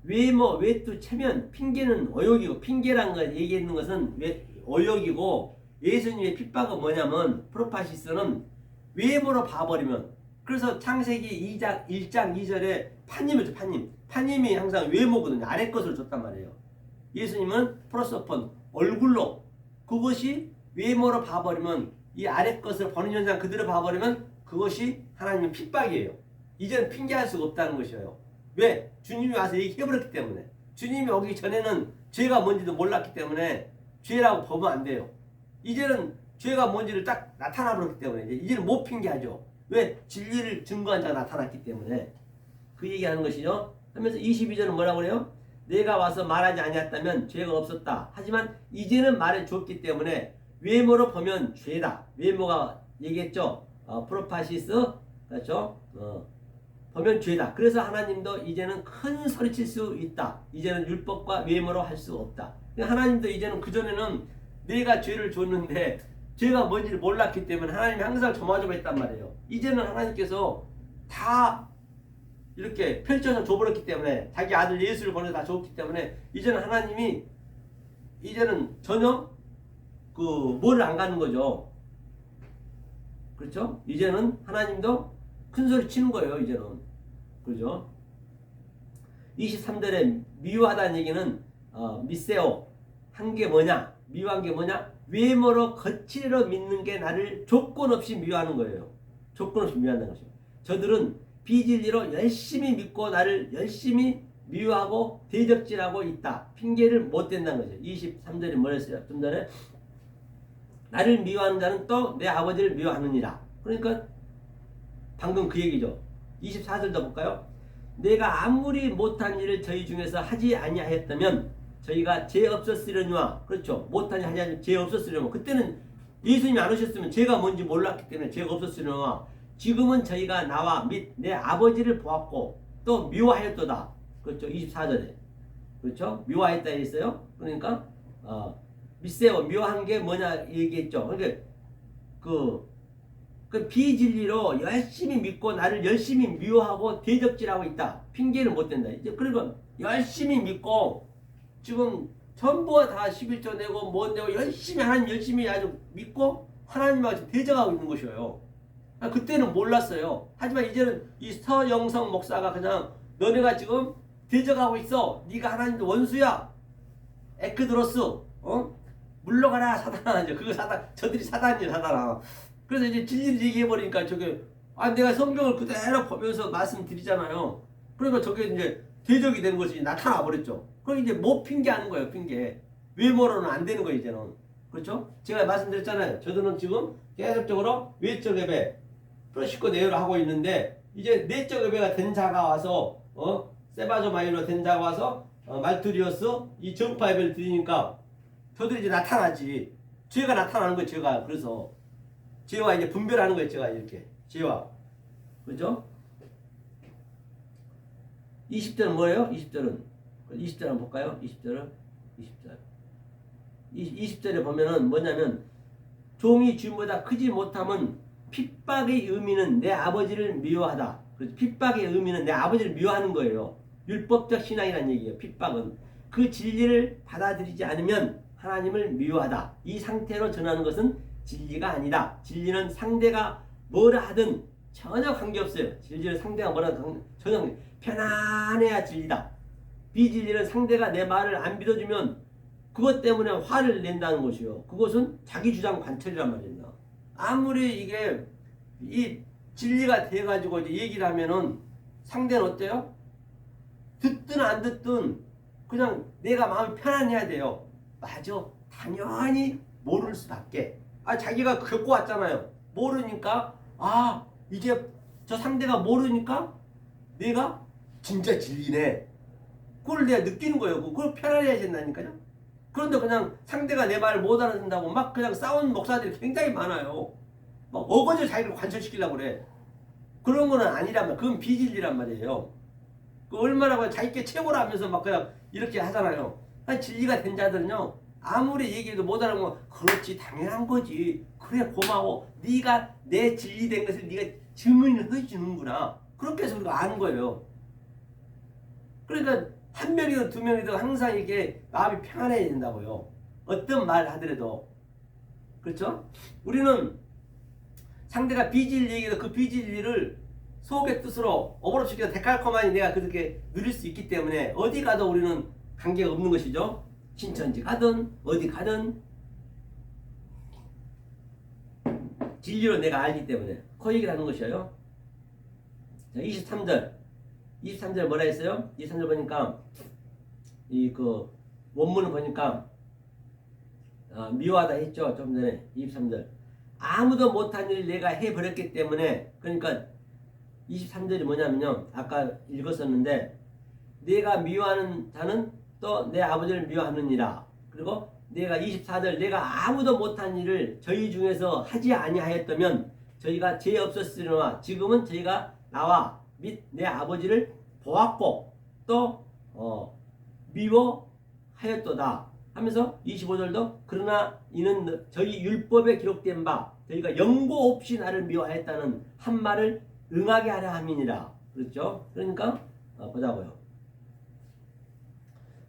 외모, 외투, 체면, 핑계는 어욕이고, 핑계란 걸 얘기했는 것은 어욕이고, 예수님의 핍박은 뭐냐면 프로파시스는 외모로 봐버리면, 그래서 창세기 1장 2절에 판님이죠. 판님이 항상 외모거든요. 아래 것을 줬단 말이에요. 예수님은 프로소폰, 얼굴로, 그것이 외모로 봐버리면, 이 아래 것을 보는 현상 그대로 봐버리면 그것이 하나님의 핍박이에요. 이제는 핑계할 수가 없다는 것이에요. 왜? 주님이 와서 얘기해버렸기 때문에. 주님이 오기 전에는 죄가 뭔지도 몰랐기 때문에 죄라고 보면 안 돼요. 이제는 죄가 뭔지를 딱 나타나버렸기 때문에 이제는 못 핑계하죠. 왜? 진리를 증거한 자가 나타났기 때문에. 그 얘기하는 것이죠. 하면서 22절은 뭐라고 그래요? 내가 와서 말하지 아니했다면 죄가 없었다. 하지만 이제는 말해줬기 때문에 외모로 보면 죄다. 외모가 얘기했죠. 프로파시스, 그렇죠? 보면 죄다. 그래서 하나님도 이제는 큰 소리칠 수 있다. 이제는 율법과 외모로 할 수 없다. 하나님도 이제는 그전에는 내가 죄를 줬는데 죄가 뭔지를 몰랐기 때문에 하나님이 항상 조마조마했단 말이에요. 이제는 하나님께서 다 이렇게 펼쳐서 줘버렸기 때문에 자기 아들 예수를 보내서 다 줬기 때문에 이제는 하나님이 이제는 전혀 뭐를 안 가는 거죠. 그렇죠? 이제는 하나님도 큰 소리 치는 거예요. 이제는. 그죠? 23절에 미워하다는 얘기는 미세오 한 게 뭐냐? 미워한 게 뭐냐? 외모로 거칠어 믿는 게 나를 조건 없이 미워하는 거예요. 조건 없이 미워한다는 것이죠. 저들은 비진리로 열심히 믿고 나를 열심히 미워하고 대적질하고 있다. 핑계를 못 댄다는 거죠. 23절에 뭐랬어요? 좀 전에 나를 미워하는 자는 또 내 아버지를 미워하느니라. 그러니까 방금 그 얘기죠. 24절도 볼까요? 내가 아무리 못한 일을 저희 중에서 하지 아니하였다면 저희가 죄 없었으려니와, 그렇죠? 못한 일 하지 않으면 죄 없었으려니와. 그때는 예수님이 안 오셨으면 죄가 뭔지 몰랐기 때문에 죄가 없었으려니와 지금은 저희가 나와 및 내 아버지를 보았고 또 미워하였도다. 그렇죠? 24절에. 그렇죠? 미워하였다 했어요. 그러니까 미세오 미워한 게 뭐냐 얘기했죠. 그러니까 그 비진리로 열심히 믿고 나를 열심히 미워하고 대적질하고 있다. 핑계를 못 댄다. 이제 그러면 열심히 믿고 지금 전부가 다 11조 내고 뭐 내고 열심히 하나님 열심히 아주 믿고 하나님하고 대적하고 있는 것이에요. 그때는 몰랐어요. 하지만 이제는 이 서영성 목사가 그냥 너네가 지금 대적하고 있어. 네가 하나님도 원수야. 에크드로스. 물러가라 사단아. 이제 그거 저들이 사단이야 사단아. 그래서 이제 진리를 얘기해버리니까 내가 성경을 그대로 보면서 말씀드리잖아요. 그러니까 저게 이제 대적이 되는 것이 나타나 버렸죠. 그럼 이제 뭐 핑계하는 거예요, 핑계. 외모로는 안 되는 거예요, 이제는. 그렇죠? 제가 말씀드렸잖아요. 저들은 지금 계속적으로 외적 예배, 프로시코 내열을 하고 있는데, 이제 내적 예배가 된 자가 와서, 세바조 마이로 된 자가 와서, 말투리어스, 이 정파 예배를 드리니까, 저들이 이제 나타나지. 죄가 나타나는 거예요, 죄가. 그래서. 죄와 이제 분별하는 거예요, 제가 이렇게. 죄와. 그죠? 20절은 뭐예요? 20절은 한번 볼까요? 20절은 20절에 보면은 뭐냐면 종이 주인보다 크지 못함은 핍박의 의미는 내 아버지를 미워하다. 그래서 핍박의 의미는 내 아버지를 미워하는 거예요. 율법적 신앙이라는 얘기예요. 핍박은 그 진리를 받아들이지 않으면 하나님을 미워하다. 이 상태로 전하는 것은 진리가 아니다. 진리는 상대가 뭐라 하든 전혀 관계없어요. 진리를 상대가 뭐라 하든 전혀 편안해야 진리다. 비진리는 상대가 내 말을 안 믿어주면 그것 때문에 화를 낸다는 것이요. 그것은 자기 주장 관철이란 말입니다. 아무리 이게 이 진리가 돼가지고 이제 얘기를 하면은 상대는 어때요? 듣든 안 듣든 그냥 내가 마음이 편안해야 돼요. 맞아. 당연히 모를 수밖에. 자기가 겪고 왔잖아요. 모르니까 이제 저 상대가 모르니까 내가 진짜 진리네. 그걸 내가 느끼는 거예요. 그걸 편안해야 된다니까요. 그런데 그냥 상대가 내 말을 못 알아듣는다고 막 그냥 싸우는 목사들이 굉장히 많아요. 막 어거지 자기를 관철시키려고 그래. 그런 거는 아니란 말이에요. 그건 비진리란 말이에요. 그 얼마나 자기께 최고라 하면서 막 그냥 이렇게 하잖아요. 진리가 된 자들은요. 아무리 얘기해도 못 알아보면 그렇지 당연한 거지. 그래 고마워. 네가 내 진리된 것을 네가 증언을 해주는구나. 그렇게 해서 우리가 아는 거예요. 그러니까 한 명이든 두 명이든 항상 이게 마음이 평안해야 된다고요. 어떤 말을 하더라도. 그렇죠? 우리는 상대가 비진리 얘기해도 그 비진리를 속의 뜻으로 어버럽시켜서 데칼코마니 내가 그렇게 누릴 수 있기 때문에 어디 가도 우리는 관계가 없는 것이죠. 신천지 가든 어디 가든 진리로 내가 알기 때문에 그 얘기를 하는 것이에요. 자, 23절 뭐라 했어요? 23절 보니까 그 원문을 보니까 미워하다 했죠. 좀 전에 23절 아무도 못한 일을 내가 해버렸기 때문에. 그러니까 23절이 뭐냐면요, 아까 읽었었는데 내가 미워하는 자는 또 내 아버지를 미워하느니라. 그리고 내가 24절 내가 아무도 못한 일을 저희 중에서 하지 아니하였다면 저희가 죄 없었으려나 지금은 저희가 나와 및 내 아버지를 보았고 또 미워하였도다 하면서 25절도 그러나 이는 저희 율법에 기록된 바 저희가 연고 없이 나를 미워하였다는 한 말을 응하게 하려 함이니라. 그렇죠? 그러니까 보자고요.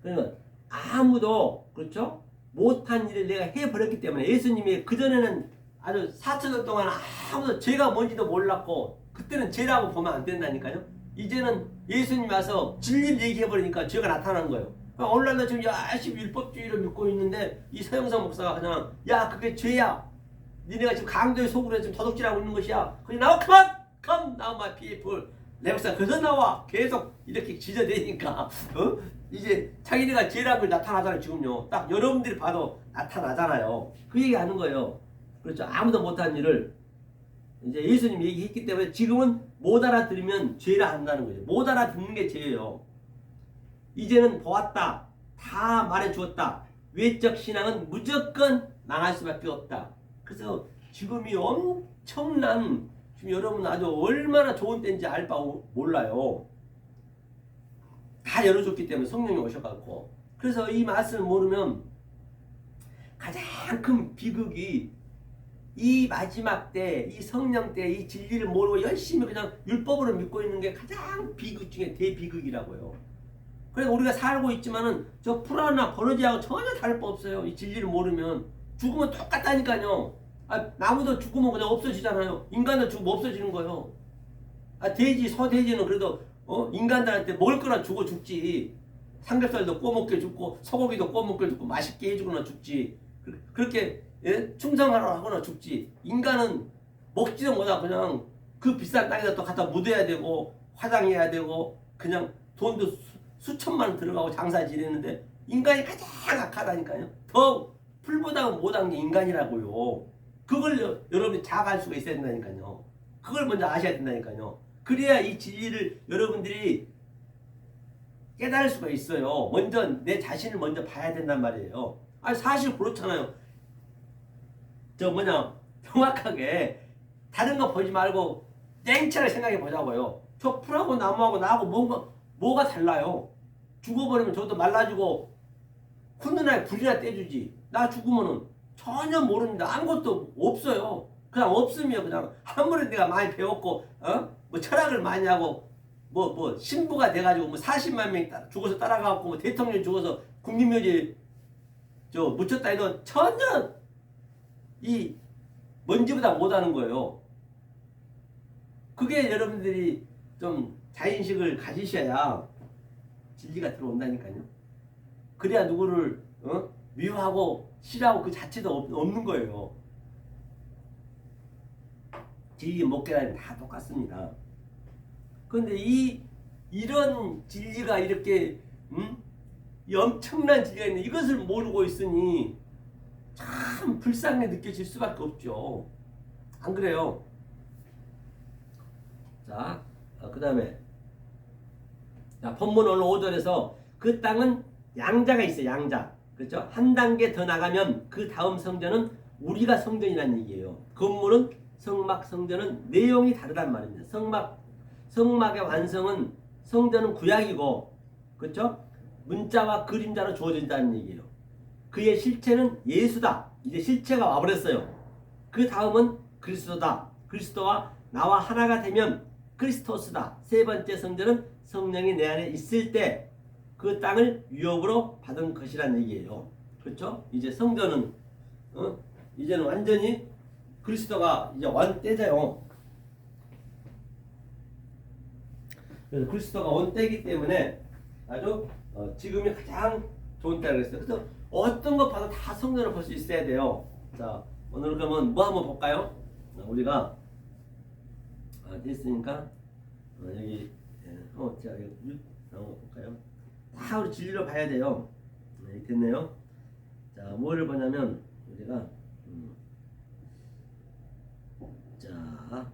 그러니까 아무도 그렇죠? 못한 일을 내가 해버렸기 때문에 예수님이 그전에는 아주 4천년 동안 아무도 죄가 뭔지도 몰랐고 그때는 죄라고 보면 안 된다니까요. 이제는 예수님이 와서 진리를 얘기해버리니까 죄가 나타나는 거예요. 오늘날도 지금 열심히 율법주의를 믿고 있는데 이 서영석 목사가 그냥 야 그게 죄야. 니네가 지금 강도의 속으로 지금 도둑질하고 있는 것이야. 그냥 나와 come now my people. 내 목사 그래서 나와 계속 이렇게 지저대니까 이제 자기네가 죄라는 걸 나타나잖아요. 지금요. 딱 여러분들이 봐도 나타나잖아요. 그 얘기하는 거예요. 그렇죠. 아무도 못한 일을 이제 예수님이 얘기했기 때문에 지금은 못 알아들으면 죄라 한다는 거죠. 못 알아듣는 게 죄예요. 이제는 보았다. 다 말해주었다. 외적 신앙은 무조건 망할 수밖에 없다. 그래서 지금이 엄청난 지금 여러분 아주 얼마나 좋은 때인지 알 바 몰라요. 다 열어줬기 때문에 성령이 오셔갖고. 그래서 이 말씀을 모르면 가장 큰 비극이 이 마지막 때, 이 성령 때, 이 진리를 모르고 열심히 그냥 율법으로 믿고 있는 게 가장 비극 중에 대비극이라고요. 그래서 우리가 살고 있지만은 저 불안이나 버러지하고 전혀 다를 바 없어요. 이 진리를 모르면. 죽으면 똑같다니까요. 나무도 죽으면 그냥 없어지잖아요. 인간도 죽으면 없어지는 거예요. 돼지, 소돼지는 그래도 인간들한테 먹을 거나 주고 죽지. 삼겹살도 꼬먹게 죽고 소고기도 꼬먹게 죽고 맛있게 해주거나 죽지. 그렇게 충성하라 하거나 죽지. 인간은 먹지도 못하고 그냥 그 비싼 땅에다 또 갖다 묻어야 되고 화장해야 되고 그냥 돈도 수천만 원 들어가고 장사 지내는데 인간이 가장 악하다니까요. 더 풀보다 못한 게 인간이라고요. 그걸 여러분이 자각할 수가 있어야 된다니까요. 그걸 먼저 아셔야 된다니까요. 그래야 이 진리를 여러분들이 깨달을 수가 있어요. 먼저 내 자신을 먼저 봐야 된단 말이에요. 아니 사실 그렇잖아요. 저 뭐냐 정확하게 다른 거 보지 말고 땡처럼 생각해 보자고요. 저 풀하고 나무하고 나하고 뭐가 달라요? 죽어버리면 저도 말라주고 훈훈하게 불이나 떼주지. 나 죽으면은 전혀 모릅니다. 아무것도 없어요. 그냥 없으면 그냥 아무리 내가 많이 배웠고 뭐 철학을 많이 하고 뭐 신부가 돼가지고 뭐 40만 명이 죽어서 따라가고 뭐 대통령 죽어서 국민묘지 저 묻혔다 해도 전혀 이 먼지보다 못하는 거예요. 그게 여러분들이 좀 자인식을 가지셔야 진리가 들어온다니까요. 그래야 누구를 미워하고 싫어하고 그 자체도 없는 거예요. 진리 못 깨달으면 다 똑같습니다. 그런데 이런 진리가 이렇게 이 엄청난 진리가 있는 이것을 모르고 있으니 참 불쌍하게 느껴질 수밖에 없죠. 안 그래요? 자, 그 다음에 본문 오늘 5절에서 그 땅은 양자가 있어요. 양자. 그렇죠? 한 단계 더 나가면 그 다음 성전은 우리가 성전이라는 얘기예요. 건물은 성막, 성전은 내용이 다르단 말입니다. 성막의 완성은 성전은 구약이고, 그렇죠? 문자와 그림자로 주어진다는 얘기예요. 그의 실체는 예수다. 이제 실체가 와버렸어요. 그 다음은 그리스도다. 그리스도와 나와 하나가 되면 크리스토스다. 세 번째 성전은 성령이 내 안에 있을 때 그 땅을 유업으로 받은 것이란 얘기예요. 그렇죠? 이제 성전은 이제는 완전히 그리스도가 이제 원때잖아요. 그래서 그리스도가 원때이기 때문에 아주 지금이 가장 좋은 때라 그랬어요. 그래서 어떤 것 봐도 다 성전을 볼 수 있어야 돼요. 자, 오늘 그러면 뭐 한번 볼까요? 우리가 됐으니까 여기 자 여기 볼까요? 다 우리 진리로 봐야 돼요. 네, 됐네요. 자, 뭐를 보냐면 우리가 자,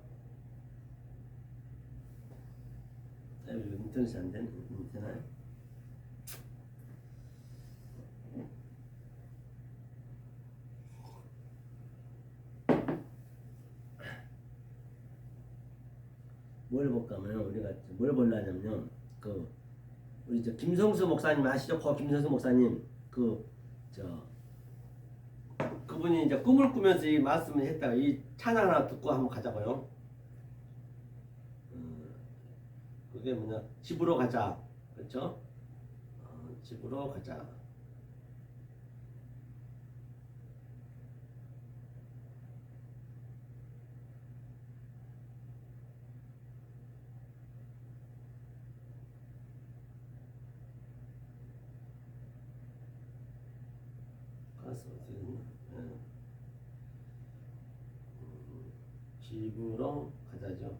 인터넷이 안 되나요? 뭘 볼까 하면 우리가 뭘 보려냐면 우리 김성수 목사님 아시죠? 김성수 목사님 그분이 이제 꿈을 꾸면서 이 말씀을 했다가 이 찬양 하나 듣고 한번 가자고요. 그게 뭐냐? 집으로 가자. 그렇죠? 집으로 가자. 집으로 가자죠.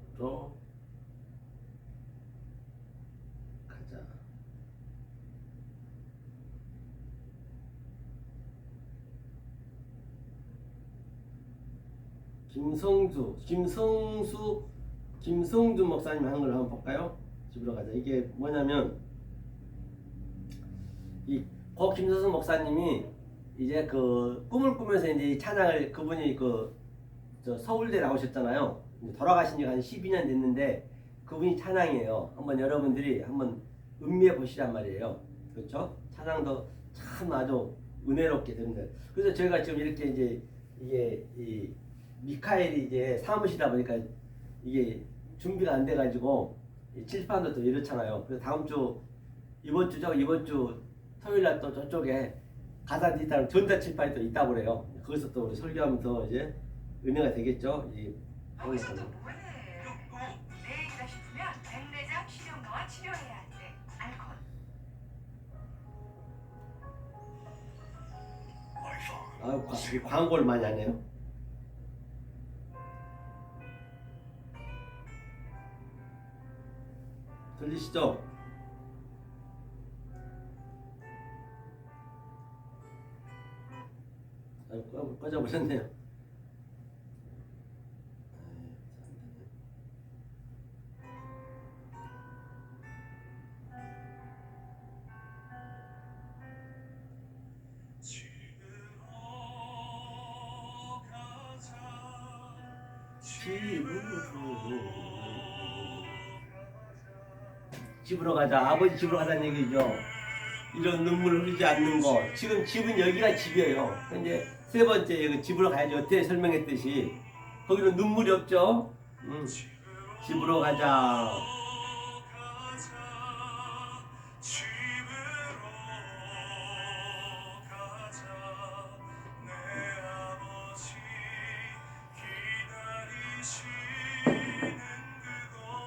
집으로 가자. 김성주 목사님 하는 걸 한번 볼까요? 집으로 가자. 이게 뭐냐면 김성수 목사님이 이제 그 꿈을 꾸면서 이제 이 찬양을 그분이 서울대 나오셨잖아요. 돌아가신 지가 한 12년 됐는데 그분이 찬양이에요. 한번 여러분들이 한번 음미해 보시란 말이에요. 그렇죠? 찬양도 참 아주 은혜롭게 됩니다. 그래서 저희가 지금 이렇게 이제 이게 이 미카엘이 이제 사무실이다 보니까 이게 준비가 안 돼가지고 칠판도 또 이렇잖아요. 그래서 이번 주 토요일 날 또 저쪽에 가산 디지털 전자칠판이 또 있다고 그래요. 거기서 또 우리 설교하면 더 이제 은혜가 되겠죠. 거기서 또 뭐해? 내 얘기다 싶으면 백내장 실험가와 치료해야 한대. 알콘. 광고를 많이 하네요. 들리시죠? 꺼져버렸네요. 집으로 가자. 아버지 집으로 가자는 얘기죠. 이런 눈물 흘리지 않는 거. 지금 집은 여기가 집이에요. 근데 세 번째 여기 집으로 가야지. 어떻게 설명했듯이 거기는 눈물이 없죠. 집으로 가자.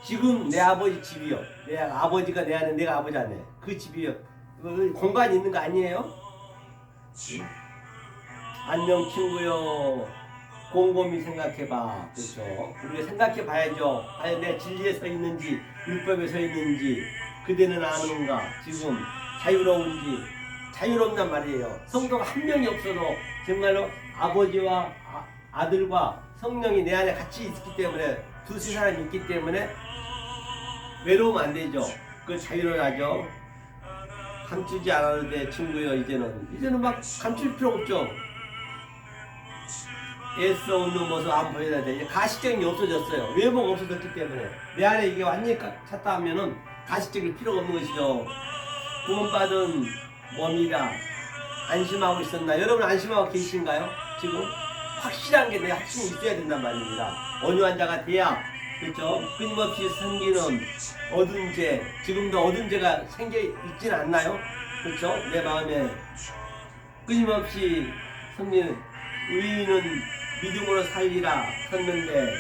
지금 내 아버지 집이요. 내 아버지가 내 안에, 내가 아버지 안에 그 집이요. 그 공간이 있는 거 아니에요? 안녕 친구요. 곰곰이 생각해봐. 그렇죠? 우리가 생각해봐야죠. 아니 내가 진리에 서 있는지 율법에 서 있는지 그대는 아는가? 지금 자유로운지 자유롭단 말이에요. 성도가 한 명이 없어도 정말로 아버지와 아들과 성령이 내 안에 같이 있기 때문에 두세 사람이 있기 때문에 외로우면 안 되죠. 그 자유로워야죠. 감추지 않아도 돼 친구요. 이제는 막 감출 필요 없죠. 애써 웃는 모습 안 보여야 돼. 이제 가식적인 게 없어졌어요. 외모가 없어졌기 때문에 내 안에 이게 완전히 찼다 하면은 가식적일 필요가 없는 것이죠. 구원받은 몸이라 안심하고 있었나? 여러분 안심하고 계신가요? 지금 확실한 게 내 확신이 있어야 된단 말입니다. 온유한 자가 돼야, 그렇죠? 끊임없이 생기는 어두운 죄, 지금도 어두운 죄가 생겨 있진 않나요? 그렇죠? 내 마음에 끊임없이 생기는 의인은 믿음으로 살리라 섰는데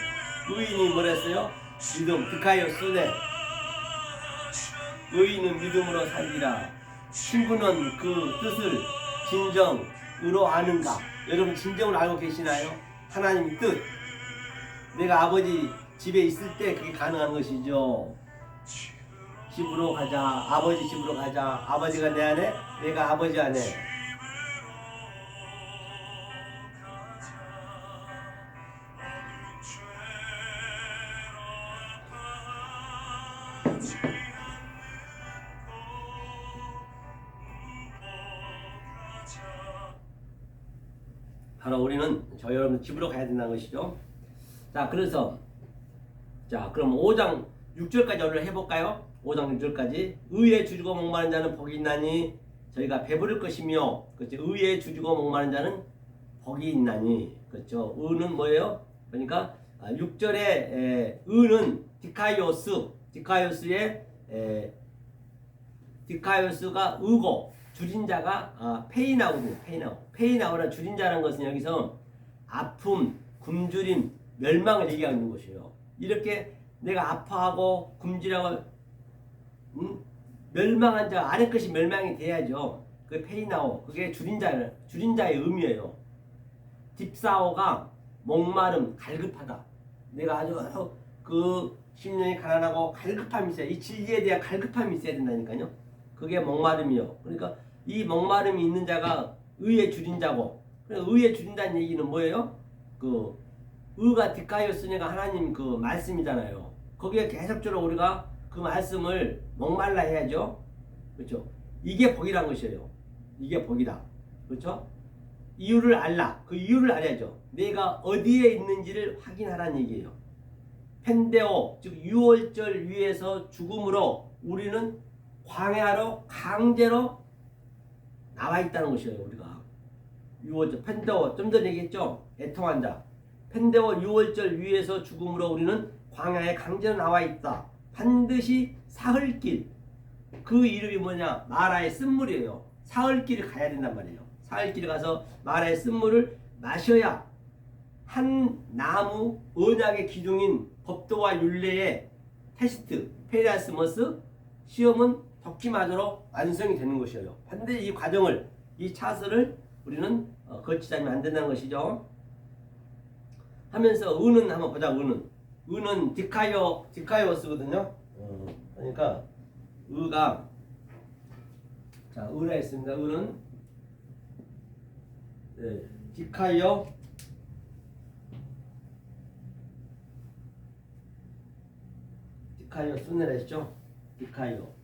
의인이 뭐랬어요? 믿음, 드카이오스네. 의인은 믿음으로 살리라. 친구는 그 뜻을 진정으로 아는가? 여러분 진정을 알고 계시나요? 하나님의 뜻. 내가 아버지 집에 있을 때 그게 가능한 것이죠. 집으로 가자. 아버지 집으로 가자. 아버지가 내 안에, 내가 아버지 안에. 바로 우리는 저 여러분 집으로 가야 된다는 것이죠. 자, 그래서 자, 그럼 5장 6절까지 오늘 해볼까요? 5장 6절까지. 의에 주주고 목마른 자는 복이 있나니 저희가 배부를 것이며, 그렇죠? 의에 주주고 목마른 자는 복이 있나니, 그렇죠? 의는 뭐예요? 그러니까 6절에 의는 디카이오스의 디카이오스가 의고 줄인 자가 페이나우거든요. 페이나우라는 줄인 자라는 것은 여기서 아픔, 굶주림, 멸망을 얘기하는 것이에요. 이렇게 내가 아파하고 굶주려고 멸망한 자, 아래 것이 멸망이 돼야죠. 그게 페이나오, 그게 줄인 자의 의미예요. 딥사오가 목마름, 갈급하다. 내가 아주 그 심령이 가난하고 갈급함이 있어요. 이 진리에 대한 갈급함이 있어야 된다니까요. 그게 목마름이요. 그러니까 이 목마름이 있는 자가 의에 줄인 자고, 의에 줄인다는 얘기는 뭐예요? 그 의가 디카이오스니가 하나님 그 말씀이잖아요. 거기에 계속적으로 우리가 그 말씀을 목말라 해야죠. 그렇죠? 이게 복이란 것이에요. 이게 복이다. 그렇죠? 이유를 알라. 그 이유를 알아야죠. 내가 어디에 있는지를 확인하라는 얘기예요. 펜데오, 즉 유월절 위에서 죽음으로 우리는 광야로 강제로 나와 있다는 것이에요. 우리가 유월절, 펜데오, 좀 전에 얘기했죠. 애통한 자. 펜데오 유월절 위에서 죽음으로 우리는 광야에 강제로 나와 있다. 반드시 사흘길. 그 이름이 뭐냐? 마라의 쓴물이에요. 사흘길을 가야 된단 말이에요. 사흘길에 가서 마라의 쓴물을 마셔야 한 나무 언약의 기둥인 법도와 율례의 테스트, 페리아스머스 시험은 덕기마저로 완성이 되는 것이에요. 반드시 이 과정을, 이 차스를 우리는 거치지 않으면 안 된다는 것이죠. 하면서 의는 한번 보자. 의는 디카이오스거든요. 그러니까 의가 자 의라 했습니다. 의는 디카이오 순내라 했죠. 디카이오는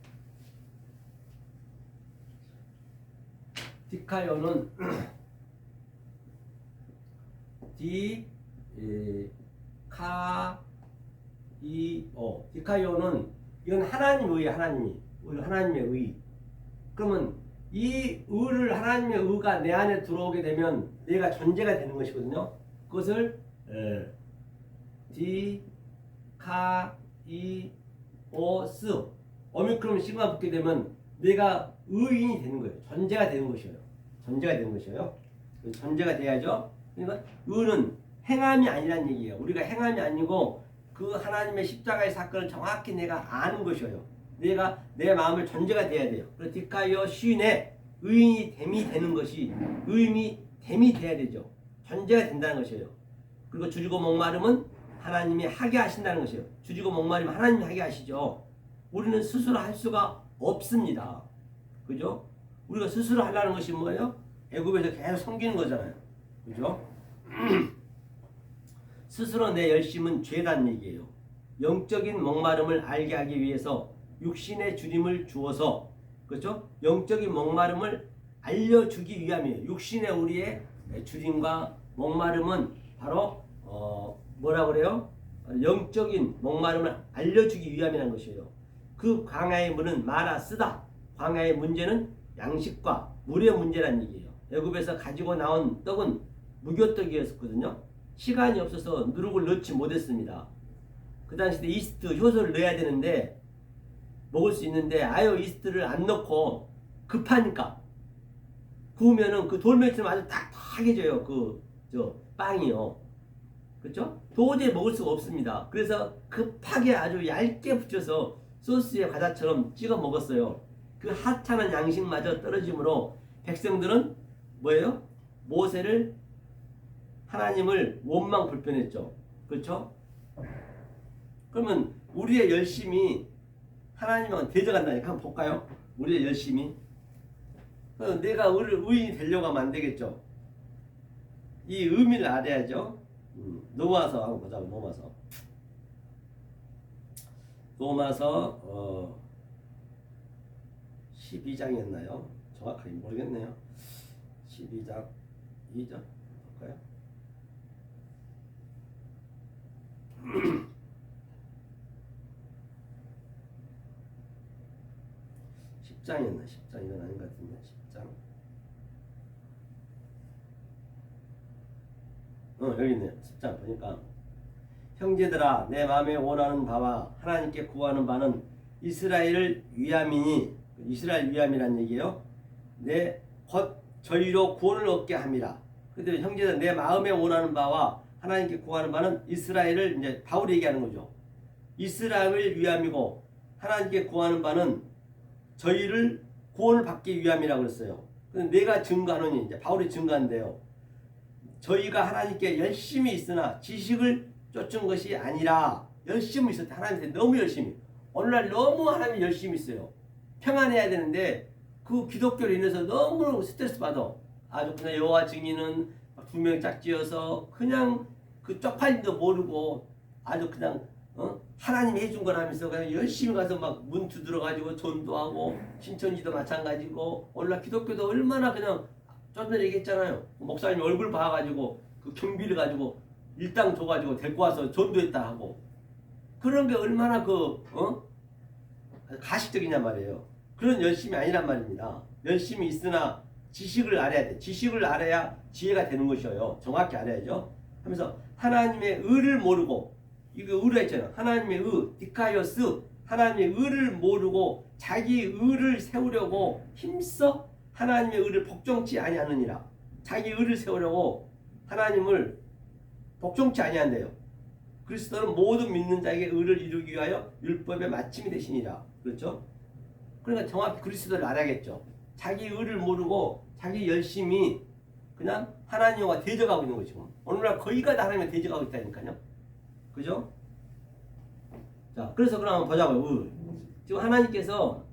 디카이오는 이건 하나님의 의야. 하나님의 의. 그러면 이 의를 하나님의 의가 내 안에 들어오게 되면 내가 존재가 되는 것이거든요. 그것을 디카이오스 오미크론 시그마 붙게 되면 내가 의인이 되는 거예요. 존재가 되는 것이에요. 존재가 돼야죠. 그러니까 의는 행함이 아니란 얘기예요. 우리가 행함이 아니고 그 하나님의 십자가의 사건을 정확히 내가 아는 것이에요. 내가 내 마음을 존재가 돼야 돼요. 그래서 디카이오 시인의 의인이 됨이 되는 것이 의인이 됨이 돼야 되죠. 존재가 된다는 것이에요. 그리고 줄이고 목마름은 하나님이 하게 하신다는 것이에요. 줄이고 목마름은 하나님이 하게 하시죠. 우리는 스스로 할 수가 없습니다. 그죠? 우리가 스스로 하려는 것이 뭐예요? 애굽에서 계속 섬기는 거잖아요. 그죠? 스스로 내 열심은 죄란 얘기예요. 영적인 목마름을 알게 하기 위해서 육신의 주림을 주어서, 그렇죠? 영적인 목마름을 알려주기 위함이에요. 육신의 우리의 주림과 목마름은 바로 뭐라 그래요? 영적인 목마름을 알려주기 위함이라는 것이에요. 그 광야의 물은 마라 쓰다. 광야의 문제는 양식과 물의 문제란 얘기예요. 애굽에서 가지고 나온 떡은 무교떡이었거든요. 시간이 없어서 누룩을 넣지 못했습니다. 그 당시 때 이스트 효소를 넣어야 되는데 먹을 수 있는데 이스트를 안 넣고 급하니까 구우면은 그 돌멩이처럼 아주 딱딱해져요. 저 빵이요. 그렇죠? 도저히 먹을 수가 없습니다. 그래서 급하게 아주 얇게 붙여서 소스에 과자처럼 찍어 먹었어요. 그 하찮은 양식마저 떨어지므로 백성들은 뭐예요? 모세를 하나님을 원망 불편했죠. 그렇죠? 그러면 우리의 열심이 하나님과 대적한다니까 한번 볼까요? 우리의 열심이 내가 의인이 되려고 하면 안 되겠죠. 이 의미를 알아야죠. 로마서 한번 보자고. 로마서 12장이었나요? 정확하게 모르겠네요. 12장 2절 볼까요? 10장이었나? 10장 이건 아닌 것 같은데 10장 여기 있네요. 10장 보니까 형제들아 내 마음에 원하는 바와 하나님께 구하는 바는 이스라엘 위함이란 얘기예요. 곧 저희로 구원을 얻게 함이라. 그런데 형제들 내 마음에 원하는 바와 하나님께 구하는 바는 이스라엘을 이제 바울이 얘기하는 거죠. 이스라엘 위함이고 하나님께 구하는 바는 저희를 구원을 받기 위함이라고 그랬어요. 근데 내가 증거하노니 이제 바울이 증거한대요. 저희가 하나님께 열심히 있으나 지식을 쫓은 것이 아니라 열심히 있었대. 하나님한테 너무 열심히. 오늘날 너무 하나님이 열심히 있어요. 평안해야 되는데 그 기독교로 인해서 너무 스트레스 받아. 아주 그냥 여호와 증인은 2명 짝지어서 그냥 그 쪽팔림도 모르고 아주 그냥 하나님이 해준 거라면서 그냥 열심히 가서 막 문 두드려가지고 전도하고 신천지도 마찬가지고 오늘날 기독교도 얼마나 그냥 좀 전에 얘기했잖아요. 목사님 얼굴 봐가지고 그 경비를 가지고 일당 줘가지고 데리고 와서 전도했다 하고 그런 게 얼마나 가식적이냐 말이에요. 그런 열심이 아니란 말입니다. 열심히 있으나 지식을 알아야 돼. 지식을 알아야 지혜가 되는 것이에요. 정확히 알아야죠. 하면서 하나님의 의를 모르고 이거 의라 했잖아요. 하나님의 의, 디카이오스, 하나님의 의를 모르고 자기 의를 세우려고 힘써 하나님의 의를 복종치 아니하느니라. 자기 의를 세우려고 하나님을 복종치 아니한대요. 그리스도는 모든 믿는 자에게 의를 이루기 위하여 율법의 마침이 되시니라. 그렇죠? 그러니까 정확히 그리스도를 알아야겠죠. 자기 의를 모르고 자기 열심히 그냥 하나님과 대적하고 있는 거죠. 지금. 오늘날 거의가 다 하나님과 대적하고 있다니까요. 그죠? 자, 그래서 그럼 한번 보자고요. 지금 하나님께서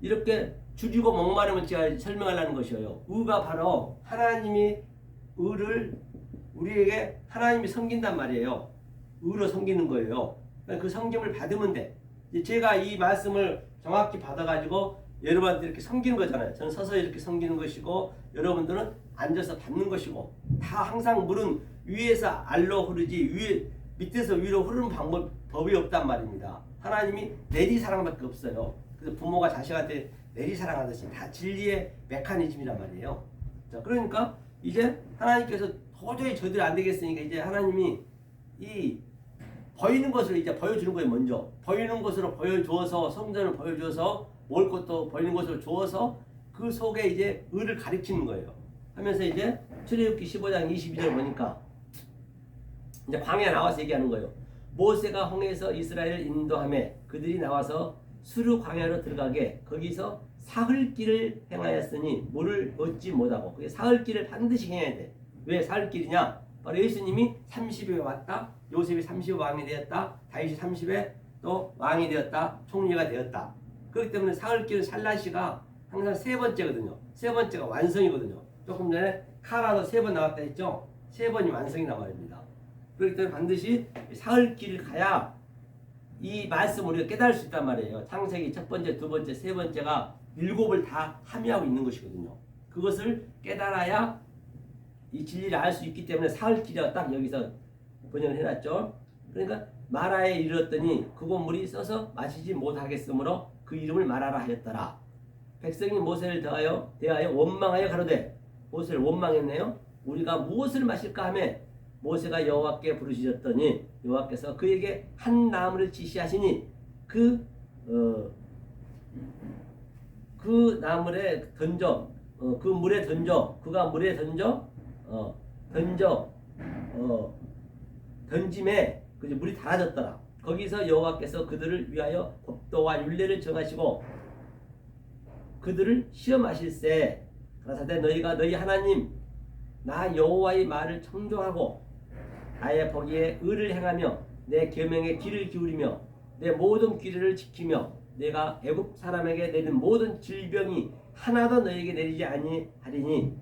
이렇게 줄이고 목마름을 제가 설명하려는 것이에요. 의가 바로 하나님이 의를 우리에게 하나님이 섬긴단 말이에요. 의로 섬기는 거예요. 그러니까 그 섬김을 받으면 돼. 이제 제가 이 말씀을 정확히 받아가지고 여러분한테 이렇게 섬기는 거잖아요. 저는 서서 이렇게 섬기는 것이고 여러분들은 앉아서 받는 것이고 다 항상 물은 위에서 아래로 흐르지 밑에서 위로 흐르는 법이 없단 말입니다. 하나님이 내리사랑밖에 없어요. 그래서 부모가 자식한테 내리사랑하듯이 다 진리의 메커니즘이란 말이에요. 자, 그러니까 이제 하나님께서 도저히 저들이 안 되겠으니까 이제 하나님이 이 보이는 것을 이제 보여주는 거예요. 먼저 보이는 것으로 보여주어서 성전을 보여주어서 먹을 것도 보이는 것으로 주어서 그 속에 이제 의를 가리키는 거예요. 하면서 이제 출애굽기 15장 22절 보니까 이제 광야에 나와서 얘기하는 거예요. 모세가 홍해에서 이스라엘을 인도하며 그들이 나와서 수르 광야로 들어가게 거기서 사흘길을 행하였으니 물을 얻지 못하고 그게 사흘길을 반드시 행해야 돼. 왜 사흘길이냐? 바로 예수님이 30에 왔다. 요셉이 30에 왕이 되었다. 다윗이 30에 또 왕이 되었다. 총리가 되었다. 그렇기 때문에 사흘길은 살라시가 항상 세 번째거든요. 세 번째가 완성이거든요. 조금 전에 카라도 세 번 나왔다 했죠. 세 번이 완성이란 말입니다. 그렇기 때문에 반드시 사흘길을 가야 이 말씀 우리가 깨달을 수 있단 말이에요. 창세기 첫 번째, 두 번째, 세 번째가 일곱을 다 함유하고 있는 것이거든요. 그것을 깨달아야 이 진리를 알 수 있기 때문에 사흘길이라고 딱 여기서 번역을 해놨죠. 그러니까 마라에 이르렀더니 그곳 물이 써서 마시지 못하겠으므로 그 이름을 마라라 하였더라. 백성이 모세를 대하여 원망하여 가로되 모세를 원망했네요. 우리가 무엇을 마실까 하며 모세가 여호와께 부르짖었더니 여호와께서 그에게 한 나무를 지시하시니 그 나물에 던져 그 물에 던져 그가 물에 던짐에 그저 물이 달아졌더라. 거기서 여호와께서 그들을 위하여 법도와 율례를 정하시고 그들을 시험하실세 가라사대 너희가 너희 하나님 나 여호와의 말을 청종하고 나의 보기에 의를 행하며 내 계명에 귀를 기울이며 내 모든 규례를 지키며 내가 애굽 사람에게 내린 모든 질병이 하나도 너희에게 내리지 아니하리니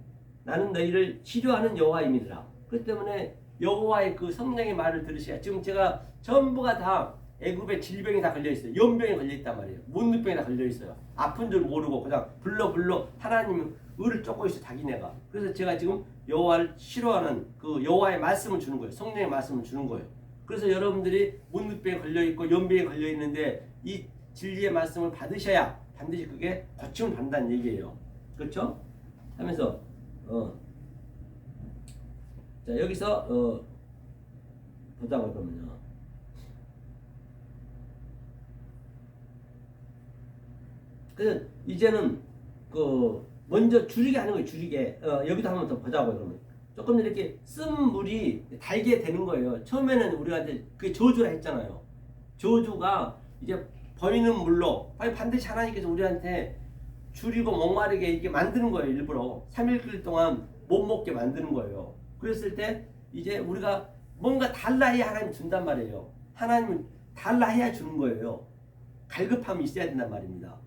나는 너희를 치료하는 여호와임이니라. 그렇기 때문에 여호와의 그 성령의 말을 들으셔야 지금 제가 전부가 다 애굽의 질병이 다 걸려있어요. 연병이 걸려있단 말이에요. 문둥병이 다 걸려있어요. 아픈 줄 모르고 그냥 불러 하나님 의를 쫓고 있어 자기네가. 그래서 제가 지금 여호와를 싫어하는 그 여호와의 말씀을 주는 거예요. 성령의 말씀을 주는 거예요. 그래서 여러분들이 문둥병에 걸려있고 연병에 걸려있는데 이 진리의 말씀을 받으셔야 반드시 그게 고침을 받는다는 얘기예요. 그렇죠? 하면서 자 여기서 보자고 그러면요. 그래서 이제는 그 먼저 줄이게 하는 거예요. 줄이게 여기도 한번 더 보자고요. 그러면 조금 이렇게 쓴 물이 달게 되는 거예요. 처음에는 우리가 이제 그게 저주라 했잖아요. 저주가 이제 보이는 물로 반드시 하나님께서 우리한테 줄이고 목마르게 이렇게 만드는 거예요. 일부러 3일 동안 못 먹게 만드는 거예요. 그랬을 때 이제 우리가 뭔가 달라해야 하나님 준단 말이에요. 하나님은 달라해야 주는 거예요. 갈급함이 있어야 된단 말입니다.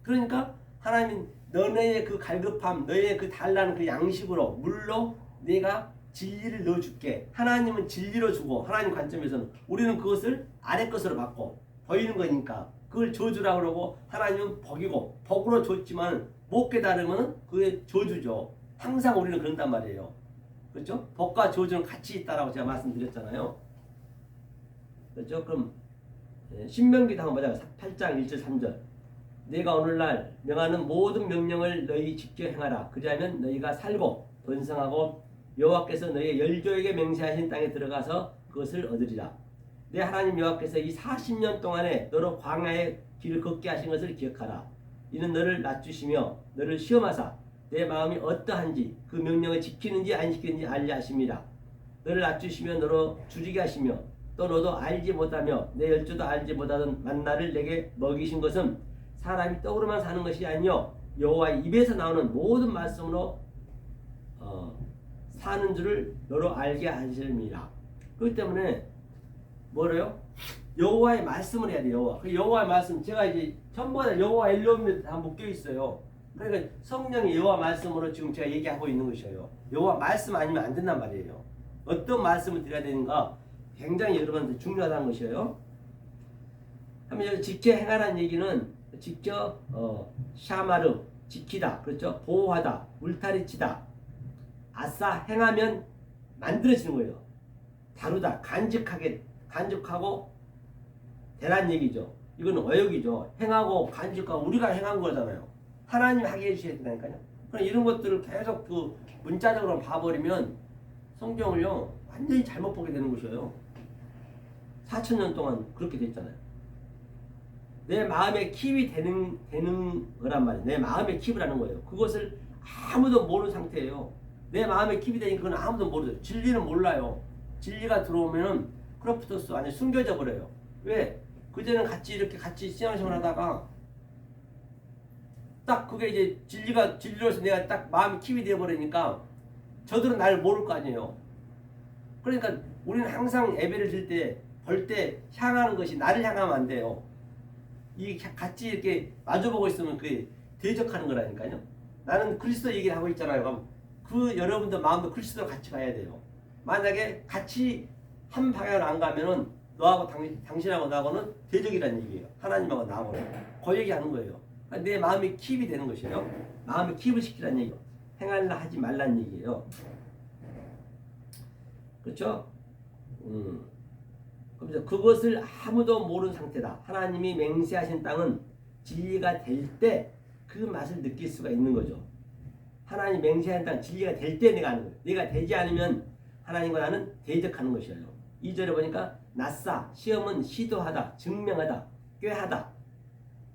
그러니까 하나님은 너네의 그 갈급함, 너의 그 달라는 그 양식으로 물로 내가 진리를 넣어줄게. 하나님은 진리로 주고 하나님 관점에서는 우리는 그것을 아래 것으로 받고 보이는 거니까 그걸 저주라고 그러고 하나님은 복이고 복으로 줬지만 못 깨달으면 그게 저주죠. 항상 우리는 그런단 말이에요. 그렇죠? 복과 저주는 같이 있다라고 제가 말씀드렸잖아요. 그렇죠? 그럼 신명기도 한번 보자. 8장 1절 3절 내가 오늘날 명하는 모든 명령을 너희 지켜 행하라. 그리하면 너희가 살고 번성하고 여호와께서 너희 열조에게 맹세하신 땅에 들어가서 그것을 얻으리라. 내 하나님 여호와께서 이 40년 동안에 너로 광야의 길을 걷게 하신 것을 기억하라. 이는 너를 낮추시며 너를 시험하사 내 마음이 어떠한지 그 명령을 지키는지 안 지키는지 알려 하심이라. 너를 낮추시며 너로 줄이게 하시며 또 너도 알지 못하며 내 열조도 알지 못하던 만나를 내게 먹이신 것은 사람이 떡으로만 사는 것이 아니요 여호와의 입에서 나오는 모든 말씀으로 사는 줄을 너로 알게 하심이라. 그렇기 때문에 뭐래요? 여호와의 말씀을 해야 돼요. 여호와. 그 여호와의 말씀 제가 이제 전부 다 여호와 엘로힘에 다 묶여 있어요. 그러니까 성령이 여호와 말씀으로 지금 제가 얘기하고 있는 것이에요. 여호와 말씀 아니면 안 된단 말이에요. 어떤 말씀을 드려야 되는가 굉장히 여러분한테 중요하다는 것이에요. 하면 여기 직접 행하라는 얘기는 직접 샤마르 지키다, 그렇죠? 보호하다, 울타리치다. 아싸 행하면 만들어지는 거예요. 다루다, 간직하고 되란 얘기죠. 이건 어역이죠. 행하고 간직하고 우리가 행한 거잖아요. 하나님 하게 해주셔야 된다니까요. 그럼 이런 것들을 계속 그 문자적으로 봐버리면 성경을요 완전히 잘못 보게 되는 것이에요. 4,000년 동안 그렇게 됐잖아요. 내 마음에 킵이 되는 거란 말이에요. 내 마음에 킵을 하는 거예요. 그것을 아무도 모르는 상태예요. 내 마음에 킵이 되니까 그건 아무도 모르죠. 진리는 몰라요. 진리가 들어오면은 크로프토스 안에 숨겨져 버려요. 왜? 그전에는 같이 신앙생활 하다가 딱 그게 이제 진리로서 내가 딱 마음이 킵이 되어버리니까 저들은 날 모를 거 아니에요. 그러니까 우리는 항상 예배를 드릴 때, 볼 때 향하는 것이 나를 향하면 안 돼요. 이 같이 이렇게 마주보고 있으면 그게 대적하는 거라니까요. 나는 그리스도 얘기를 하고 있잖아요. 그럼 그 여러분들 마음도 그리스도랑 같이 가야 돼요. 만약에 같이 한 방향으로 안 가면은 너하고 당신하고 나하고는 대적이라는 얘기예요. 하나님하고 나하고는. 그 얘기하는 거예요. 그러니까 내 마음이 킵이 되는 것이에요. 마음이 킵을 시키라는 얘기예요. 행하려 하지 말라는 얘기예요. 그렇죠? 그래서 그것을 아무도 모르는 상태다. 하나님이 맹세하신 땅은 진리가 될 때 그 맛을 느낄 수가 있는 거죠. 하나님 맹세한 땅 진리가 될 때 내가 하는 거예요. 내가 되지 않으면 하나님과 나는 대적하는 것이에요. 2절에 보니까 낯사 시험은 시도하다, 증명하다, 꾀하다.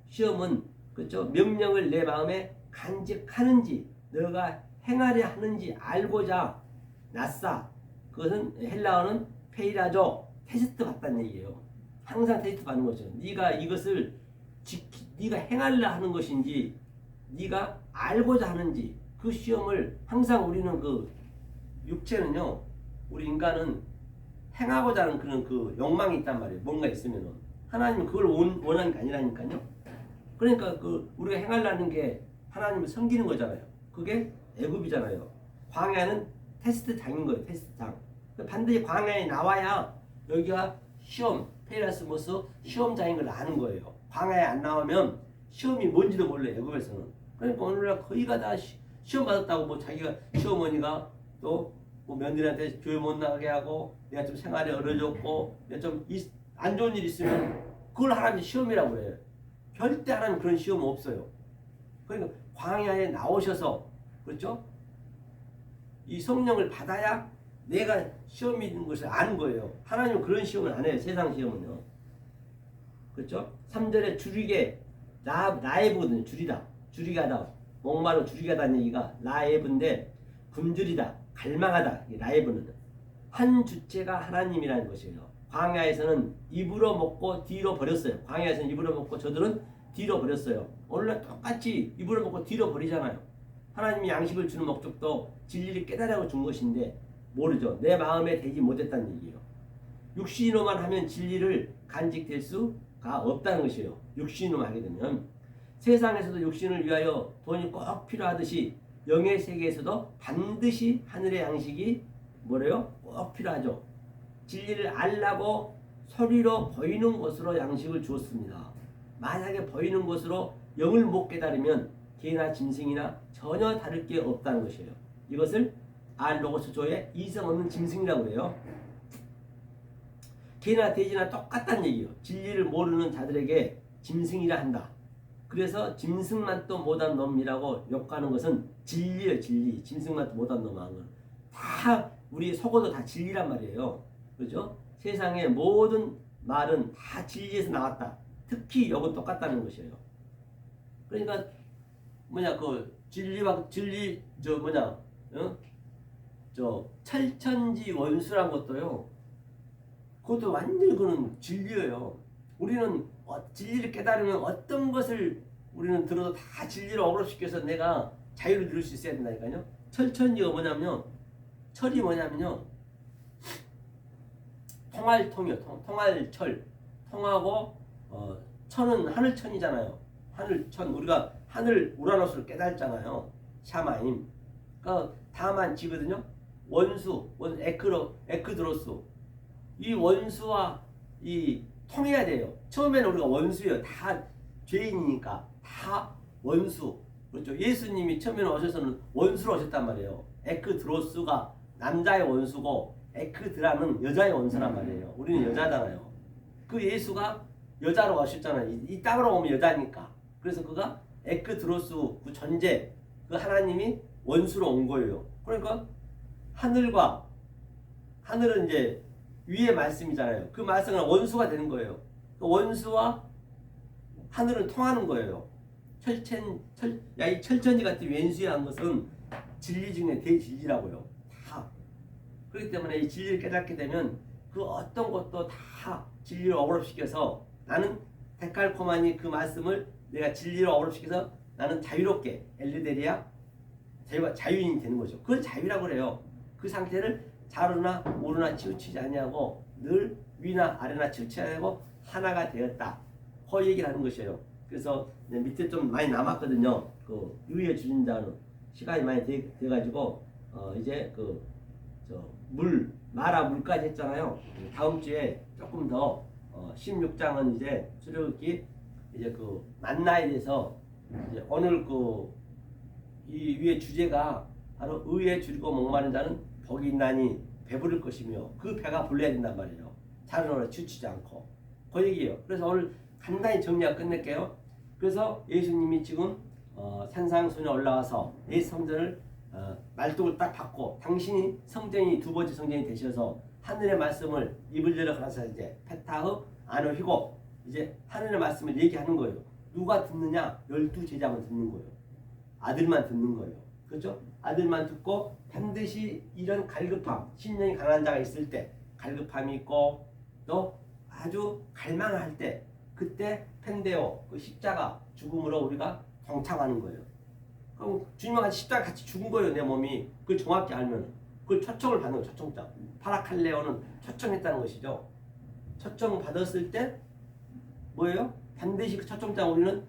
시험은 그렇죠? 명령을 내 마음에 간직하는지 너가 행하려 하는지 알고자 낯사. 그것은 헬라어는 페이라조 테스트 받다는 얘기예요. 항상 테스트 받는 거죠. 네가 이것을 네가 행하려 하는 것인지 네가 알고자 하는지 그 시험을 항상 우리는 그 육체는요, 우리 인간은 행하고자 하는 그런 그 욕망이 있단 말이에요. 뭔가 있으면은 하나님은 그걸 원하는 게 아니라니까요. 그러니까 그 우리가 행하려는 게 하나님을 섬기는 거잖아요. 그게 애굽이잖아요. 광야는 테스트장인 거예요. 테스트장. 반드시 광야에 나와야 여기가 시험, 페이라스모스 시험장인 걸 아는 거예요. 광야에 안 나오면 시험이 뭔지도 몰라요. 애굽에서는. 그러니까 오늘날 거의가 다 시험 받았다고 뭐 자기가 시어머니가 또 뭐 며느리한테 교회 못 나가게 하고 내가 좀 생활에 어려졌고 내가 좀 안 좋은 일 있으면 그걸 하나님 시험이라고 그래요. 절대 하나님 그런 시험은 없어요. 그러니까 광야에 나오셔서 그렇죠? 이 성령을 받아야 내가 시험이 있는 것을 아는 거예요. 하나님은 그런 시험을 안 해요. 세상 시험은요. 그렇죠? 3절에 줄이게 라에브거든요. 줄이다. 줄이게 하다. 목마르고 줄이게 하다는 얘기가 라에브인데 굶주리다. 갈망하다. 이 라에브는 한 주체가 하나님이라는 것이에요. 광야에서는 입으로 먹고 뒤로 버렸어요. 광야에서는 입으로 먹고 저들은 뒤로 버렸어요. 오늘날 똑같이 입으로 먹고 뒤로 버리잖아요. 하나님이 양식을 주는 목적도 진리를 깨달으라고 준 것인데 모르죠. 내 마음에 되지 못했다는 얘기예요. 육신으로만 하면 진리를 간직될 수가 없다는 것이에요. 육신으로 하게 되면 세상에서도 육신을 위하여 돈이 꼭 필요하듯이 영의 세계에서도 반드시 하늘의 양식이 뭐래요? 꼭 필요하죠. 진리를 알라고 소리로 보이는 것으로 양식을 주었습니다. 만약에 보이는 것으로 영을 못 깨달으면 개나 짐승이나 전혀 다를 게 없다는 것이에요. 이것을 알로고스 조의 이성 없는 짐승이라고 해요. 개나 돼지나 똑같다는 얘기예요. 진리를 모르는 자들에게 짐승이라 한다. 그래서 짐승만도 못한 놈이라고 욕하는 것은 진리예요. 진리. 짐승만도 못한 놈 하는 건 다 우리 속어도 다 진리란 말이에요. 그렇죠? 세상의 모든 말은 다 진리에서 나왔다. 특히 욕은 똑같다는 것이에요. 그러니까 진리 철천지 원수란 것도요. 그것도 완전히 그는 진리예요. 우리는 진리를 깨달으면 어떤 것을 우리는 들어도 다 진리를 어그로시켜서 내가 자유를 누릴 수 있어야 된다니까요. 철천지가 뭐냐면요. 철이 뭐냐면요. 통할통이요. 통할철. 통하고 천은 하늘천이잖아요. 하늘천. 우리가 하늘 우라노스를 깨달잖아요. 샤마임. 그러니까 다만지거든요. 원수, 에크드로스. 이 원수와 이 통해야 돼요. 처음에는 우리가 원수예요. 다 죄인이니까 다 원수. 그렇죠. 예수님이 처음에는 오셔서는 원수로 오셨단 말이에요. 에크드로스가 남자의 원수고 에크드라는 여자의 원수란 말이에요. 우리는 여자잖아요. 그 예수가 여자로 오셨잖아요. 이 땅으로 오면 여자니까. 그래서 그가 에크드로스 그 존재, 그 하나님이 원수로 온 거예요. 그러니까 하늘은 이제 위의 말씀이잖아요. 그 말씀은 원수가 되는 거예요. 그 원수와 하늘은 통하는 거예요. 이 철천지 같은 왼수한 것은 진리 중에 대진리라고요. 다. 그렇기 때문에 이 진리를 깨닫게 되면 그 어떤 것도 다 진리를 어그럽시켜서 나는 데칼코마니 그 말씀을 내가 진리로 어그럽시켜서 나는 자유롭게 엘르데리아 자유인이 되는 거죠. 그걸 자유라고 그래요. 그 상태를 좌로나 우로나 치우치지 아니하고 늘 위나 아래나 치우치지 아니하고 하나가 되었다. 그 얘기를 하는 것이에요. 그래서 밑에 좀 많이 남았거든요. 그 유의 주진자는 시간이 많이 돼가지고 이제 마라 물까지 했잖아요. 다음 주에 조금 더 16장은 이제 출애굽기 이제 그 만나에 대해서 이제 오늘 이 위의 주제가 바로 의에 줄이고 목마른 자는 복이 있나니 배부를 것이며 그 배가 불러야 된단 말이에요. 다른 오라 치우치지 않고 그 얘기예요. 그래서 오늘 간단히 정리하고 끝낼게요. 그래서 예수님이 지금 산상순에 올라와서 이 성전을 말뚝을 딱 받고 당신이 성전이 두 번째 성전이 되셔서 하늘의 말씀을 입을 열어 가서 이제 페타흐 아노히고 이제 하늘의 말씀을 얘기하는 거예요. 누가 듣느냐? 12제자만 듣는 거예요. 아들만 듣는 거예요. 그렇죠? 아들만 듣고 반드시 이런 갈급함, 신령이 강한 자가 있을 때 갈급함이 있고 또 아주 갈망할 때 그때 펜데오 그 십자가 죽음으로 우리가 동참하는 거예요. 그럼 주님과 같이 십자가 같이 죽은 거예요. 내 몸이. 그걸 정확히 알면 그걸 초청을 받는 거예요. 초청장. 파라칼레오는 초청했다는 것이죠. 초청 받았을 때 뭐예요? 반드시 그 초청장 우리는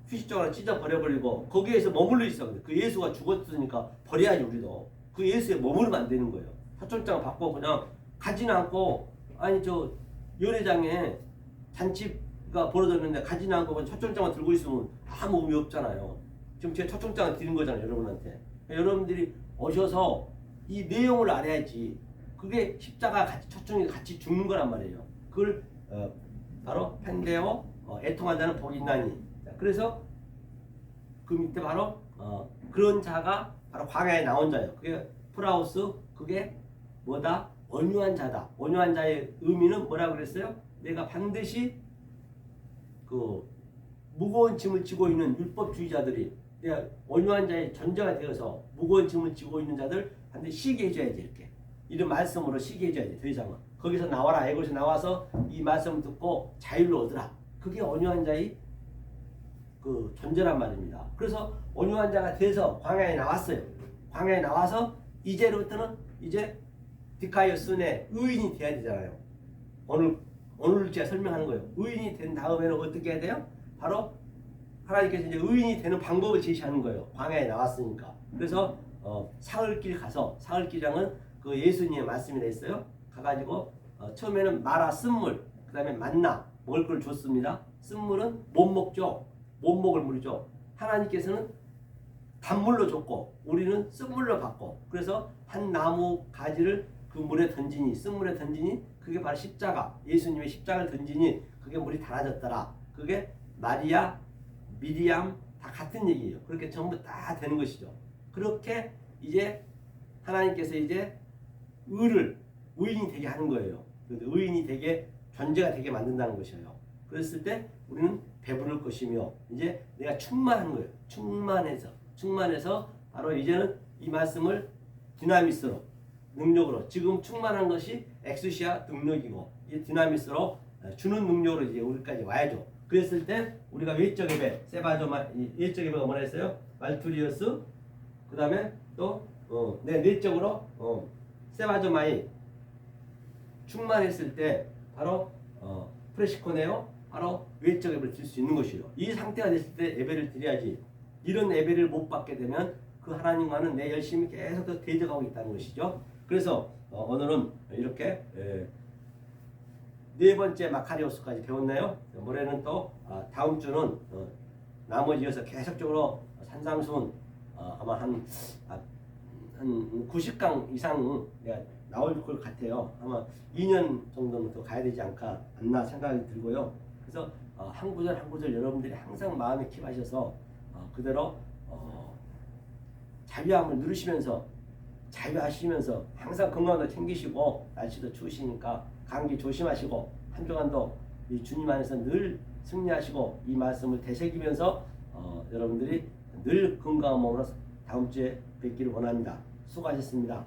휴식적으로 찢어 버려버리고 거기에서 머물러 있어. 그 예수가 죽었으니까 버려야지 우리도. 그 예수에 머무르면 안 되는 거예요. 초청장을 받고 그냥 가지는 않고 아니 저 연회장에 잔치가 벌어졌는데 가지는 않고 그냥 초청장을 들고 있으면 아무 의미 없잖아요. 지금 제가 초청장을 드린 거잖아요. 여러분한테. 여러분들이 오셔서 이 내용을 알아야지. 그게 십자가 같이 초청이 같이 죽는 거란 말이에요. 그걸 바로 펜데오 애통한 자는 복이 있나니. 그래서 그 밑에 바로 그런 자가 바로 광야에 나온 자예요. 그게 프라우스 그게 뭐다? 온유한 자다. 온유한 자의 의미는 뭐라고 그랬어요? 내가 반드시 그 무거운 짐을 지고 있는 율법주의자들이 내가 온유한 자의 존재가 되어서 무거운 짐을 지고 있는 자들 반드시 쉬게 해줘야지 이렇게. 이런 말씀으로 쉬게 해줘야지 더 이상은. 거기서 나와라. 애고에서 나와서 이 말씀을 듣고 자유를 얻으라. 그게 온유한 자의 그 존재란 말입니다. 그래서 온유한 자가 돼서 광야에 나왔어요. 광야에 나와서 이제부터는 이제 디카이오스의 의인이 돼야 되잖아요. 오늘 제가 설명하는 거예요. 의인이 된 다음에는 어떻게 해야 돼요? 바로 하나님께서 이제 의인이 되는 방법을 제시하는 거예요. 광야에 나왔으니까. 그래서 사흘길 가서 사흘길장은 그 예수님의 말씀이 있어요. 가가지고 처음에는 마라 쓴물, 그 다음에 만나 먹을 걸 줬습니다. 쓴물은 못 먹죠. 못 먹을 물이죠. 하나님께서는 단물로 줬고 우리는 쓴물로 받고 그래서 한 나무 가지를 그 물에 던지니 쓴물에 던지니 그게 바로 십자가 예수님의 십자가를 던지니 그게 물이 달아졌더라. 그게 마리아, 미리암 다 같은 얘기예요. 그렇게 전부 다 되는 것이죠. 그렇게 이제 하나님께서 이제 의인이 되게 하는 거예요. 의인이 되게 존재가 되게 만든다는 것이에요. 그랬을 때 우리는 배부를 것이며 이제 내가 충만한 거예요. 충만해서 바로 이제는 이 말씀을 디나미스로 능력으로 지금 충만한 것이 엑수시아 능력이고 이 디나미스로 주는 능력으로 이제 우리까지 와야죠. 그랬을 때 우리가 외적 예배 세바조마 외적 예배가 뭐라 했어요? 말투리어스 그 다음에 또 내 내적으로 세바조마이 충만했을 때 바로 프레시코네요. 바로 외적 예배를 드릴 수 있는 것이요. 이 상태가 됐을 때 예배를 드려야지. 이런 예배를 못 받게 되면 그 하나님과는 내 열심이 계속 더 대적하고 있다는 것이죠. 그래서 오늘은 이렇게 네 번째 마카리오스까지 배웠나요? 모레는 또 다음 주는 나머지 이어서 계속적으로 산상수훈 아마 한 90강 이상 내가 나올 것 같아요. 아마 2년 정도는 더 가야 되지 않나 생각이 들고요. 그래서 한 구절 한 구절 여러분들이 항상 마음에 킵하셔서 그대로 자유함을 누리시면서 자유하시면서 항상 건강도 챙기시고 날씨도 추우시니까 감기 조심하시고 한 주간도 이 주님 안에서 늘 승리하시고 이 말씀을 되새기면서 여러분들이 늘 건강한 몸으로 다음 주에 뵙기를 원합니다. 수고하셨습니다.